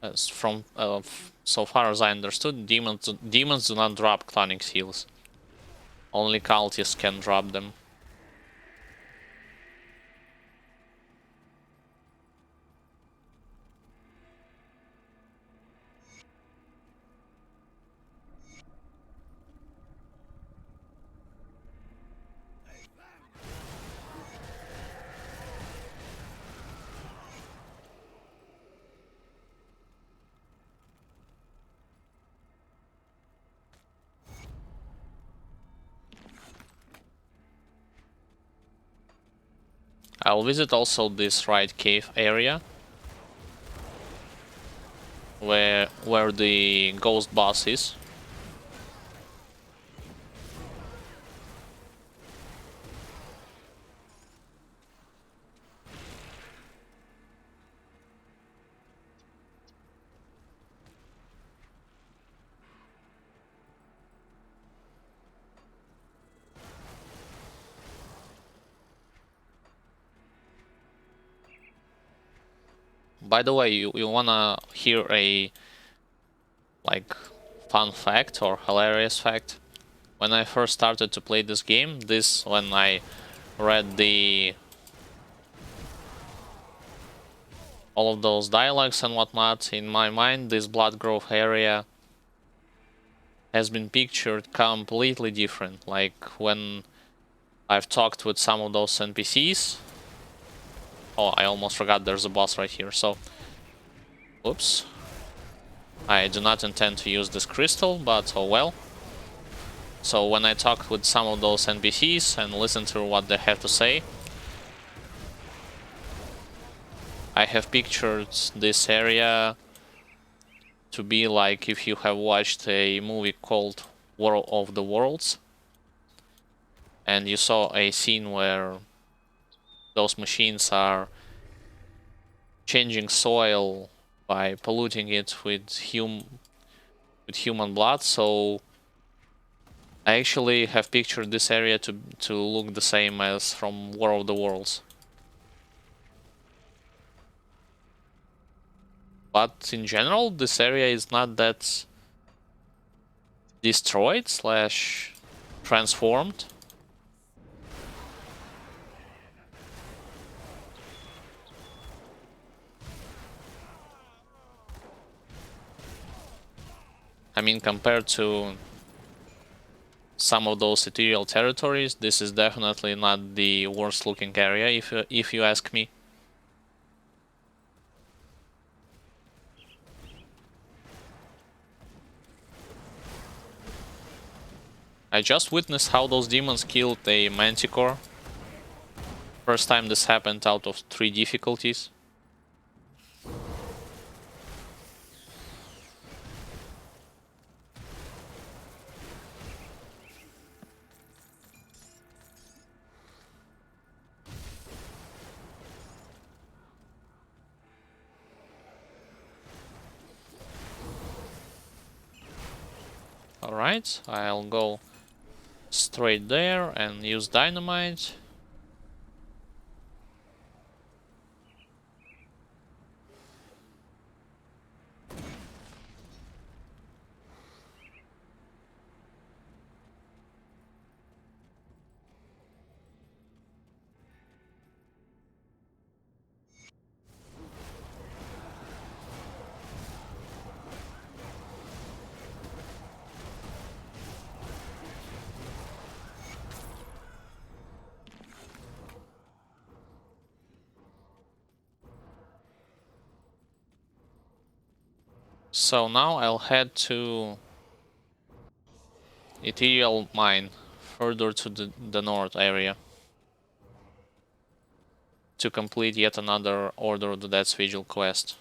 as from so far as I understood, demons do not drop clonic seals. Only cultists can drop them. I'll visit also this right cave area where the ghost boss is. By the way, you wanna hear a like fun fact or hilarious fact? When I first started to play this game, when I read all of those dialogues and whatnot, in my mind this blood growth area has been pictured completely different. Like when I've talked with some of those NPCs. Oh, I almost forgot there's a boss right here, so... Oops. I do not intend to use this crystal, but oh well. So when I talked with some of those NPCs and listened to what they have to say, I have pictured this area to be like if you have watched a movie called War of the Worlds, and you saw a scene where those machines are changing soil by polluting it with human blood. So I actually have pictured this area to look the same as from War of the Worlds. But in general, this area is not that destroyed slash transformed. I mean, compared to some of those ethereal territories, this is definitely not the worst looking area, if you ask me. I just witnessed how those demons killed a manticore. First time this happened out of 3 difficulties. Alright, I'll go straight there and use dynamite. So now I'll head to Ethereal Mine, further to the north area, to complete yet another Order of the Dead's Vigil quest.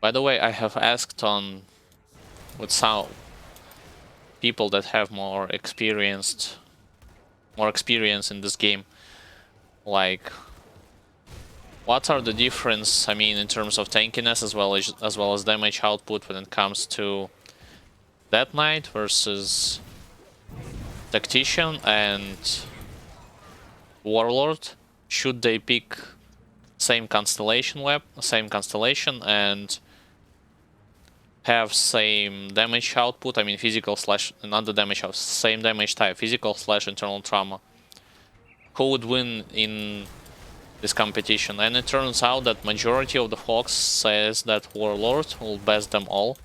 By the way, I have asked with some people that have more experience in this game, like, what are the difference, I mean, in terms of tankiness as well as damage output when it comes to Death Knight versus Tactician and Warlord? Should they pick same constellation and have same damage output? I mean, physical slash another damage output, same damage type, physical slash internal trauma. Who would win in this competition? And it turns out that majority of the folks says that Warlord will best them all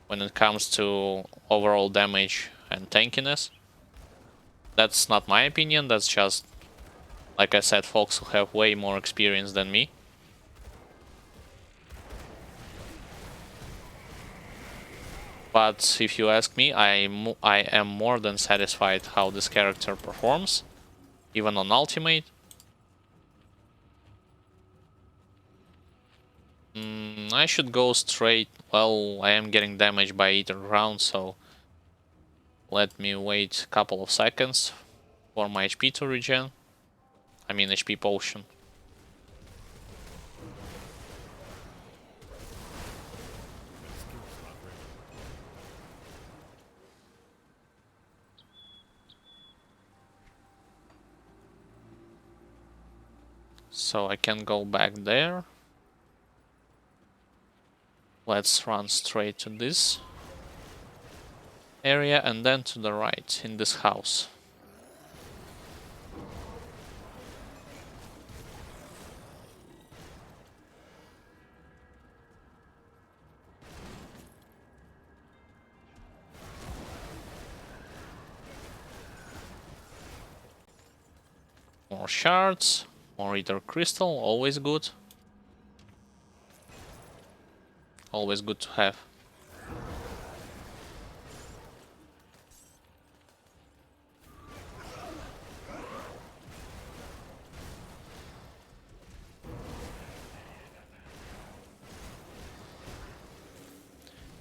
when it comes to overall damage and tankiness. That's not my opinion, that's just, like I said, folks who have way more experience than me. But if you ask me, I am more than satisfied how this character performs, even on Ultimate. I should go straight. Well, I am getting damaged by either ground, so let me wait a couple of seconds for my HP to regen. I mean HP potion. So I can go back there. Let's run straight to this area and then to the right in this house. More shards, more ether crystal, always good. Always good to have.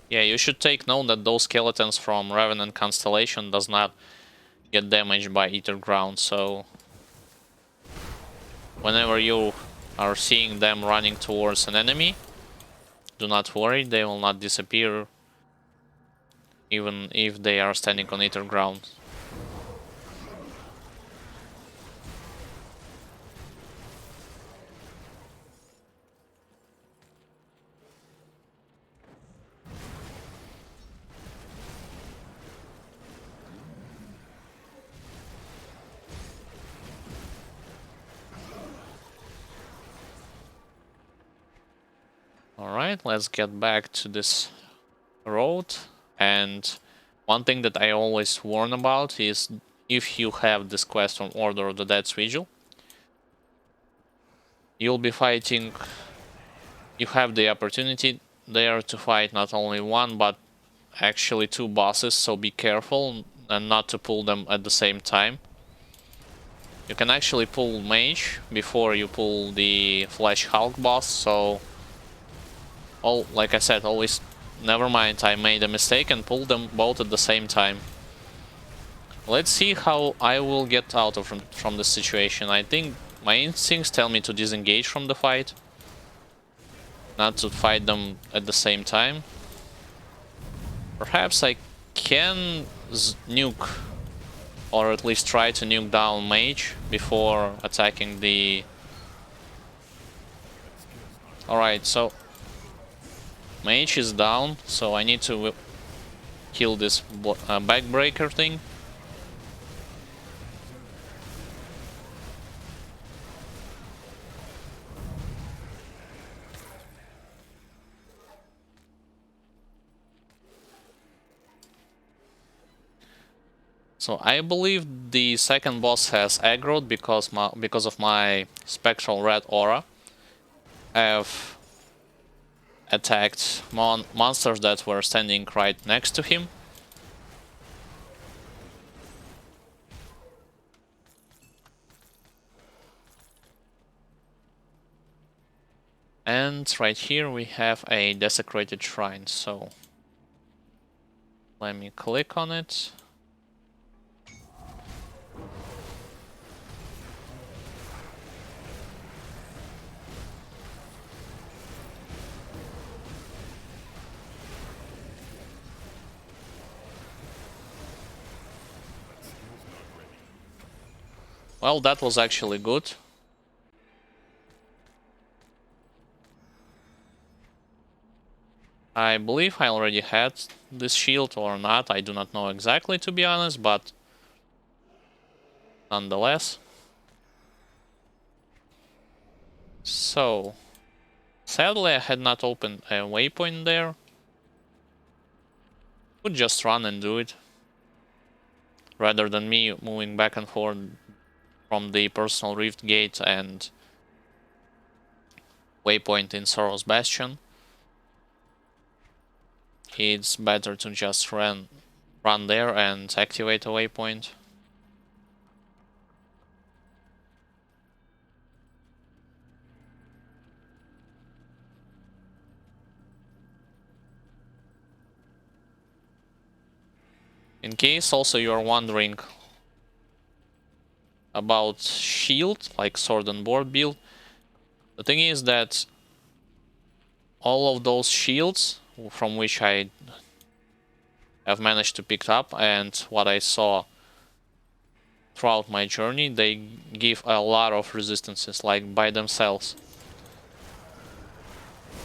Yeah, you should take note that those skeletons from Revenant Constellation does not get damaged by Ether Ground, so whenever you are seeing them running towards an enemy, do not worry, they will not disappear even if they are standing on Ether Ground. Alright, let's get back to this road. And one thing that I always warn about is if you have this quest from Order of the Dead Vigil, you'll be fighting. You have the opportunity there to fight not only one but actually two bosses, so be careful and not to pull them at the same time. You can actually pull Mage before you pull the Flesh Hulk boss, so like I said, always never mind, I made a mistake and pulled them both at the same time. Let's see how I will get out of from this situation. I think my instincts tell me to disengage from the fight, not to fight them at the same time. Perhaps I can nuke, or at least try to nuke down Mage before attacking the... Alright, so Mage is down, so I need to kill this backbreaker thing. So I believe the second boss has aggroed because of my spectral red aura. I have attacked monsters that were standing right next to him. And right here we have a desecrated shrine, so let me click on it. Well, that was actually good. I believe I already had this shield or not, I do not know exactly, to be honest, but nonetheless. So, sadly I had not opened a waypoint there. Would just run and do it, rather than me moving back and forth from the personal rift gate and waypoint in Sorrow's Bastion. It's better to just run there and activate a waypoint. In case also you are wondering about shield, like sword and board build, the thing is that all of those shields from which I have managed to pick up and what I saw throughout my journey, they give a lot of resistances, like by themselves.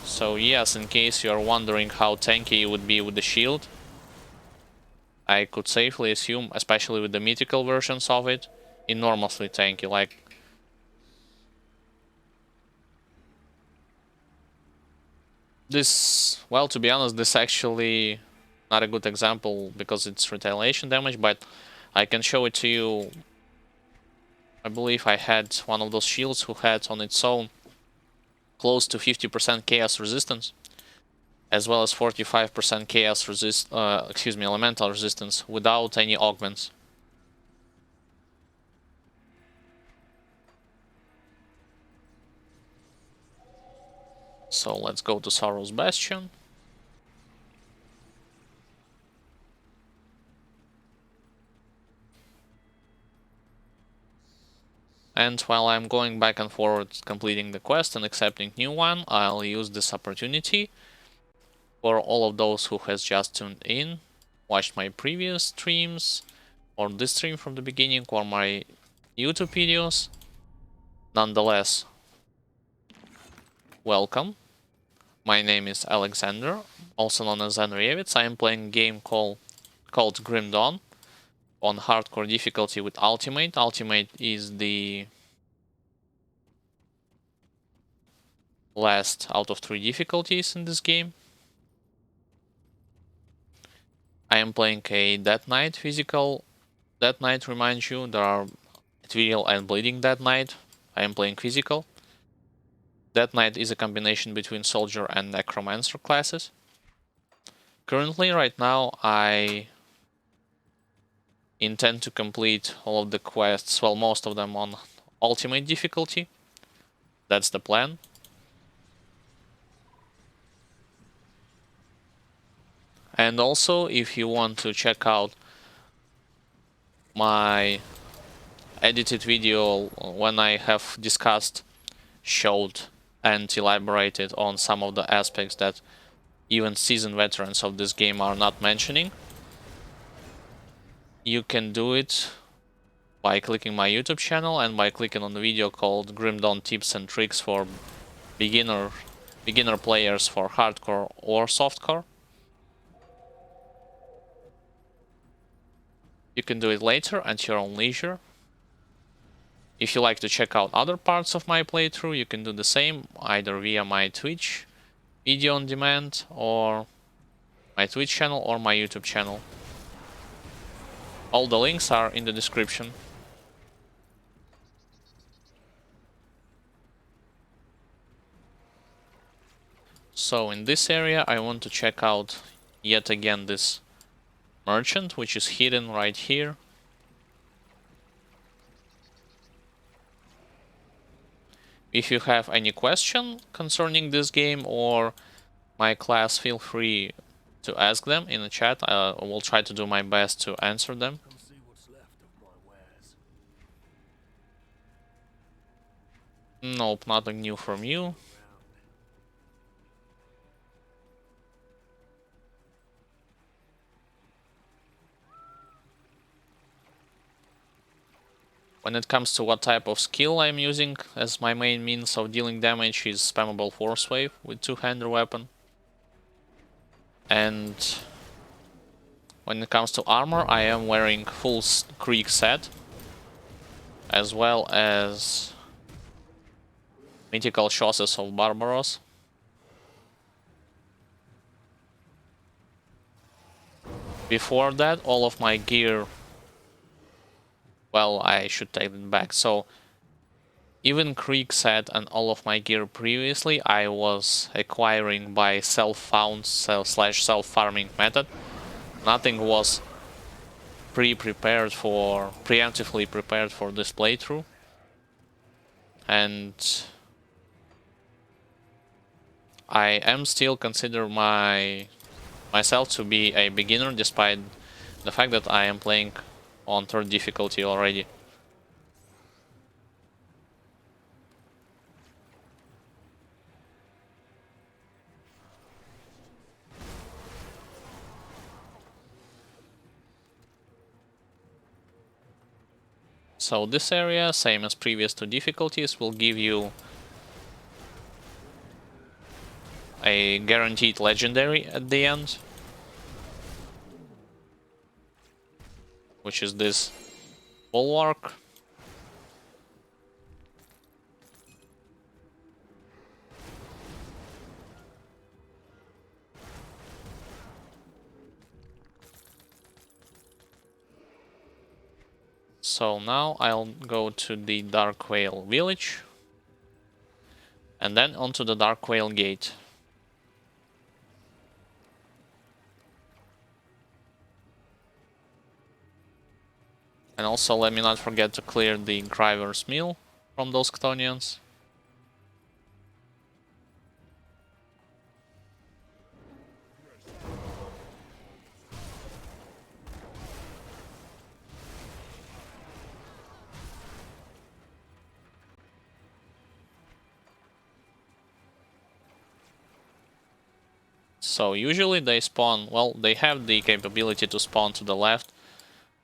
So yes, in case you are wondering how tanky it would be with the shield, I could safely assume, especially with the mythical versions of it, enormously tanky. Like, this, well, to be honest, this actually not a good example because it's retaliation damage, but I can show it to you. I believe I had one of those shields who had on its own close to 50% chaos resistance, as well as 45% chaos elemental resistance without any augments. So let's go to Sorrow's Bastion. And while I'm going back and forward completing the quest and accepting new one, I'll use this opportunity for all of those who has just tuned in, watched my previous streams, or this stream from the beginning, or my YouTube videos. Nonetheless, welcome. My name is Alexander, also known as Andreyevitz. I am playing a game called Grim Dawn on hardcore difficulty with Ultimate. Ultimate is the last out of 3 difficulties in this game. I am playing a Death Knight physical. Death Knight, remind you, there are ethereal and bleeding Death Knight. I am playing physical. Death Knight is a combination between soldier and necromancer classes. Currently, right now, I intend to complete all of the quests, well, most of them on ultimate difficulty. That's the plan. And also, if you want to check out my edited video when I have discussed, showed, and elaborated on some of the aspects that even seasoned veterans of this game are not mentioning, you can do it by clicking my YouTube channel and by clicking on the video called Grim Dawn Tips and Tricks for beginner players for hardcore or softcore. You can do it later at your own leisure. If you like to check out other parts of my playthrough, you can do the same either via my Twitch video on demand, or my Twitch channel, or my YouTube channel. All the links are in the description. So in this area I want to check out yet again this merchant, which is hidden right here. If you have any question concerning this game or my class, feel free to ask them in the chat. I will try to do my best to answer them. Come see what's left of my wares. Nope, nothing new from you. When it comes to what type of skill I'm using as my main means of dealing damage is spammable force wave with two-hander weapon. And when it comes to armor, I am wearing full Creek set, as well as mythical chausses of Barbaros. Before that, all of my gear, well, I should take it back. So even Creek set and all of my gear previously I was acquiring by self-found self-farming method. Nothing was preemptively prepared for this playthrough. And I am still consider myself to be a beginner, despite the fact that I am playing on 3rd difficulty already. So this area, same as previous 2 difficulties, will give you a guaranteed legendary at the end, which is this bulwark. So now I'll go to the Dark Whale village and then onto the Dark Whale gate. And also let me not forget to clear the Griver's Mill from those Chthonians. So usually they spawn, well, they have the capability to spawn to the left,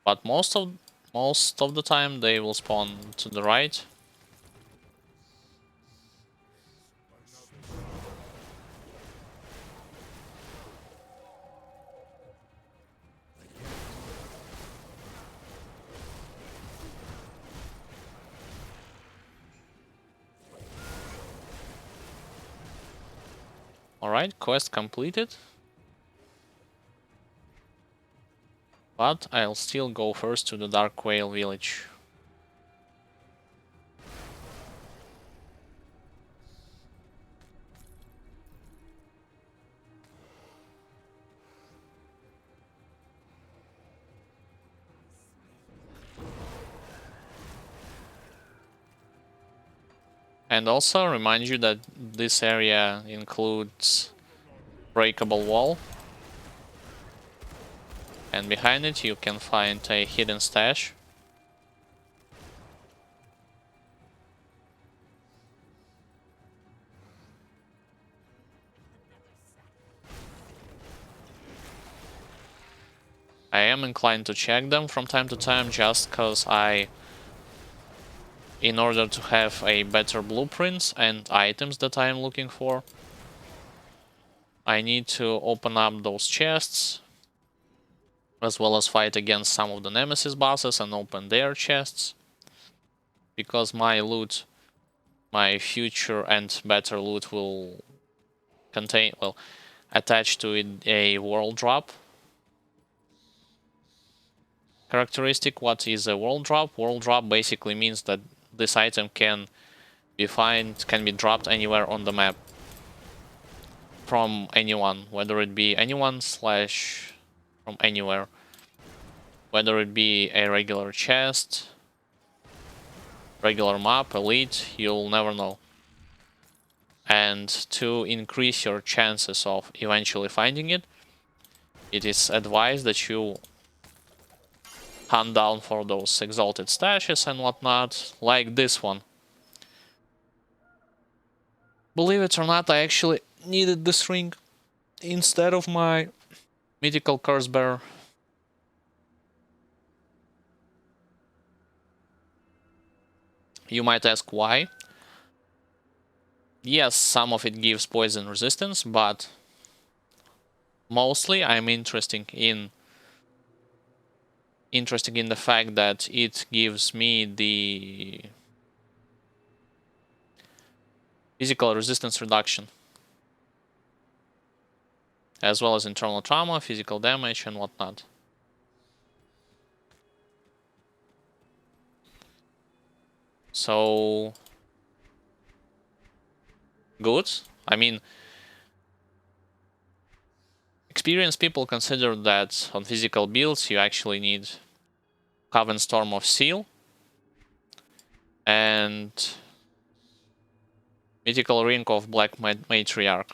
but most of the time they will spawn to the right. Alright, quest completed. But I'll still go first to the Dark Whale village. And also remind you that this area includes breakable wall. And behind it you can find a hidden stash. I am inclined to check them from time to time just cause in order to have a better blueprints and items that I am looking for, I need to open up those chests, as well as fight against some of the Nemesis bosses and open their chests. Because my loot, my future and better loot will contain, well, attach to it a world drop characteristic. What is a world drop? World drop basically means that this item can be dropped anywhere on the map from anyone, whether it be anyone slash from anywhere, whether it be a regular chest, regular map, elite, you'll never know. And to increase your chances of eventually finding it, it is advised that you hunt down for those exalted stashes and whatnot, like this one. Believe it or not, I actually needed this ring instead of my mythical curse bearer. You might ask why. Yes, some of it gives poison resistance, but mostly I'm interested in the fact that it gives me the physical resistance reduction, as well as internal trauma, physical damage, and whatnot. So good. I mean, experienced people consider that on physical builds you actually need Coven Storm of Seal and Mythical Ring of Black Matriarch.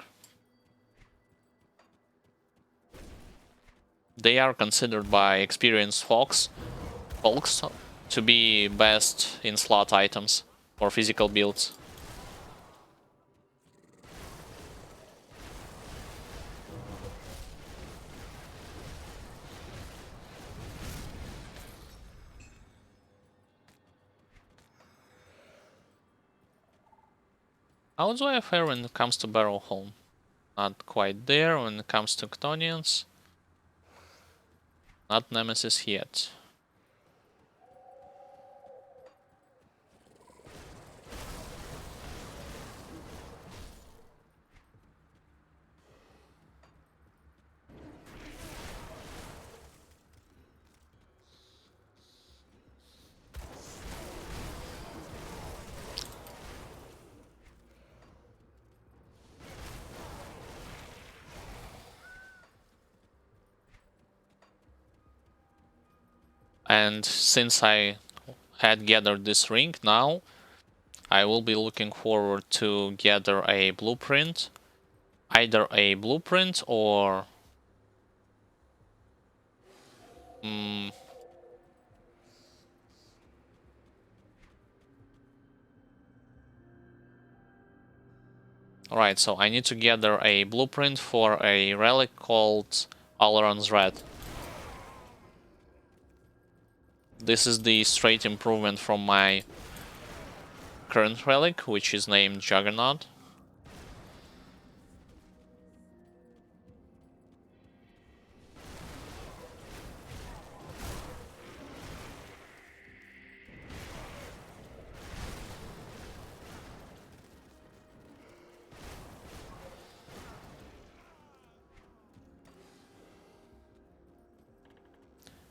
They are considered by experienced folks to be best in slot items or physical builds. How do I fare when it comes to Barrowholm? Not quite there. When it comes to Ctonians, not Nemesis yet. And since I had gathered this ring, now I will be looking forward to gather a blueprint. Either a blueprint or... Alright, so I need to gather a blueprint for a relic called Alaron's Red. This is the straight improvement from my current relic, which is named Juggernaut.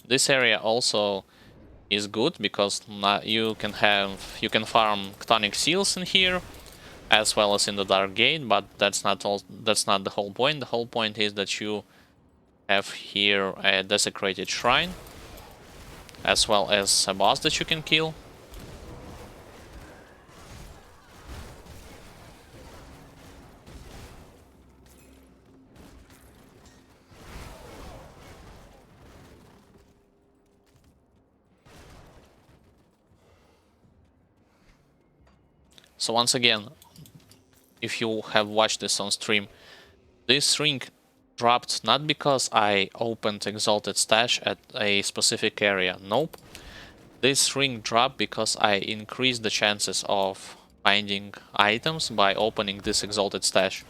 This area also is good because you can farm Ctonic Seals in here, as well as in the Dark Gate, but that's not the whole point. The whole point is that you have here a desecrated shrine, as well as a boss that you can kill. So once again, if you have watched this on stream, this ring dropped not because I opened Exalted Stash at a specific area. Nope. This ring dropped because I increased the chances of finding items by opening this Exalted Stash.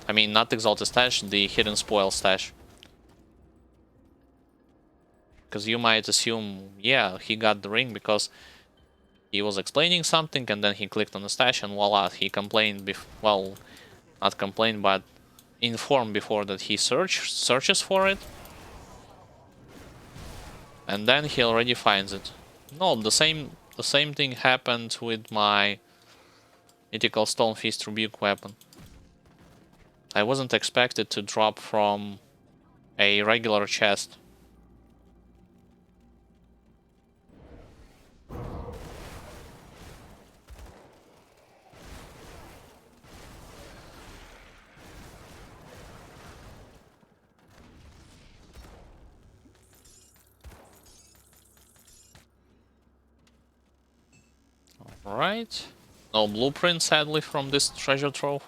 I mean, not Exalted Stash, the Hidden Spoil Stash. Because you might assume, yeah, he got the ring because he was explaining something and then he clicked on the stash and voila, he complained, well, not complained, but informed before that he searches for it. And then he already finds it. No, the same thing happened with my Mythical Stone Fist Rebuke weapon. I wasn't expected to drop from a regular chest. Alright. No blueprint, sadly, from this treasure trove.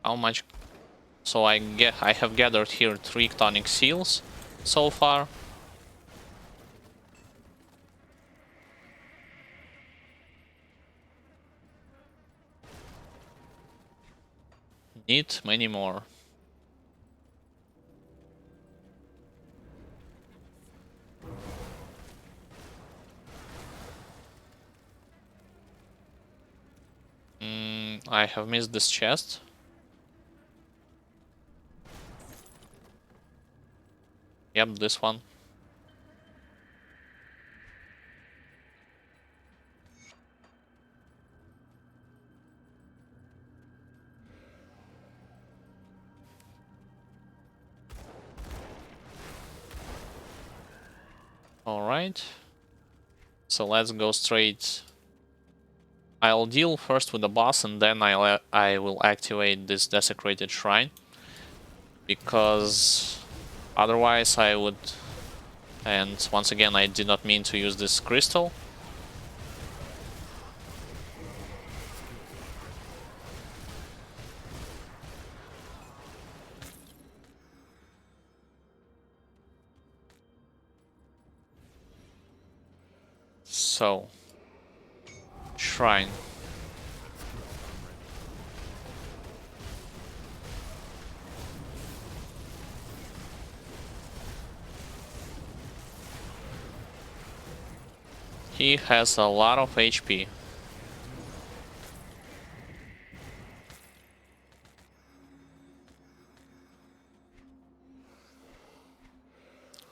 How much? So I have gathered here 3 Ctonic Seals so far. Need many more. I have missed this chest. Yep, this one. Alright. So let's go straight. I'll deal first with the boss and then I will activate this desecrated shrine. Because otherwise I would... And once again, I did not mean to use this crystal. So, shrine. He has a lot of HP.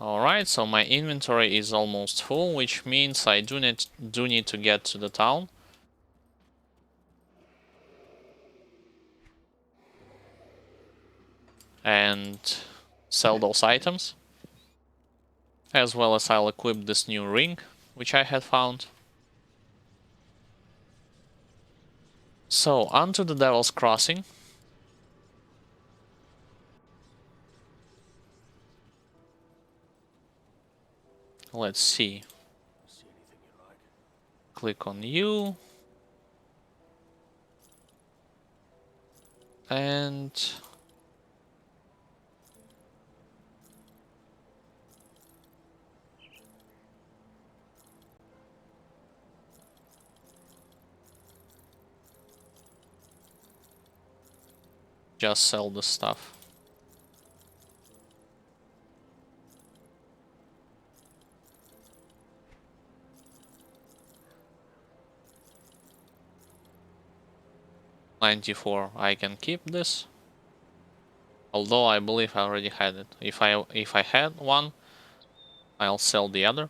Alright, so my inventory is almost full, which means I do need to get to the town. And sell those items. As well as I'll equip this new ring, which I had found. So, onto the Devil's Crossing. Let's see. See anything you like? Click on you. And... just sell the stuff. $94. I can keep this. Although I believe I already had it. If I had one, I'll sell the other.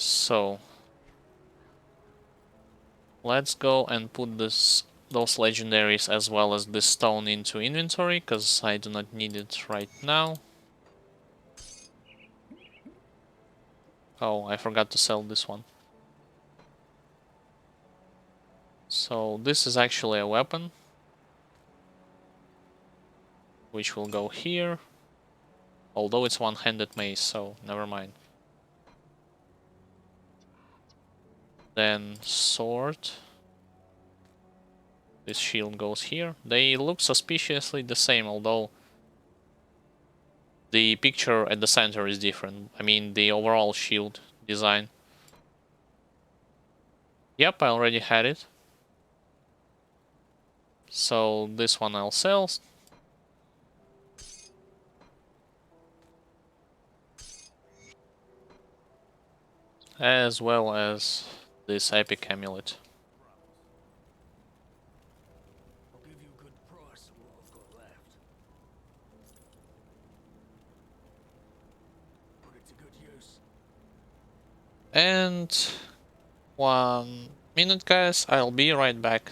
So let's go and put those legendaries as well as this stone into inventory, because I do not need it right now. Oh, I forgot to sell this one. So this is actually a weapon, which will go here. Although it's one-handed mace, so never mind. Then sword. This shield goes here. They look suspiciously the same, although the picture at the center is different. I mean, the overall shield design. Yep, I already had it. So this one I'll sell. As well as this epic amulet. I'll give you a good price for what I've got left. Put it to good use. And 1 minute, guys, I'll be right back.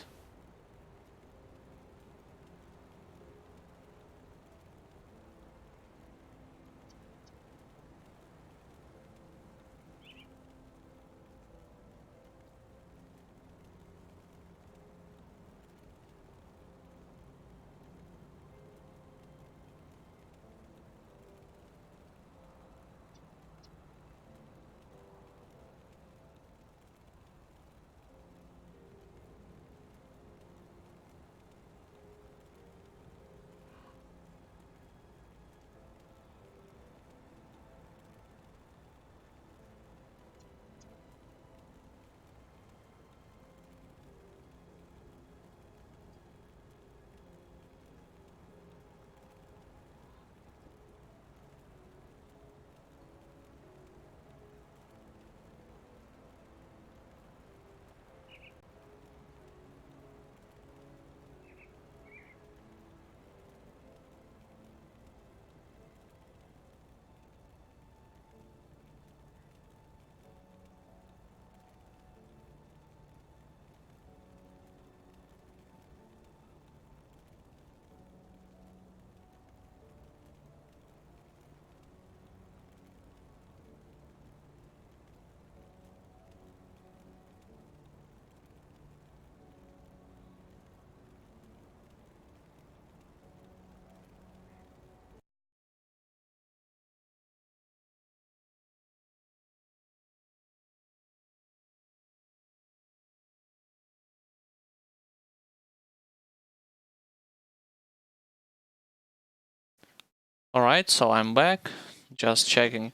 Alright, so I'm back. Just checking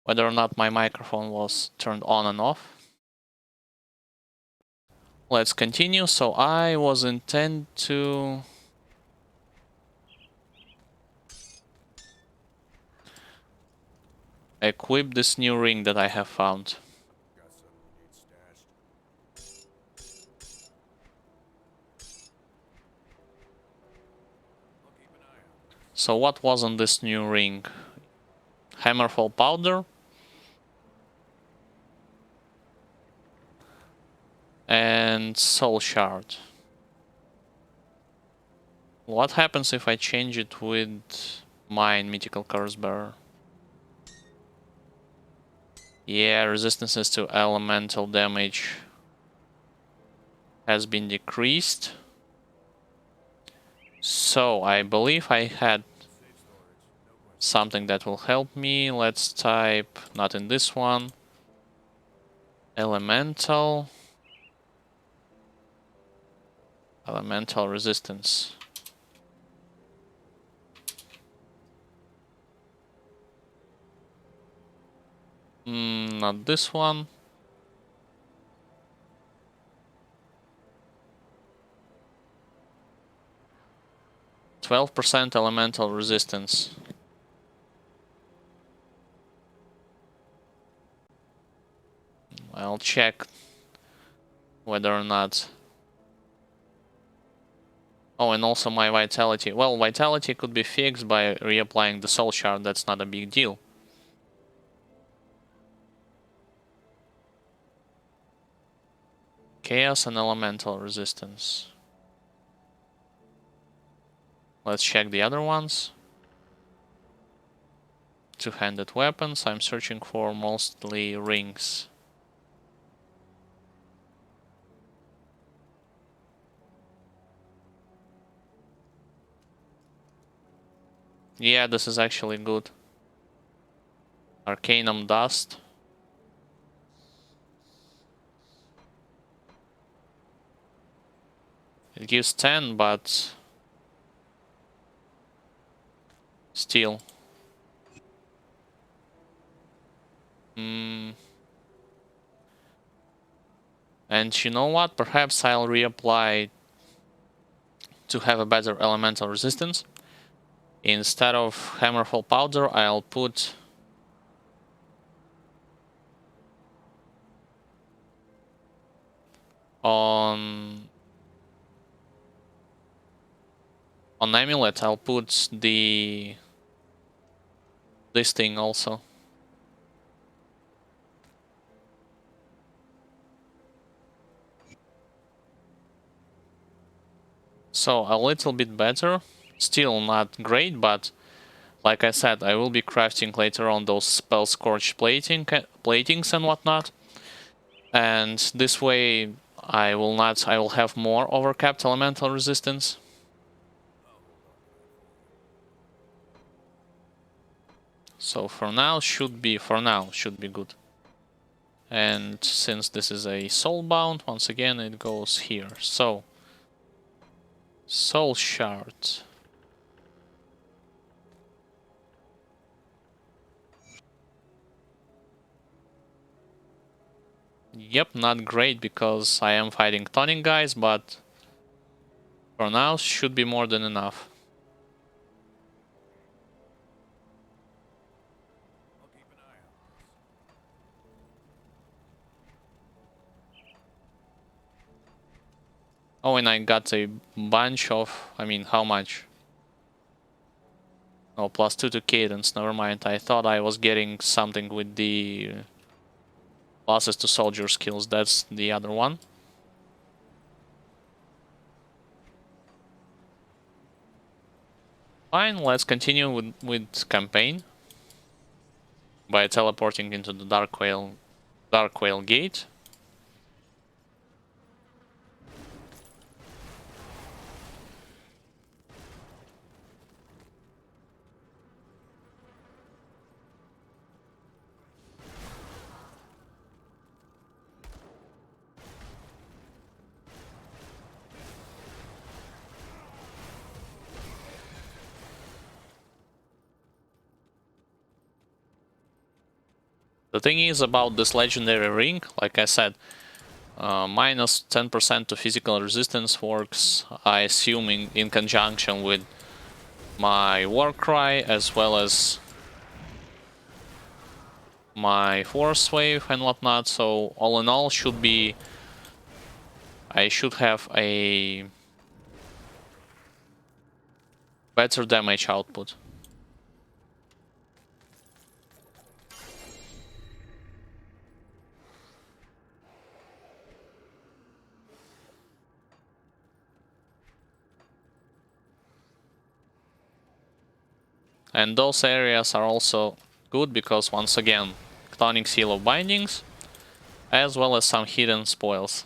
whether or not my microphone was turned on and off. Let's continue. So I was intent to equip this new ring that I have found. Got something you need stashed. I'll keep an eye out. So what was on this new ring? Hammerfall powder and soul shard. What happens if I change it with mine mythical curse bearer? Yeah, resistances to elemental damage has been decreased. So I believe I had Safe storage. No question. something that will help me. Let's type, not in this one, elemental resistance. Not this one. %12 elemental resistance. I'll check whether or not. Oh, and also my vitality. Well, vitality could be fixed by reapplying the soul shard. That's not a big deal. Chaos and elemental resistance. Let's check the other ones. Two-handed weapons. I'm searching for mostly rings. Yeah, this is actually good. Arcanum dust. It gives 10, but still. And you know what? Perhaps I'll reapply to have a better elemental resistance. Instead of Hammerfall powder, I'll put on amulet. I'll put this thing also. So a little bit better. Still not great, but like I said, I will be crafting later on those spell scorch platings and whatnot. And this way I will have more overcapped elemental resistance. So for now should be good. And since this is a soulbound, once again it goes here. So soul shard. Yep, not great because I am fighting tonic guys, but for now should be more than enough. I'll keep an eye out. Oh, and I got a bunch of, I mean, how much? Oh, +2 to cadence, never mind. I thought I was getting something with the losses to soldier skills, that's the other one. Fine, let's continue with campaign by teleporting into the Dark Whale Gate. The thing is about this legendary ring, like I said, minus 10% to physical resistance works, I assume in conjunction with my Warcry as well as my Force Wave and whatnot, so all in all should be... I should have a better damage output. And those areas are also good because, once again, Chthonic Seal of Bindings, as well as some hidden spoils.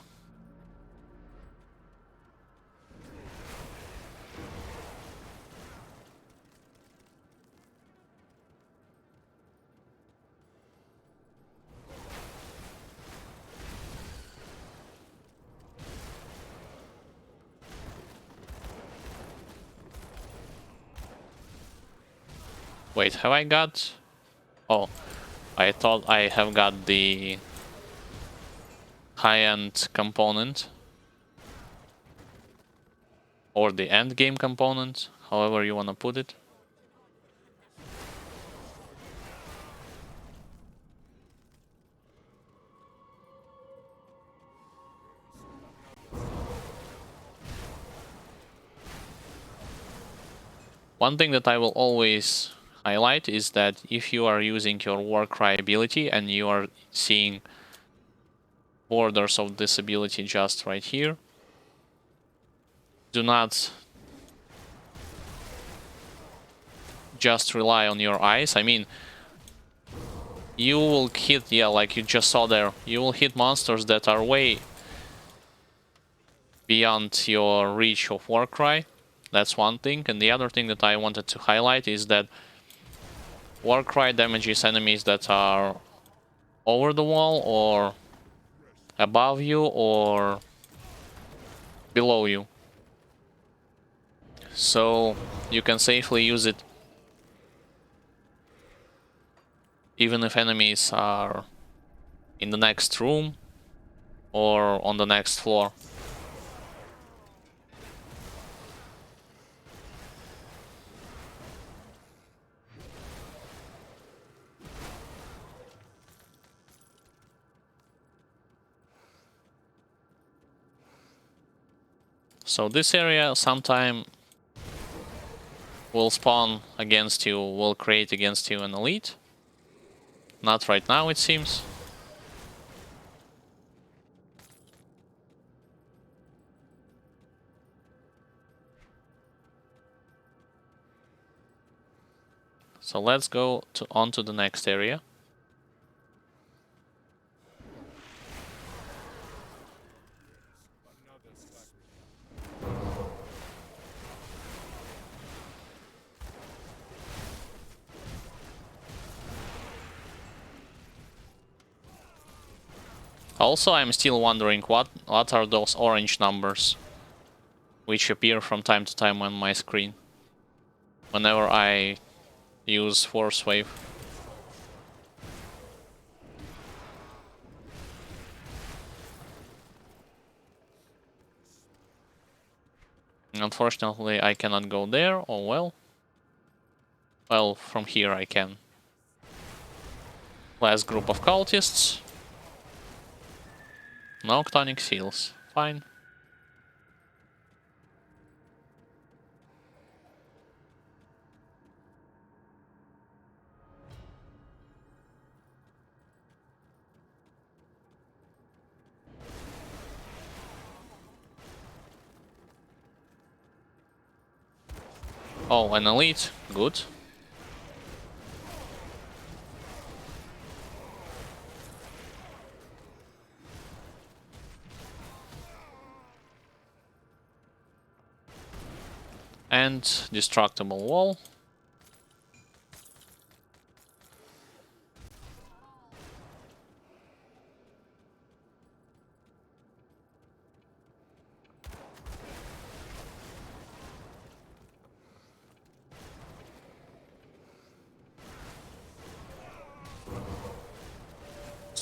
Wait, have I got... Oh, I thought I have got the high-end component. Or the end-game component, however you wanna put it. One thing that I will always highlight is that if you are using your Warcry ability and you are seeing borders of this ability just right here, do not just rely on your eyes. I mean, you will hit, yeah, like you just saw there, you will hit monsters that are way beyond your reach of Warcry. That's one thing. And the other thing that I wanted to highlight is that Warcry damages enemies that are over the wall or above you or below you. So you can safely use it even if enemies are in the next room or on the next floor. So this area sometime will spawn against you, will create against you an elite. Not right now, it seems. So let's go on to the next area. Also, I'm still wondering what are those orange numbers which appear from time to time on my screen whenever I use Force Wave. Unfortunately, I cannot go there. Oh well. Well, from here I can. Last group of cultists. No Chthonic Seals. Fine. Oh, an elite. Good. And destructible wall.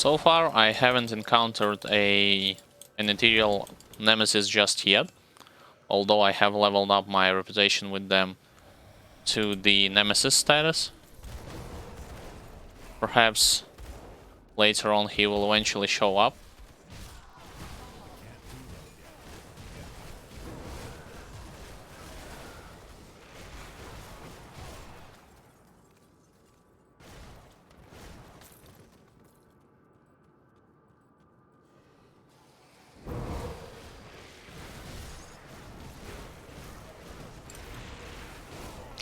So far, I haven't encountered an ethereal nemesis just yet, although I have leveled up my reputation with them to the nemesis status. Perhaps later on he will eventually show up.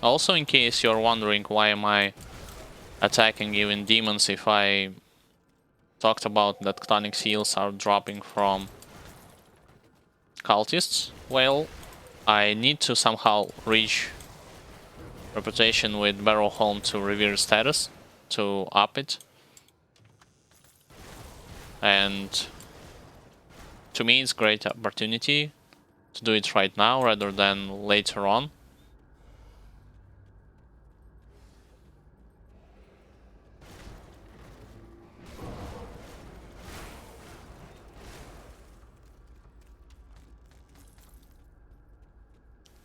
Also, in case you're wondering why am I attacking even demons if I talked about that Chthonic Seals are dropping from cultists, well, I need to somehow reach reputation with Barrowholm to revere status, to up it. And to me it's a great opportunity to do it right now rather than later on.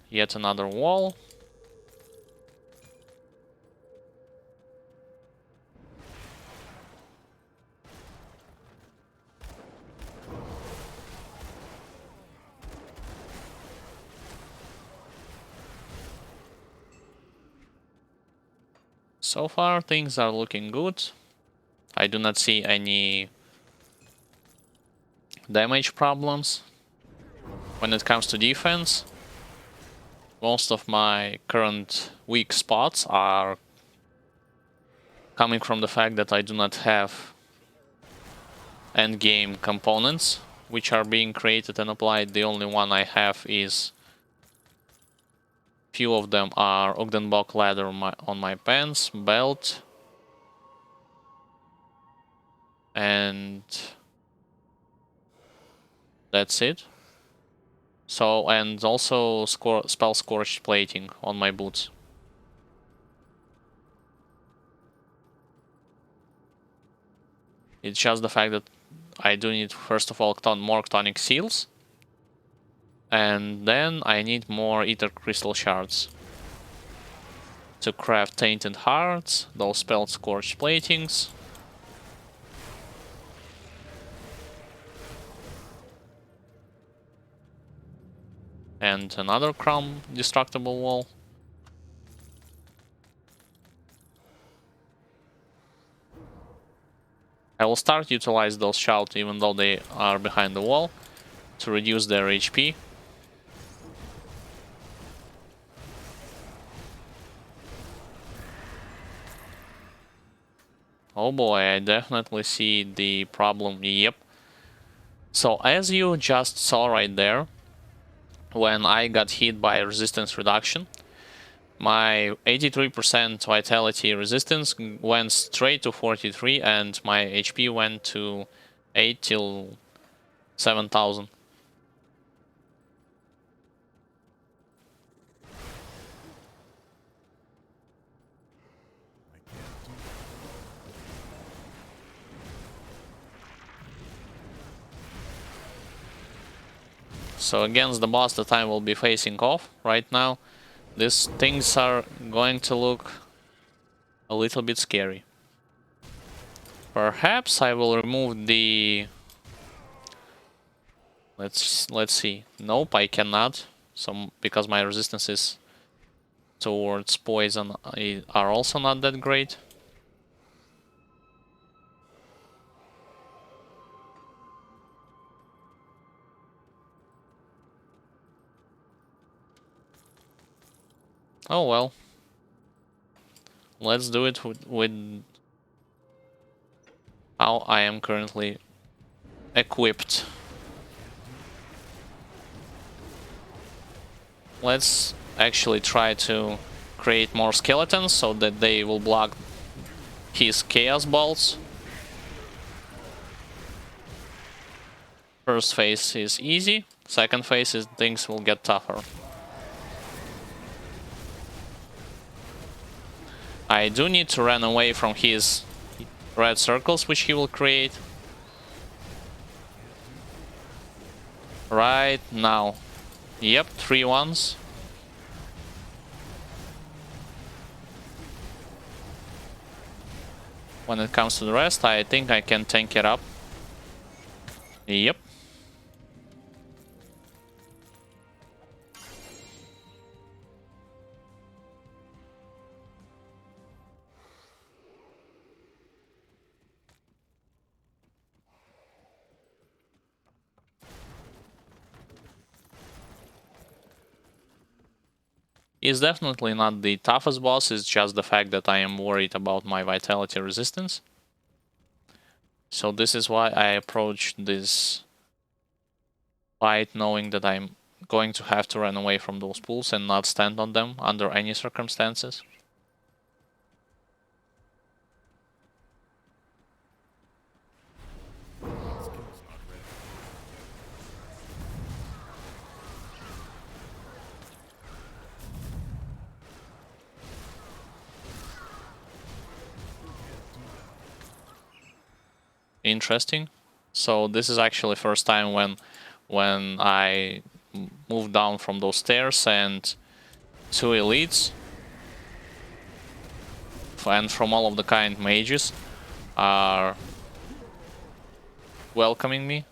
Yet another wall. So far things are looking good. I do not see any damage problems. When it comes to defense, most of my current weak spots are coming from the fact that I do not have endgame components which are being created and applied. The only one I have is few of them are Ogdenbach ladder on my pants, belt, and that's it. So, and also spell scorched plating on my boots. It's just the fact that I do need, first of all, more Chthonic Seals. And then I need more Ether Crystal Shards to craft Tainted Hearts, those spell scorched platings. And another Crown Destructible Wall. I will start utilize those shouts even though they are behind the wall to reduce their HP. Oh boy, I definitely see the problem. Yep. So as you just saw right there, when I got hit by resistance reduction, my 83% vitality resistance went straight to 43 and my HP went to 8 till 7,000. So against the boss that I will be facing off right now, these things are going to look a little bit scary. Perhaps I will remove the... Let's see. Nope, I cannot. So because my resistances towards poison are also not that great. Oh well. Let's do it with how I am currently equipped. Let's actually try to create more skeletons so that they will block his chaos balls. First phase is easy, second phase is things will get tougher. I do need to run away from his red circles which he will create right now. Yep, 3 ones. When it comes to the rest, I think I can tank it up. Yep. He's definitely not the toughest boss, it's just the fact that I am worried about my vitality resistance. So this is why I approach this fight knowing that I'm going to have to run away from those pools and not stand on them under any circumstances. Interesting. So this is actually first time when I moved down from those stairs and 2 elites and from all of the kind mages are welcoming me.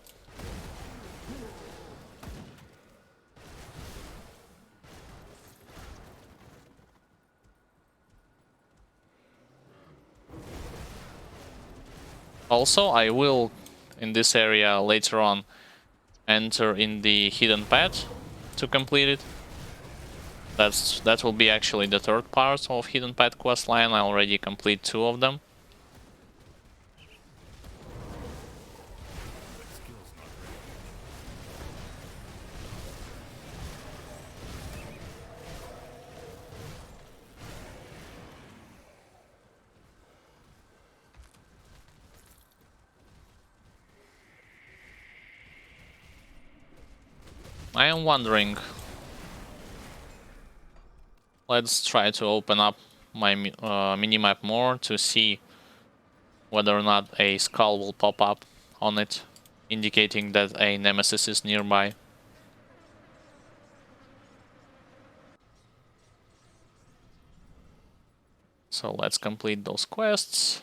Also, I will, in this area later on, enter in the hidden path to complete it. That will be actually the third part of hidden path quest line. I already complete 2 of them. I am wondering. Let's try to open up my minimap more to see whether or not a skull will pop up on it, indicating that a nemesis is nearby. So let's complete those quests.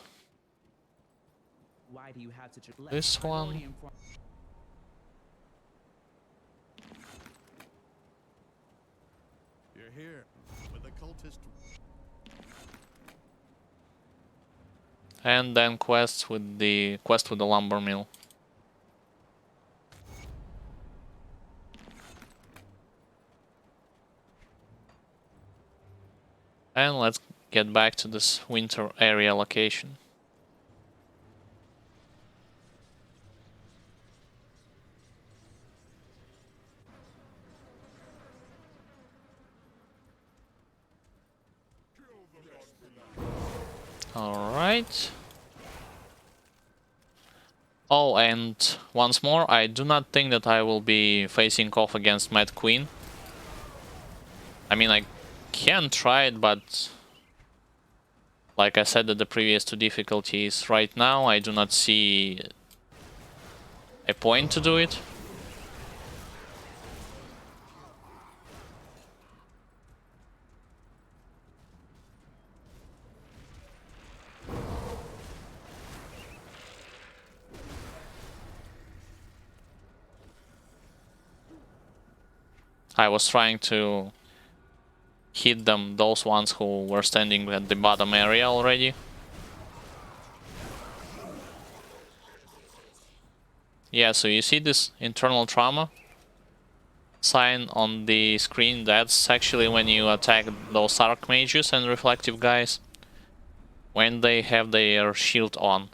Why do you have such a This one. You're here with the cultist. And then quest with the lumber mill. And let's get back to this winter area location. Alright. Oh, and once more, I do not think that I will be facing off against Mad Queen. I mean, I can try it, but like I said at the previous 2 difficulties, right now I do not see a point to do it. I was trying to hit them, those ones who were standing at the bottom area already. Yeah, so you see this internal trauma sign on the screen? That's actually when you attack those archmages and reflective guys, when they have their shield on.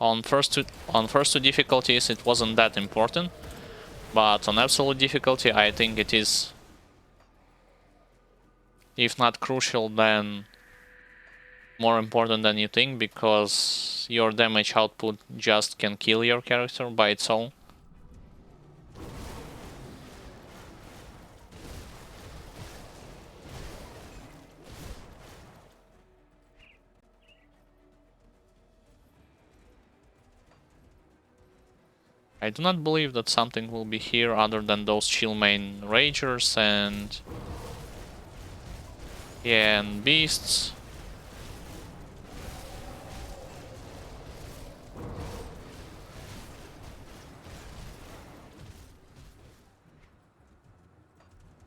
On first two difficulties it wasn't that important, But on absolute difficulty, I think it is, if not crucial, then more important than you think, because your damage output just can kill your character by its own. I do not believe that something will be here other than those chill main ragers and... yeah, and beasts.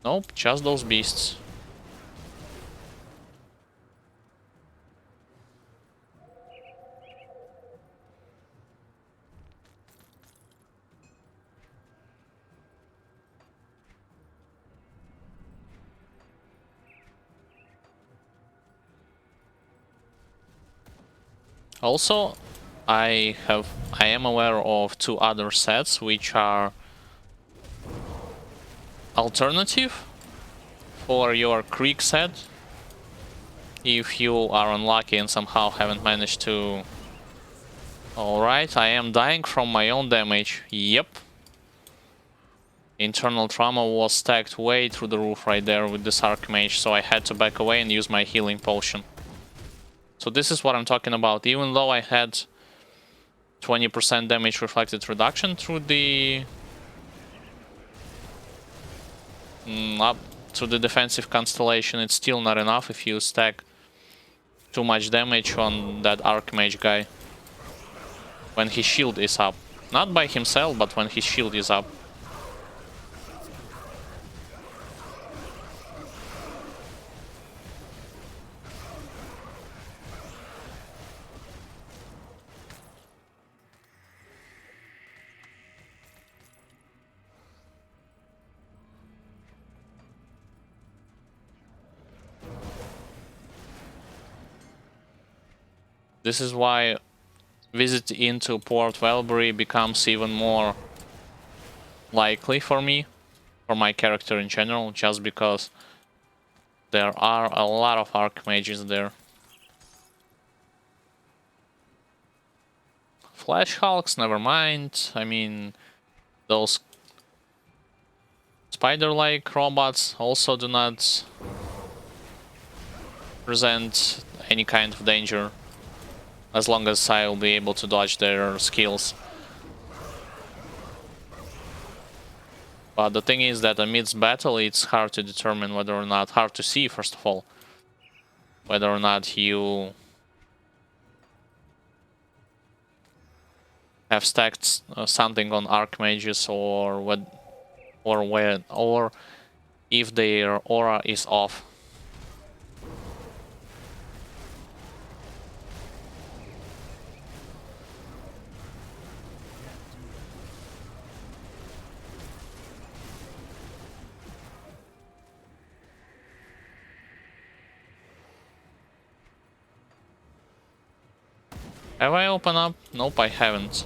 Nope, just those beasts. Also, I am aware of two other sets which are alternative for your Creek set. If you are unlucky and somehow haven't managed to... Alright, I am dying from my own damage. Yep. Internal trauma was stacked way through the roof right there with this Archmage, so I had to back away and use my healing potion. So this is what I'm talking about. Even though I had 20% damage reflected reduction through the... up to the defensive constellation, it's still not enough if you stack too much damage on that Archmage guy when his shield is up. Not by himself, but when his shield is up. This is why visit into Port Valbury becomes even more likely for me, for my character in general, just because there are a lot of Archmages there. Flash Hulks, never mind. I mean, those spider-like robots also do not present any kind of danger, as long as I'll be able to dodge their skills. But the thing is that amidst battle, it's hard to determine whether or not, hard to see first of all, whether or not you have stacked something on Archmages, or if their aura is off. Have I opened up? Nope, I haven't.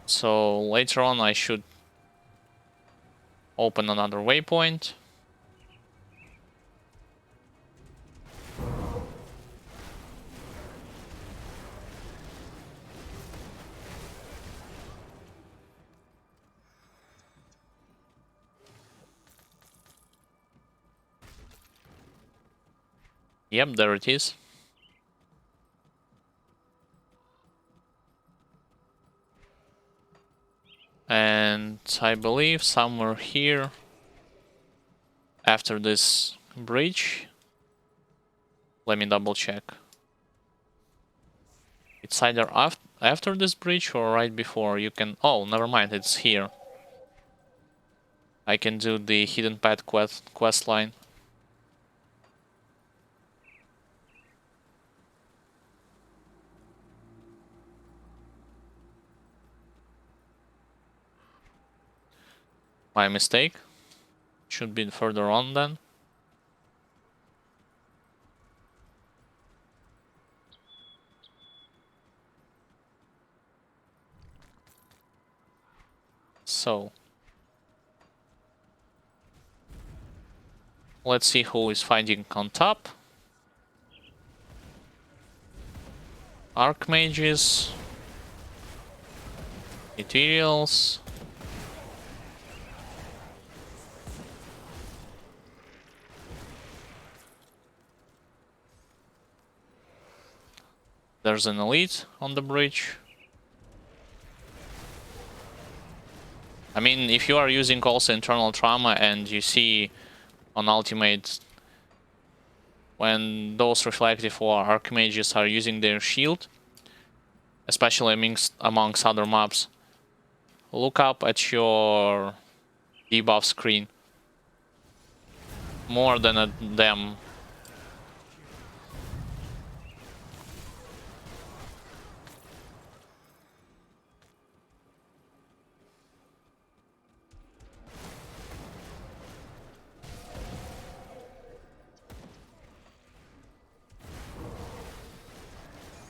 So later on I should open another waypoint. Yep, there it is. And I believe somewhere here, after this bridge, let me double check. It's either after this bridge or right before. You can... oh, never mind, it's here. I can do the hidden path quest line. My mistake. Should be further on then. So, Let's see who is fighting on top. Archmages. Ethereals. There's an elite on the bridge. I mean, if you are using also internal trauma and you see on ultimate when those reflective or archmages are using their shield, especially amongst other mobs, look up at your debuff screen more than at them.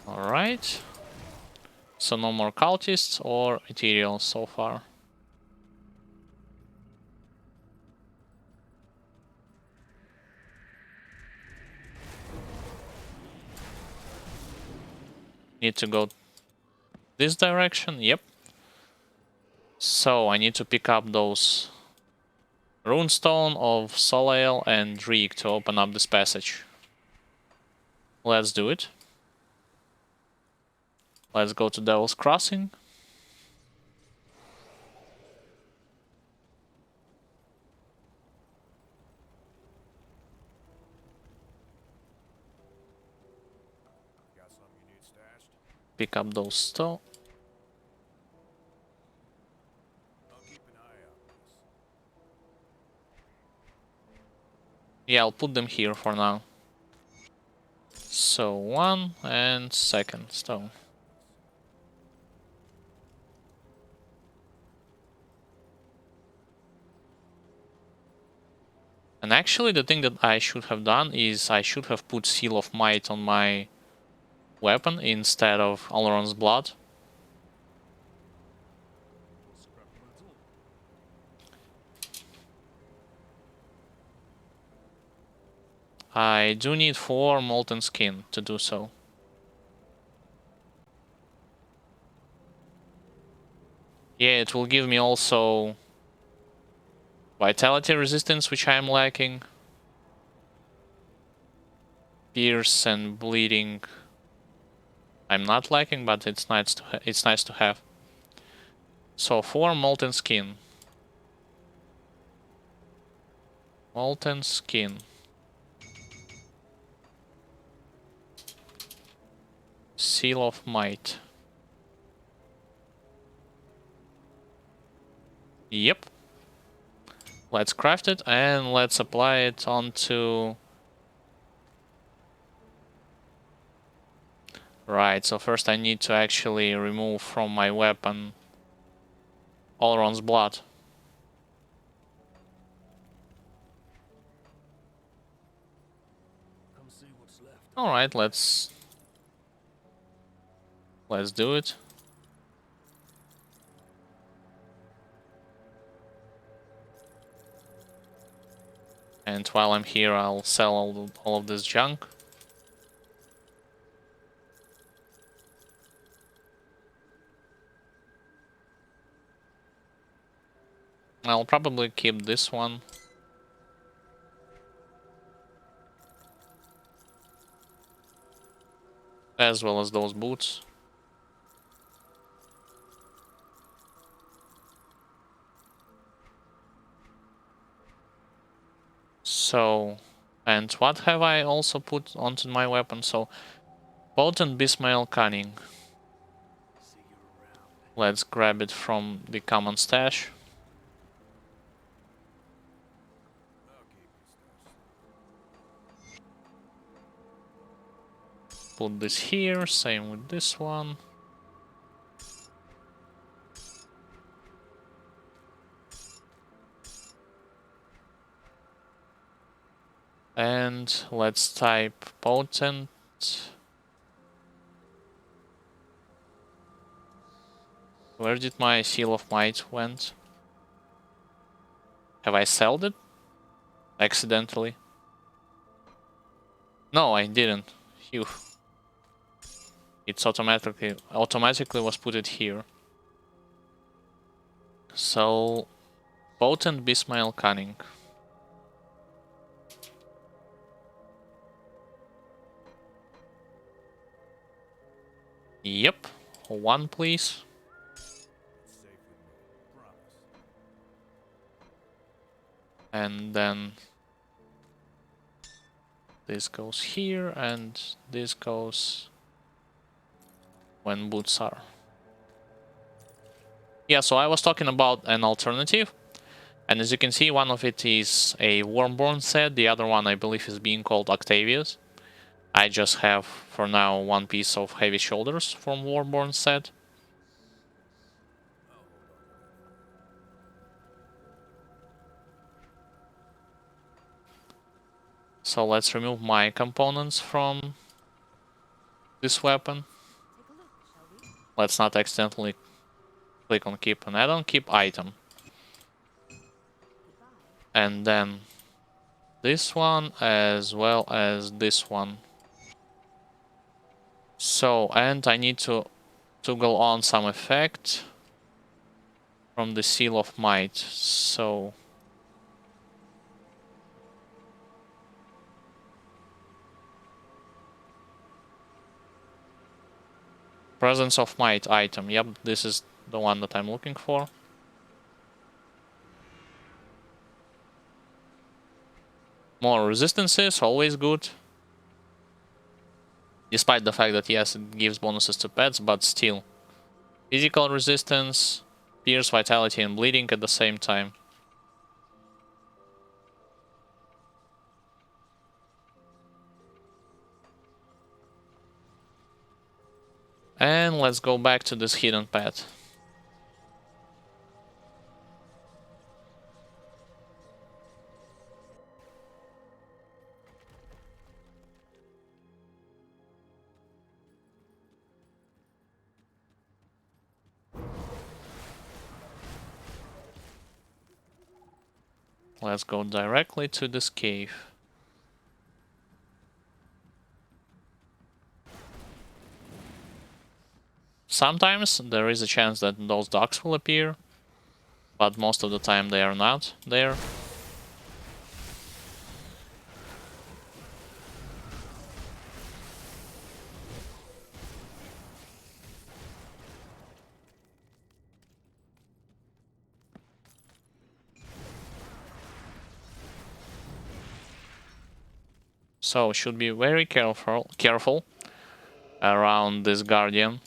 Alright. So no more cultists or ethereals so far. Need to go this direction, yep. So I need to pick up those Runestone of Solael and Dreek to open up this passage. Let's do it. Let's go to Devil's Crossing. Got something you need stashed? Pick up those stone. I'll keep an eye out for this. Yeah, I'll put them here for now. So 1 and 2nd stone. And actually the thing that I should have done is I should have put Seal of Might on my weapon instead of Alron's Blood. Scrap metal. I do need 4 Molten Skin to do so. Yeah, it will give me also Vitality resistance, which I am lacking. Pierce and bleeding I'm not lacking, but it's nice to have. So 4 Molten Skin. Molten Skin. Seal of Might. Yep. Let's craft it and let's apply it onto... Right, so first I need to actually remove from my weapon Alron's Blood. Come see what's left. Alright, let's do it. And while I'm here, I'll sell all of this junk. I'll probably keep this one. As well as those boots. So, and what have I also put onto my weapon? So, Potent Bismail Cunning. See you around. Let's grab it from the common stash. I'll keep you stashed. Put this here, same with this one. And let's type Potent. Where did my Seal of Might went? Have I sold it? Accidentally. No, I didn't. Phew. It's automatically was put it here. So potent Bismail cunning. Yep. One please. It's safe with me. Promise. And then this goes here and this goes when boots are. Yeah, so I was talking about an alternative. And as you can see, one of it is a Wormborn set, the other one I believe is being called Octavius. I just have, for now, one piece of Heavy Shoulders from Wormborn set. So let's remove my components from this weapon. Let's not accidentally click on keep an add-on, keep item. And then this one as well as this one. So, and I need to toggle on some effect from the Seal of Might. So Presence of Might item. Yep, this is the one that I'm looking for. More resistances, always good. Despite the fact that yes, it gives bonuses to pets, but still. Physical resistance, pierce, vitality, and bleeding at the same time. And let's go back to this hidden pet. Let's go directly to this cave. Sometimes there is a chance that those dogs will appear, but most of the time they are not there. So should be very careful around this guardian.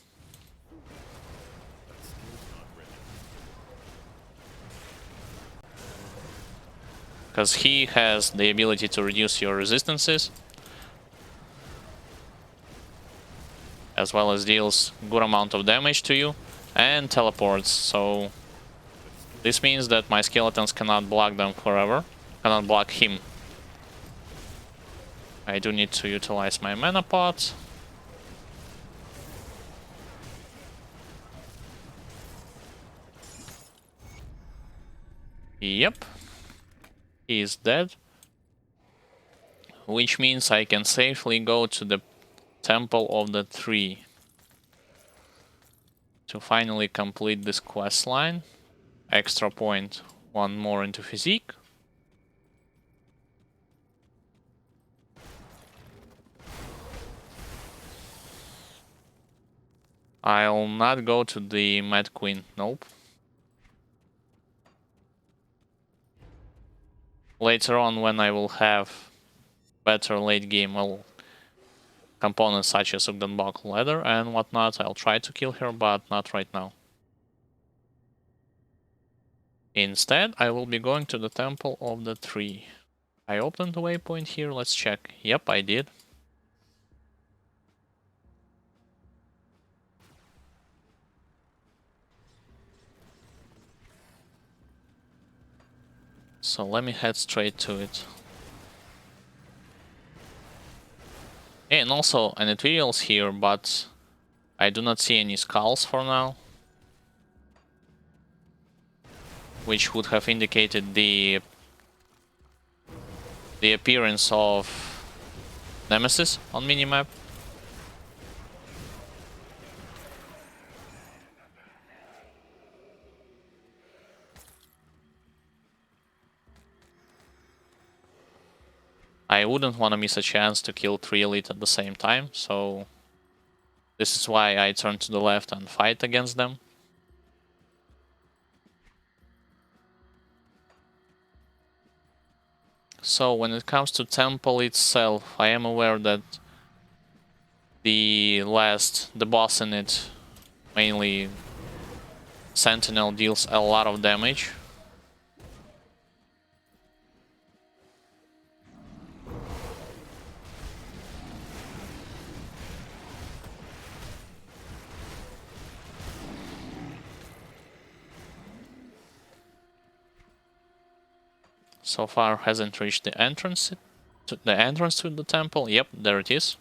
Because he has the ability to reduce your resistances, as well as deals good amount of damage to you, and teleports, so this means that my skeletons cannot block them forever, cannot block him. I do need to utilize my mana pot. Yep. He is dead. Which means I can safely go to the Temple of the Tree to finally complete this quest line. Extra point, one more into physique. I'll not go to the Mad Queen, nope. Later on, when I will have better late game components such as Ugdenbach leather and whatnot, I'll try to kill her, but not right now. Instead, I will be going to the Temple of the Tree. I opened the waypoint here, let's check. Yep, I did. So let me head straight to it. And also, an Ethereal's here, but I do not see any skulls for now. Which would have indicated the appearance of Nemesis on minimap. I wouldn't want to miss a chance to kill 3 elite at the same time, so this is why I turn to the left and fight against them. So when it comes to temple itself, I am aware that the boss in it, mainly Sentinel, deals a lot of damage. So far hasn't reached the entrance to the temple. Yep, there it is.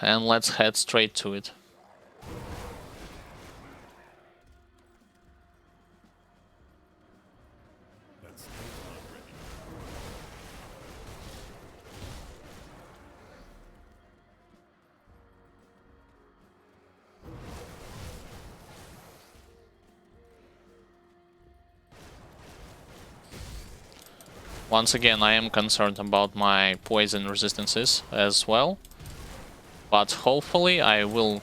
And let's head straight to it. That skill's not ready. Once again, I am concerned about my poison resistances as well. But hopefully I will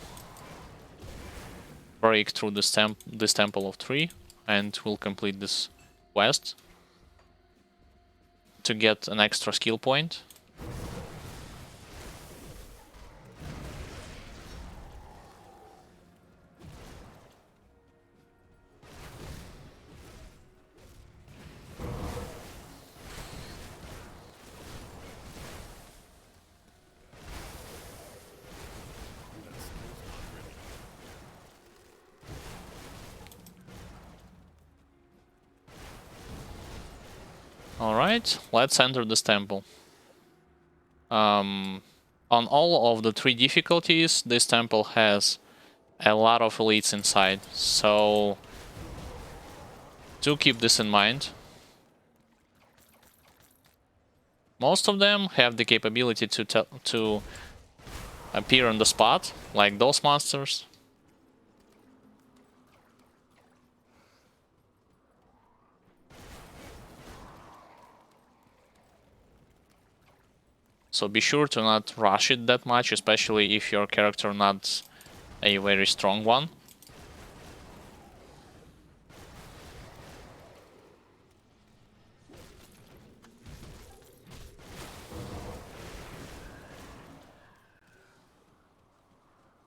break through this temple of 3 and will complete this quest to get an extra skill point. Alright, let's enter this temple. On all of the 3 difficulties, this temple has a lot of elites inside, so do keep this in mind. Most of them have the capability to appear on the spot, like those monsters. So be sure to not rush it that much, especially if your character not a very strong one.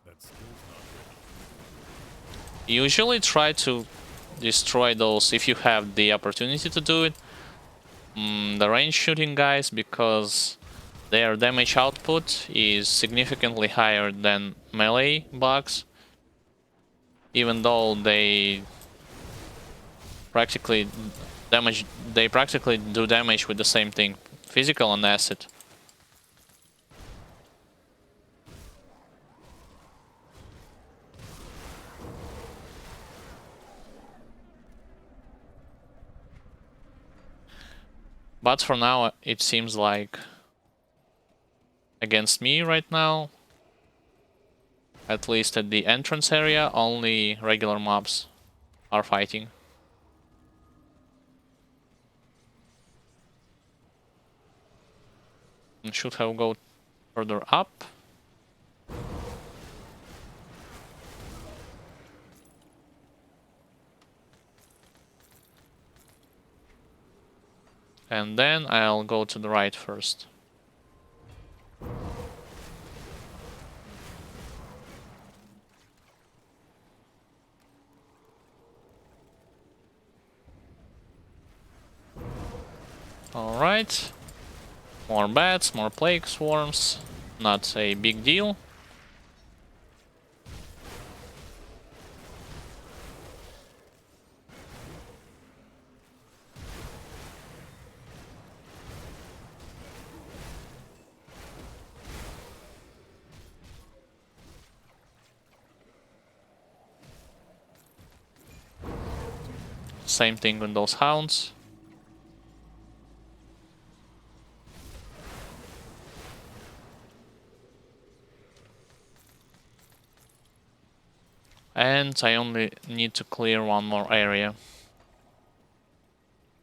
That skill's not ready. Usually try to destroy those if you have the opportunity to do it. The range shooting guys, because their damage output is significantly higher than melee bugs, even though they practically do damage with the same thing, physical and acid. But for now, it seems like against me right now, at least at the entrance area, only regular mobs are fighting. And should have go further up. And then I'll go to the right first. Alright. More bats, more plague swarms. Not a big deal. Same thing with those hounds. And I only need to clear one more area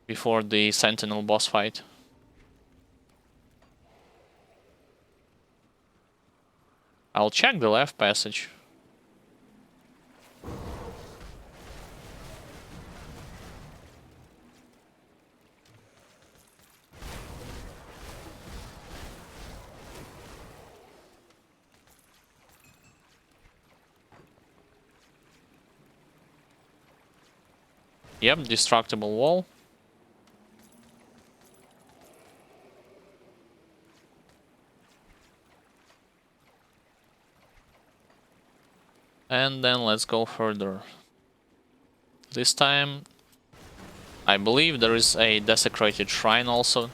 before the Sentinel boss fight. I'll check the left passage. Yep, destructible wall. And then let's go further. This time, I believe there is a desecrated shrine also.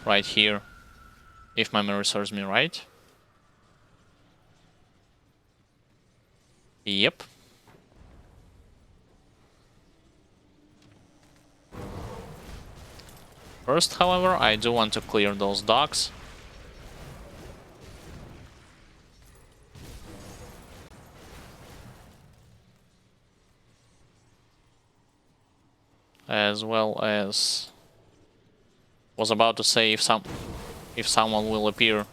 Right here. If my memory serves me right. Yep. First, however, I do want to clear those docks. As well as... was about to say if someone will appear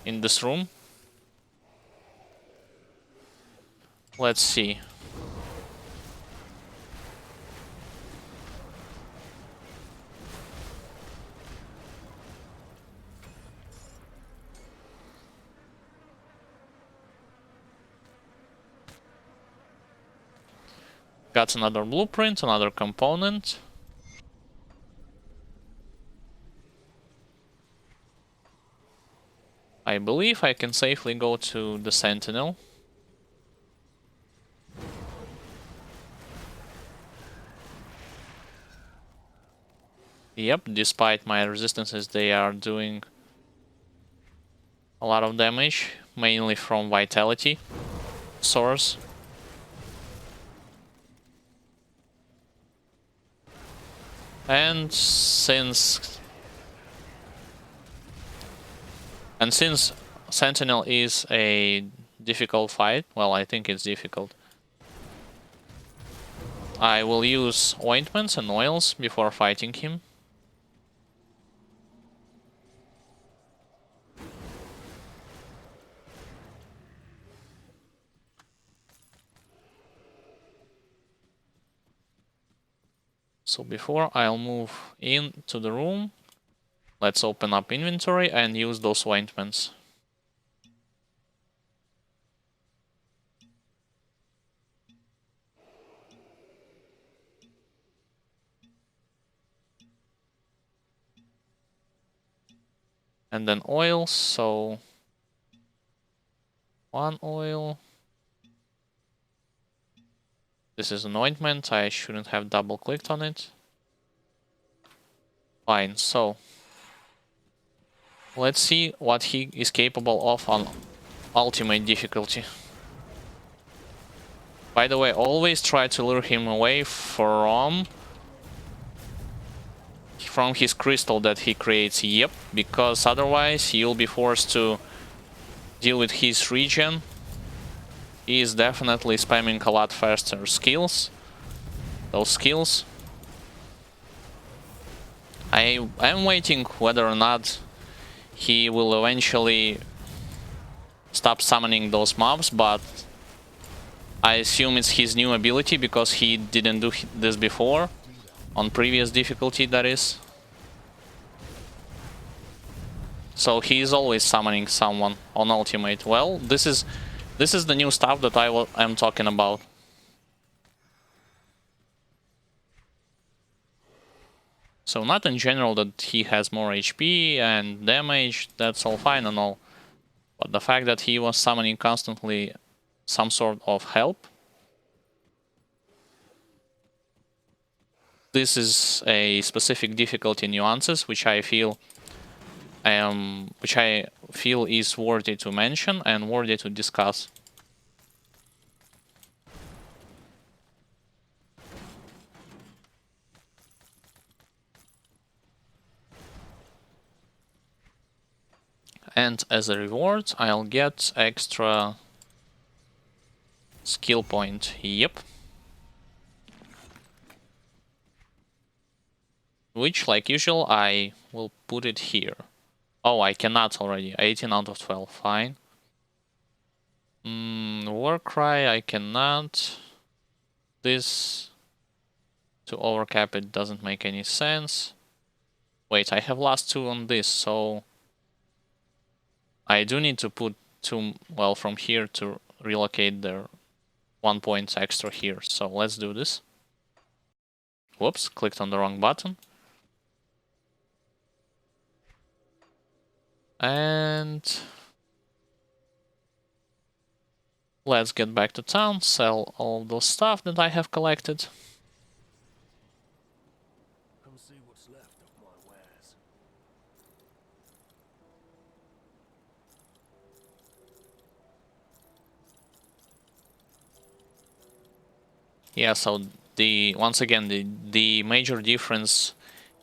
in this room. Let's see. Got another blueprint, another component. I believe I can safely go to the Sentinel. Yep, despite my resistances, they are doing a lot of damage, mainly from vitality source. And since Sentinel is a difficult fight, well, I think it's difficult, I will use ointments and oils before fighting him. So before I'll move into the room, let's open up inventory and use those ointments. And then oils, so 1 oil. This is an ointment, I shouldn't have double clicked on it. Fine, so let's see what he is capable of on ultimate difficulty. By the way, always try to lure him away from his crystal that he creates, yep, because otherwise you'll be forced to deal with his regen. He is definitely spamming a lot faster skills. Those skills. I am waiting whether or not he will eventually stop summoning those mobs, but I assume it's his new ability because he didn't do this before, on previous difficulty that is. So he is always summoning someone on ultimate. Well, this is the new stuff that I am talking about. So not in general that he has more HP and damage, that's all fine and all. But the fact that he was summoning constantly some sort of help. This is a specific difficulty nuances which I feel is worthy to mention and worthy to discuss. And as a reward, I'll get extra skill point. Yep. Which, like usual, I will put it here. Oh, I cannot already. 18 out of 12. Fine. Warcry, I cannot. This, to overcap it, doesn't make any sense. Wait, I have last 2 on this, so I do need to put 2, well, from here to relocate the 1 point extra here. So let's do this. Whoops, clicked on the wrong button. And let's get back to town, sell all those stuff that I have collected. Come see what's left of my wares. Yeah, so once again the major difference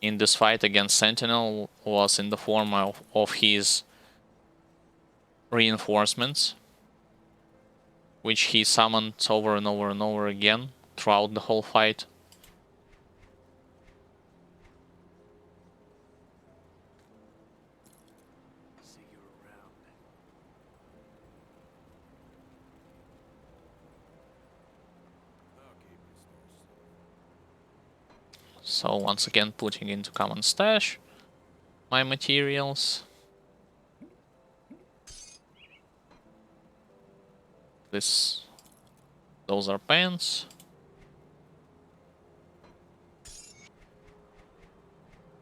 in this fight against Sentinel was in the form of his reinforcements, which he summoned over and over and over again throughout the whole fight. See you around. I'll keep your stores safe. So once again putting into common stash my materials. Those are pants.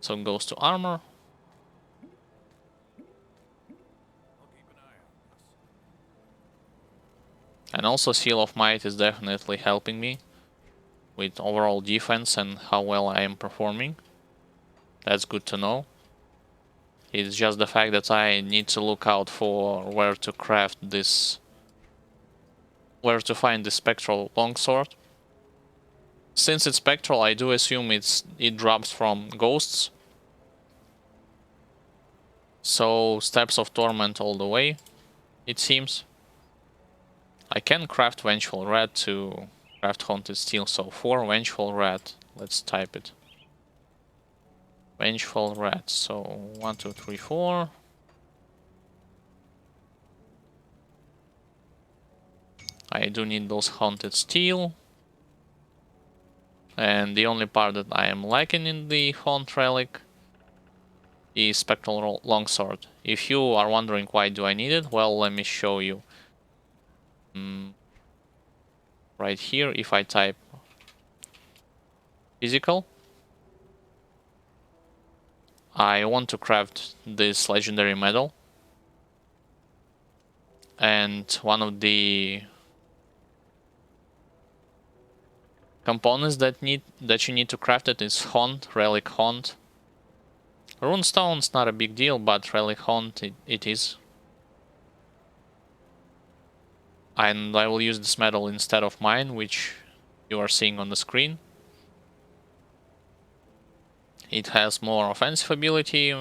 So it goes to armor. I'll keep an eye on this. And also Seal of Might is definitely helping me with overall defense and how well I am performing. That's good to know. It's just the fact that I need to look out for where to craft this, where to find the spectral longsword. Since it's spectral, I do assume it drops from ghosts. So Steps of Torment all the way, it seems. I can craft Vengeful Red to craft Haunted Steel, so 4 Vengeful Red. Let's type it. Vengeful Red, so 1, 2, 3, 4. I do need those Haunted Steel. And the only part that I am lacking in the Haunt Relic is Spectral Longsword. If you are wondering why do I need it, well, let me show you. Right here, if I type physical, I want to craft this legendary medal. And one of the components that you need to craft it is Haunt, Relic Haunt. Runestone's not a big deal, but Relic Haunt it is. And I will use this medal instead of mine, which you are seeing on the screen. It has more offensive ability,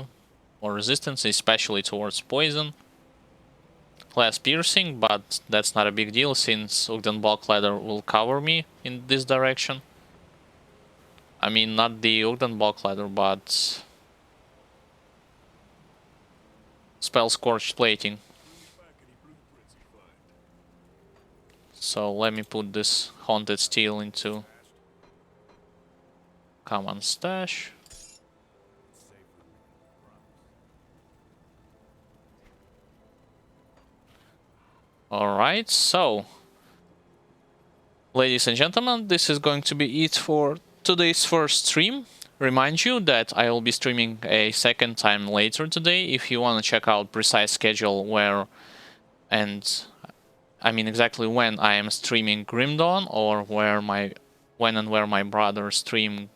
more resistance, especially towards poison. Less piercing, but that's not a big deal since Ugdenbok Ladder will cover me in this direction. I mean, not the Ugdenbok Ladder, but Spell Scorched Plating. So let me put this Haunted Steel into common stash. Alright, so ladies and gentlemen, this is going to be it for today's first stream. Remind you that I will be streaming a second time later today. If you want to check out precise schedule where and I mean exactly when I am streaming Grim Dawn, or when and where my brother stream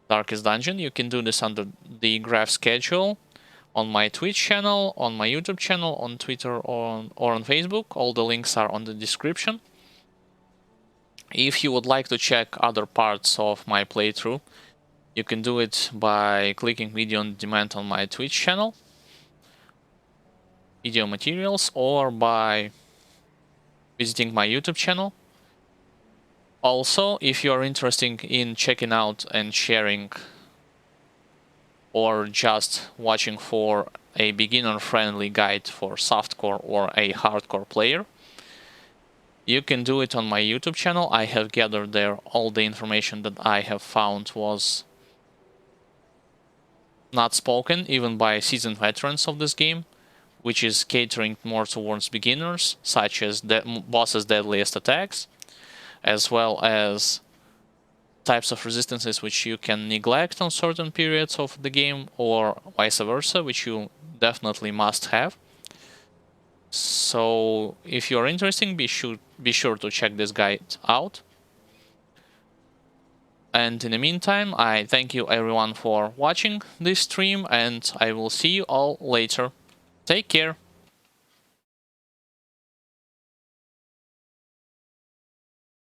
Darkest Dungeon, you can do this under the graph schedule on my Twitch channel, on my YouTube channel, on Twitter, or on Facebook. All the links are on the description. If you would like to check other parts of my playthrough, you can do it by clicking video on demand on my Twitch channel. video materials or by visiting my YouTube channel. Also, if you are interested in checking out and sharing or just watching for a beginner-friendly guide for softcore or a hardcore player, you can do it on my YouTube channel. I have gathered there all the information that I have found was not spoken even by seasoned veterans of this game, which is catering more towards beginners, such as boss's deadliest attacks, as well as types of resistances which you can neglect on certain periods of the game, or vice versa, which you definitely must have. So if you're interested, be sure to check this guide out. And in the meantime, I thank you everyone for watching this stream, and I will see you all later. Take care.